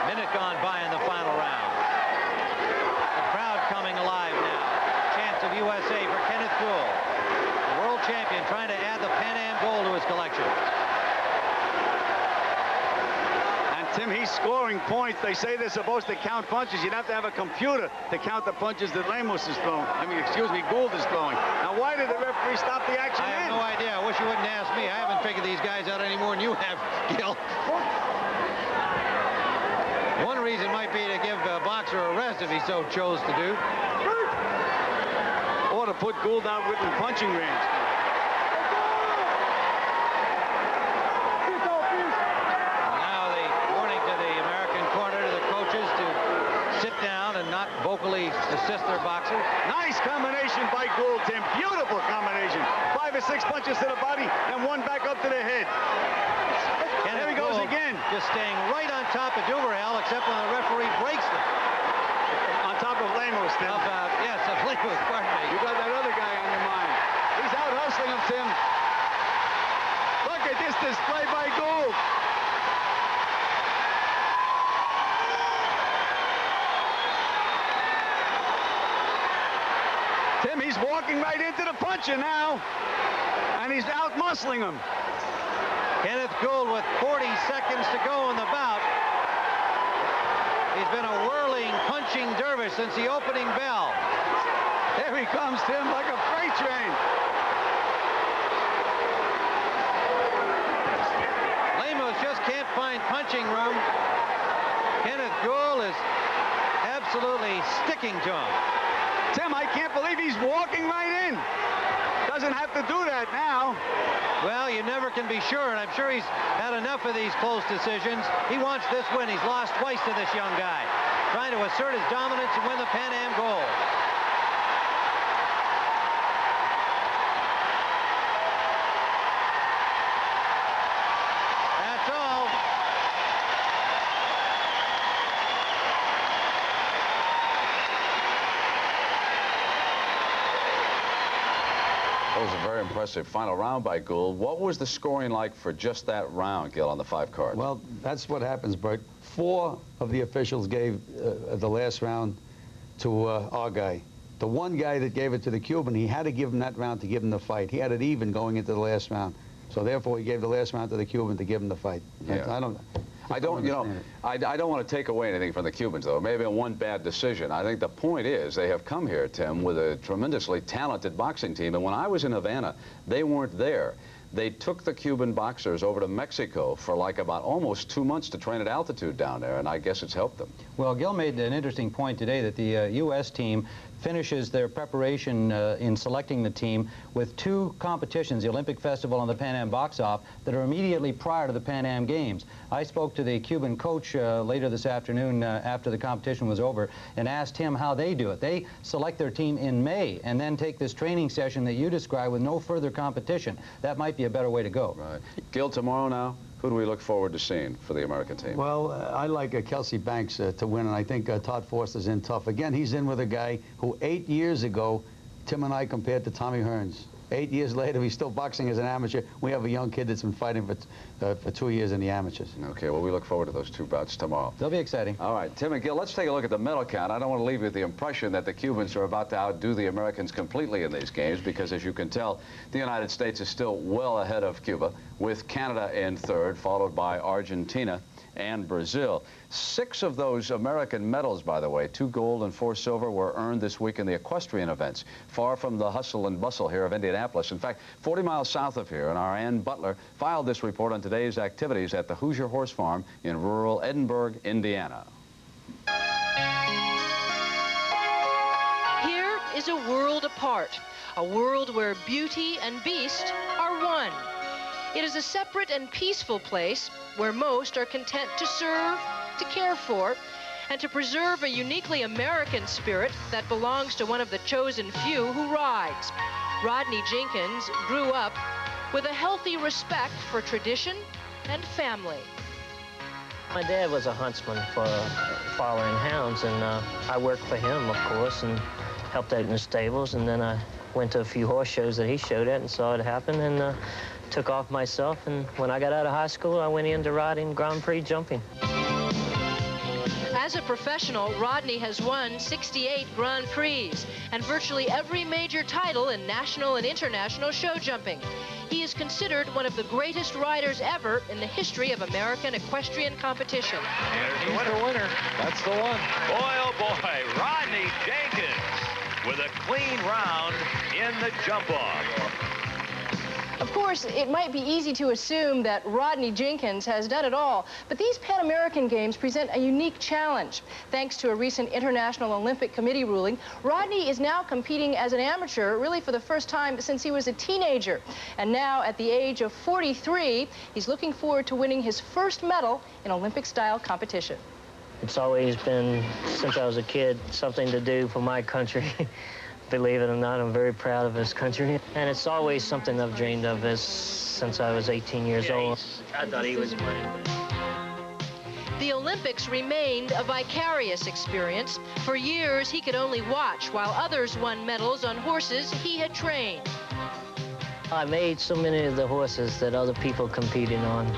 Minute gone by in the final round. The crowd coming alive now. Chance of USA for Kenneth Gould, the world champion, trying to add the Pan Am gold to his collection. Tim, he's scoring points. They say they're supposed to count punches. You'd have to have a computer to count the punches that Lemus is throwing. Gould is throwing. Now, why did the referee stop the action? I have no idea. I wish you wouldn't ask me. I haven't figured these guys out any more than you have, Gil. One reason might be to give a boxer a rest if he so chose to do. Or to put Gould out within punching range. Vocally assist their boxer. Nice combination by Gould, Tim. Beautiful combination. 5 or 6 punches to the body and 1 back up to the head. Kenneth there he goes Gould again. Just staying right on top of Duverhel, except when the referee breaks them. On top of Lemus, Tim. Yes, of Lemus, pardon me. You got that other guy on your mind. He's out hustling him, Tim. Look at this display by Gould. Tim, he's walking right into the puncher now, and he's out muscling him. Kenneth Gould with 40 seconds to go in the bout. He's been a whirling, punching dervish since the opening bell. There he comes, Tim, like a freight train. Lemus just can't find punching room. Kenneth Gould is absolutely sticking to him. Tim, I can't believe he's walking right in. Doesn't have to do that now. Well, you never can be sure, and I'm sure he's had enough of these close decisions. He wants this win. He's lost twice to this young guy, trying to assert his dominance and win the Pan Am gold. That's all. That was a very impressive final round by Gould. What was the scoring like for just that round, Gil, on the 5 cards? Well, that's what happens, Bert. 4 of the officials gave the last round to our guy. The one guy that gave it to the Cuban, he had to give him that round to give him the fight. He had it even going into the last round. So therefore, he gave the last round to the Cuban to give him the fight. Yeah. I don't want to take away anything from the Cubans, though. Maybe one bad decision. I think the point is they have come here, Tim, with a tremendously talented boxing team. And when I was in Havana, they weren't there. They took the Cuban boxers over to Mexico for like about almost 2 months to train at altitude down there, and I guess it's helped them. Well, Gil made an interesting point today that the U.S. team finishes their preparation in selecting the team with 2 competitions, the Olympic Festival and the Pan Am Box-Off, that are immediately prior to the Pan Am Games. I spoke to the Cuban coach later this afternoon after the competition was over and asked him how they do it. They select their team in May and then take this training session that you described with no further competition. That might be a better way to go. Right. Gil, tomorrow now, who do we look forward to seeing for the American team? Well, I like Kelcie Banks to win, and I think Todd Foster's in tough. Again, he's in with a guy who 8 years ago, Tim and I compared to Tommy Hearns. 8 years later, he's still boxing as an amateur. We have a young kid that's been fighting for 2 years in the amateurs. Okay, well, we look forward to those 2 bouts tomorrow. They'll be exciting. All right, Tim and Gil, let's take a look at the medal count. I don't want to leave you with the impression that the Cubans are about to outdo the Americans completely in these games, because as you can tell, the United States is still well ahead of Cuba, with Canada in 3rd, followed by Argentina and Brazil. 6 of those American medals, by the way, 2 gold and 4 silver, were earned this week in the equestrian events, far from the hustle and bustle here of Indianapolis. In fact, 40 miles south of here, and our Ann Butler filed this report on today's activities at the Hoosier Horse Farm in rural Edinburgh, Indiana. Here is a world apart, a world where beauty and beast are one. It is a separate and peaceful place where most are content to serve, to care for, and to preserve a uniquely American spirit that belongs to one of the chosen few who rides. Rodney Jenkins grew up with a healthy respect for tradition and family. My dad was a huntsman for following hounds, and I worked for him, of course, and helped out in the stables, and then I went to a few horse shows that he showed at and saw it happen, and took off myself, and when I got out of high school, I went into riding Grand Prix jumping. As a professional, Rodney has won 68 Grand Prix and virtually every major title in national and international show jumping. He is considered one of the greatest riders ever in the history of American equestrian competition. Here's the winner. That's the one. Boy, oh boy, Rodney Jenkins with a clean round in the jump-off. Of course, it might be easy to assume that Rodney Jenkins has done it all, but these Pan American Games present a unique challenge. Thanks to a recent International Olympic Committee ruling, Rodney is now competing as an amateur, really for the first time since he was a teenager. And now, at the age of 43, he's looking forward to winning his first medal in Olympic-style competition. It's always been, since I was a kid, something to do for my country. Believe it or not, I'm very proud of this country. And it's always something I've dreamed of since I was 18 years old. I thought he was playing. The Olympics remained a vicarious experience. For years, he could only watch while others won medals on horses he had trained. I made so many of the horses that other people competed on.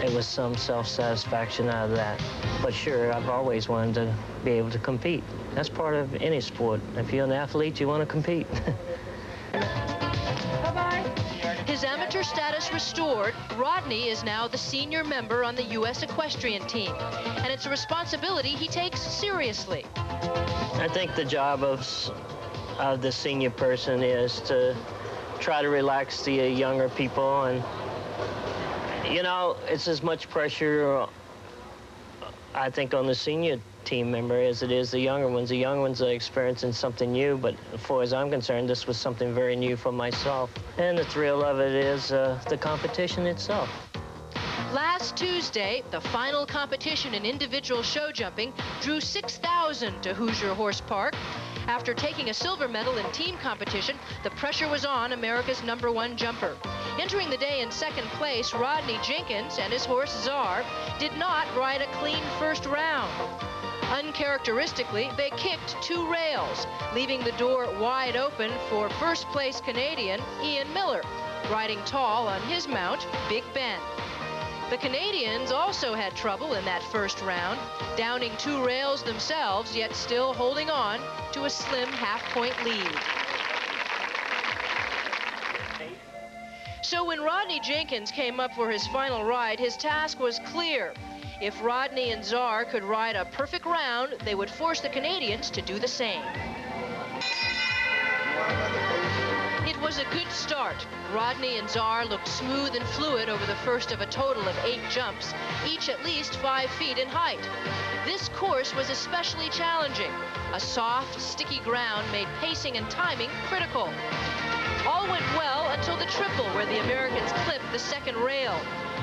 It was some self-satisfaction out of that. But sure, I've always wanted to be able to compete. That's part of any sport. If you're an athlete, you want to compete. His amateur status restored, Rodney is now the senior member on the U.S. equestrian team, and it's a responsibility he takes seriously. I think the job of the senior person is to try to relax the younger people, and you know, it's as much pressure, I think, on the senior team member as it is the younger ones. The younger ones are experiencing something new, but as far as I'm concerned, this was something very new for myself. And the thrill of it is the competition itself. Last Tuesday, the final competition in individual show jumping drew 6,000 to Hoosier Horse Park. After taking a silver medal in team competition, the pressure was on America's #1 jumper. Entering the day in second place, Rodney Jenkins and his horse Czar did not ride a clean first round. Uncharacteristically, they kicked 2 rails, leaving the door wide open for first-place Canadian Ian Miller, riding tall on his mount, Big Ben. The Canadians also had trouble in that first round, downing 2 rails themselves, yet still holding on to a slim half-point lead. So when Rodney Jenkins came up for his final ride, his task was clear. If Rodney and Czar could ride a perfect round, they would force the Canadians to do the same. It was a good start. Rodney and Czar looked smooth and fluid over the first of a total of 8 jumps, each at least 5 feet in height. This course was especially challenging. A soft, sticky ground made pacing and timing critical. All went well until the triple, where the Americans clipped the second rail.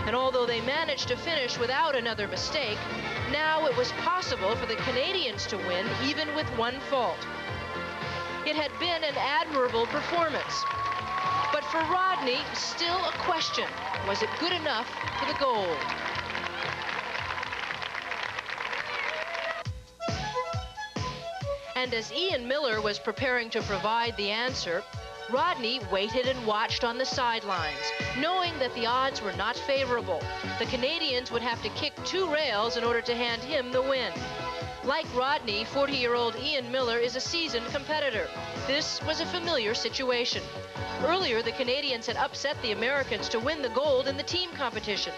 And although they managed to finish without another mistake, now it was possible for the Canadians to win even with 1 fault. It had been an admirable performance. But for Rodney, still a question. Was it good enough for the gold? And as Ian Miller was preparing to provide the answer, Rodney waited and watched on the sidelines, knowing that the odds were not favorable. The Canadians would have to kick 2 rails in order to hand him the win. Like Rodney, 40-year-old Ian Miller is a seasoned competitor. This was a familiar situation. Earlier, the Canadians had upset the Americans to win the gold in the team competition.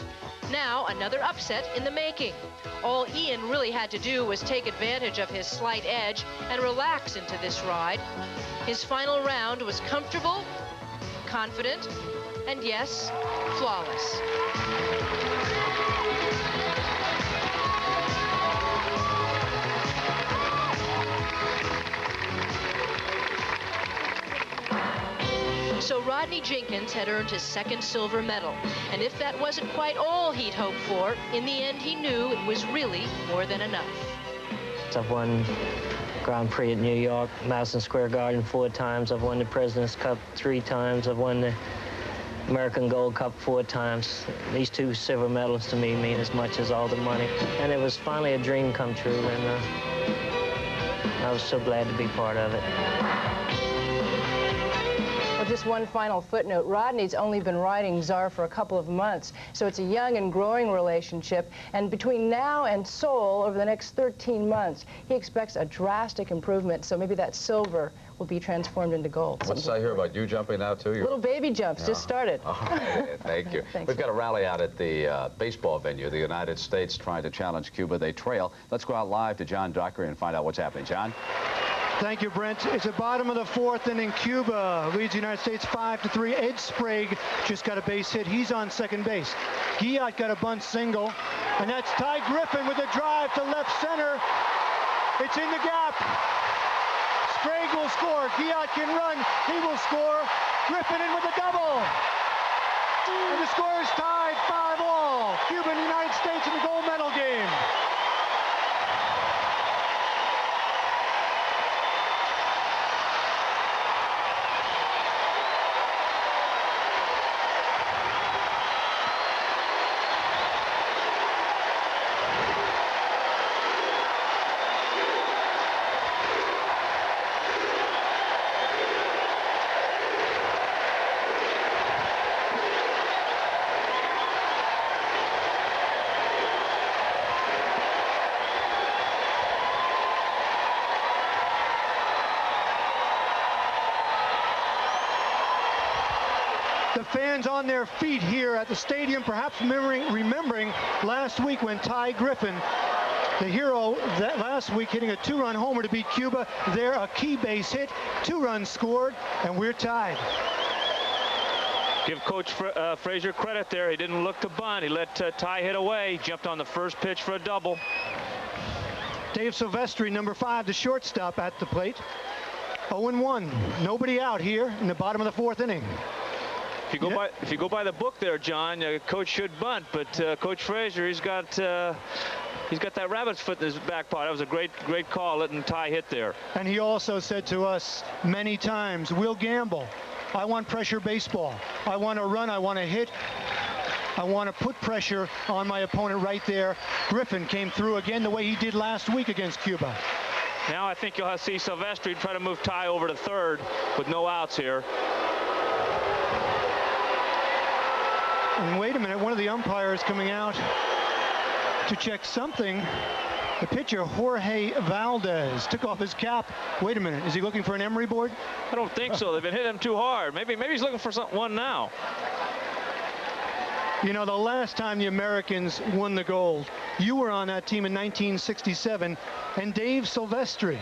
Now, another upset in the making. All Ian really had to do was take advantage of his slight edge and relax into this ride. His final round was comfortable, confident, and yes, flawless. So Rodney Jenkins had earned his 2nd silver medal. And if that wasn't quite all he'd hoped for, in the end he knew it was really more than enough. I've won Grand Prix at New York, Madison Square Garden 4 times. I've won the President's Cup 3 times. I've won the American Gold Cup 4 times. These 2 silver medals to me mean as much as all the money. And it was finally a dream come true, and I was so glad to be part of it. Just one final footnote. Rodney's only been riding Czar for a couple of months, so it's a young and growing relationship. And between now and Seoul, over the next 13 months, he expects a drastic improvement. So maybe that silver will be transformed into gold. What's I hear about you jumping now, too? Little baby jumps, just started. All right, thank you. We've got a rally out at the baseball venue. The United States trying to challenge Cuba. They trail. Let's go out live to John Dockery and find out what's happening. John? Thank you, Brent. It's the bottom of the 4th inning. Cuba leads the United States 5-3. Ed Sprague just got a base hit. He's on second base. Guillotte got a bunt single. And that's Ty Griffin with a drive to left center. It's in the gap. Sprague will score. Guillotte can run. He will score. Griffin in with a double. And the score is tied 5-all. Cuba and the United States in the gold medal game. The fans on their feet here at the stadium, perhaps remembering last week when Ty Griffin, the hero that last week, hitting a 2-run homer to beat Cuba. There, a key base hit, 2 runs scored, and we're tied. Give Coach Frazier credit there. He didn't look to bunt. He let Ty hit away. Jumped on the first pitch for a double. Dave Silvestri, number 5, the shortstop at the plate. 0-1. Nobody out here in the bottom of the 4th inning. If you go by the book there, John, Coach should bunt, but Coach Frazier, he's got that rabbit's foot in his back pocket. That was a great call, letting Ty hit there. And he also said to us many times, we'll gamble. I want pressure baseball. I want to run. I want to hit. I want to put pressure on my opponent right there. Griffin came through again the way he did last week against Cuba. Now I think you'll see Silvestri try to move Ty over to third with no outs here. And wait a minute, one of the umpires coming out to check something. The pitcher, Jorge Valdez, took off his cap. Wait a minute, is he looking for an emery board? I don't think so. They've been hitting him too hard. Maybe he's looking for one now. You know, the last time the Americans won the gold, you were on that team in 1967, and Dave Silvestri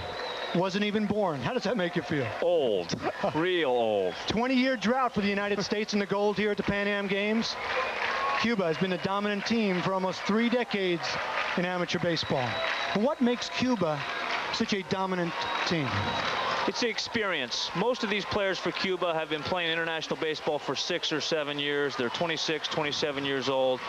wasn't even born. How does that make you feel? Old, real old. 20-year drought for the United States in the gold here at the Pan Am Games. Cuba has been the dominant team for almost 3 decades in amateur baseball. What makes Cuba such a dominant team? It's the experience. Most of these players for Cuba have been playing international baseball for 6 or 7 years. They're 26, 27 years old.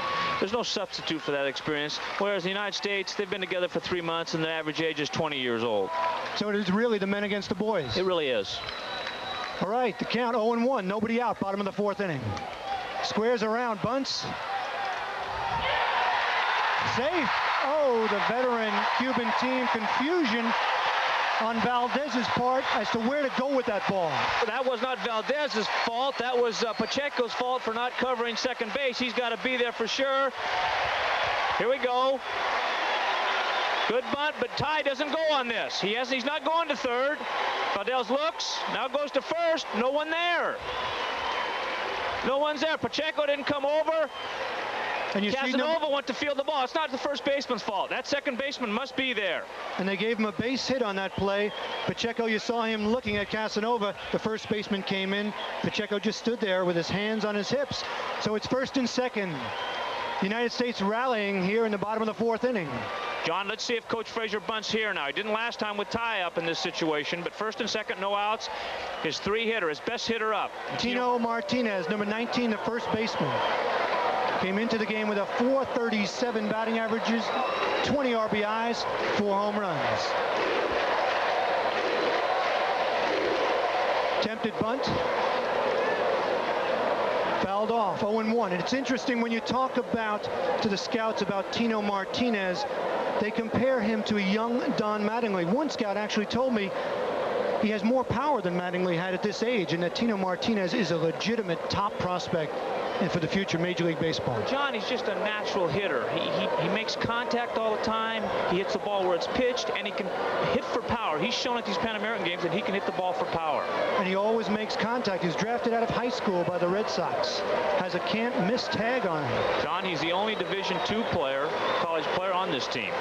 There's no substitute for that experience. Whereas in the United States, they've been together for 3 months, and the average age is 20 years old. So it is really the men against the boys. It really is. All right, the count 0-1. Nobody out, bottom of the 4th inning. Squares around, bunts. Safe. Oh, the veteran Cuban team, confusion. on Valdez's part as to where to go with that ball. That was not Valdez's fault. That was Pacheco's fault for not covering second base. He's got to be there for sure. Here we go. Good bunt, but Ty doesn't go on this. He's not going to third. Valdez looks, now goes to first. No one there. No one's there. Pacheco didn't come over. And you Casanova went to field the ball. It's not the first baseman's fault. That second baseman must be there. And they gave him a base hit on that play. Pacheco, you saw him looking at Casanova. The first baseman came in. Pacheco just stood there with his hands on his hips. So it's first and second. The United States rallying here in the bottom of the fourth inning. John, let's see if Coach Frazier bunts here now. He didn't last time with Ty up in this situation, but first and second, no outs. His three-hitter, his best hitter up. Tino Martinez, number 19, the first baseman. Came into the game with a .437 batting averages, 20 RBIs, 4 home runs. Attempted bunt. Fouled off, 0-1. And it's interesting when you talk to the scouts about Tino Martinez, they compare him to a young Don Mattingly. One scout actually told me he has more power than Mattingly had at this age, and that Tino Martinez is a legitimate top prospect and for the future Major League Baseball. John, he's just a natural hitter. He makes contact all the time. He hits the ball where it's pitched, and he can hit for power. He's shown at these Pan American games that he can hit the ball for power. And he always makes contact. He's drafted out of high school by the Red Sox. Has a can't-miss tag on him. John, he's the only Division II player, college player on this team.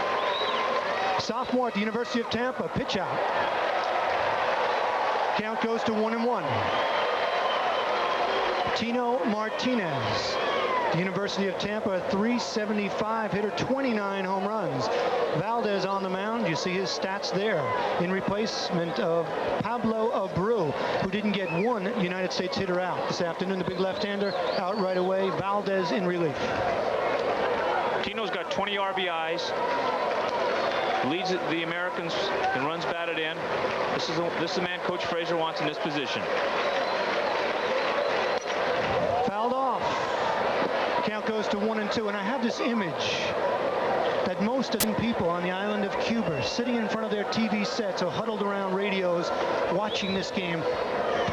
Sophomore at the University of Tampa, pitch out. Count goes to 1-1. Tino Martinez, the University of Tampa, a .375 hitter, 29 home runs. Valdez on the mound. You see his stats there in replacement of Pablo Abreu, who didn't get one United States hitter out this afternoon. The big left-hander out right away. Valdez in relief. Tino's got 20 RBIs. Leads the Americans and runs batted in. This is the man Coach Frazier wants in this position. Fouled off. Count goes to 1-2. And I have this image that most of the people on the island of Cuba sitting in front of their TV sets or huddled around radios watching this game.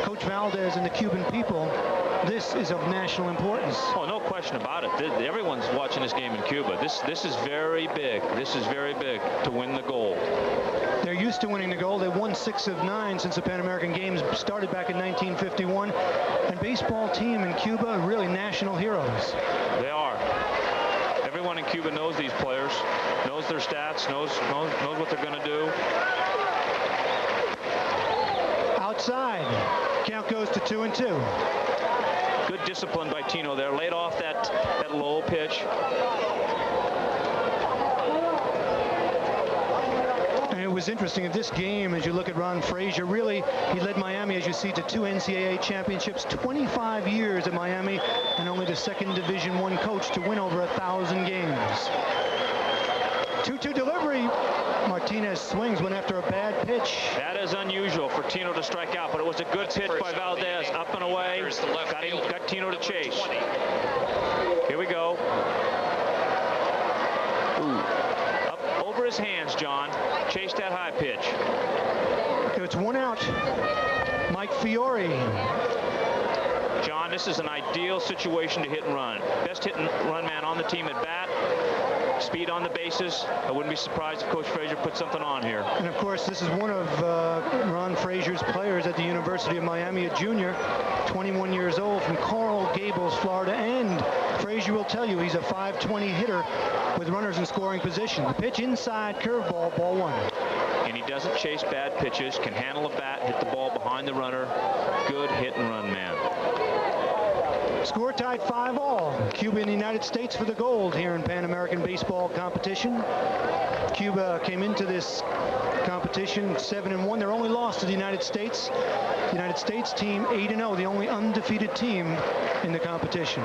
Coach Valdez and the Cuban people, this is of national importance. Oh, no question about it. Everyone's watching this game in Cuba. This is very big. This is very big to win the gold. They're used to winning the gold. They won 6 of 9 since the Pan American Games started back in 1951. And baseball team in Cuba are really national heroes. They are. Everyone in Cuba knows these players, knows their stats, knows what they're going to do. Outside. Count goes to 2-2. Good discipline by Tino there. Laid off that low pitch. And it was interesting in this game, as you look at Ron Frazier, really, he led Miami, as you see, to 2 NCAA championships, 25 years at Miami, and only the second Division I coach to win over 1,000 games. 2-2 delivery. Martinez swings, went after a bad pitch. That is unusual for Tino to strike out, but it was a good pitch by Valdez. Up and away. Got Tino to chase. Here we go. Ooh. Up over his hands, John. Chased that high pitch. It's 1 out. Mike Fiore. John, this is an ideal situation to hit and run. Best hit and run man on the team at bat. Speed on the bases. I wouldn't be surprised if Coach Frazier put something on here. And of course, this is one of Ron Frazier's players at the University of Miami, a junior, 21 years old, from Coral Gables, Florida. And Frazier will tell you he's a .520 hitter with runners in scoring position. The pitch inside, curveball, ball 1. And he doesn't chase bad pitches, can handle a bat, hit the ball behind the runner. Good hit and run man. Score tied 5-all. Cuba and the United States for the gold here in Pan American baseball competition. Cuba came into this competition 7-1. Their only loss to the United States. The United States team 8-0, the only undefeated team in the competition.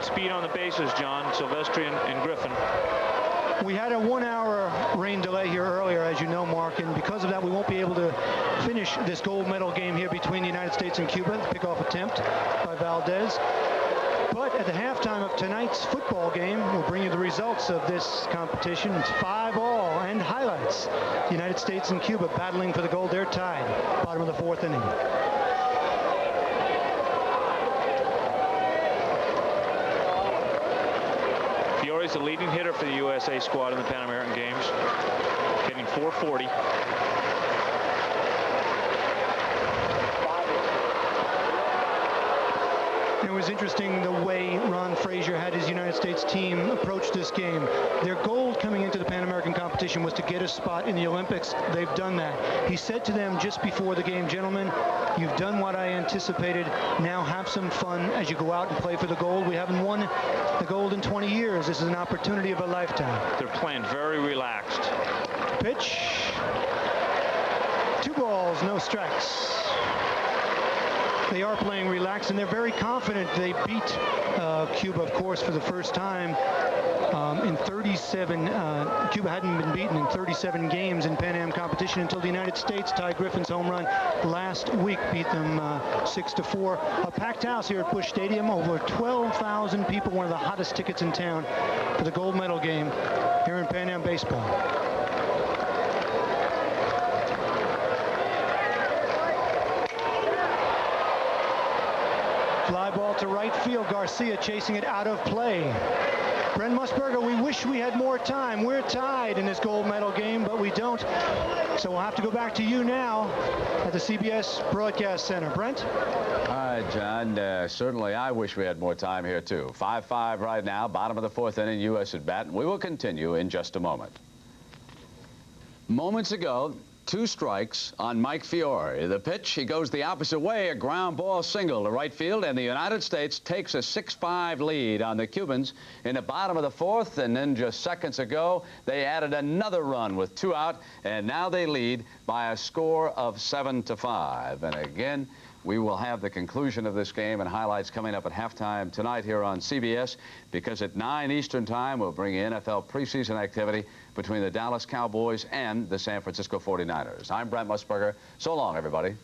Speed on the bases, John. Silvestri and Griffin. We had a 1-hour rain delay here earlier, as you know, Mark, and because of that, we won't be able to finish this gold medal game here between the United States and Cuba. Pickoff attempt by Valdez. But at the halftime of tonight's football game, we'll bring you the results of this competition. It's 5-all and highlights. The United States and Cuba battling for the gold. They're tied. Bottom of the 4th inning. Fiore's the leading hitter for the USA squad in the Pan American Games, hitting .440. It was interesting the way Ron Frazier had his United States team approach this game. Their goal coming into the Pan American competition was to get a spot in the Olympics. They've done that. He said to them just before the game, gentlemen, you've done what I anticipated. Now have some fun as you go out and play for the gold. We haven't won the gold in 20 years. This is an opportunity of a lifetime. They're playing very relaxed. Pitch. 2 balls, no strikes. They are playing relaxed, and they're very confident. They beat Cuba, of course, for the first time in 37. Cuba hadn't been beaten in 37 games in Pan Am competition until the United States. Ty Griffin's home run last week beat them 6-4. A packed house here at Busch Stadium. Over 12,000 people. One of the hottest tickets in town for the gold medal game here in Pan Am baseball. Fly ball to right field. Garcia chasing it out of play. Brent Musburger, we wish we had more time. We're tied in this gold medal game, but we don't. So we'll have to go back to you now at the CBS Broadcast Center. Brent? All right, John. Certainly I wish we had more time here, too. 5-5 right now. Bottom of the 4th inning, U.S. at bat. And we will continue in just a moment. Moments ago, 2 strikes on Mike Fiore. The pitch, he goes the opposite way, a ground ball single to right field, and the United States takes a 6-5 lead on the Cubans in the bottom of the 4th, and then just seconds ago, they added another run with 2 out, and now they lead by a score of 7-5. And again, we will have the conclusion of this game and highlights coming up at halftime tonight here on CBS, because at 9 Eastern time, we'll bring you NFL preseason activity between the Dallas Cowboys and the San Francisco 49ers. I'm Brent Musburger. So long, everybody.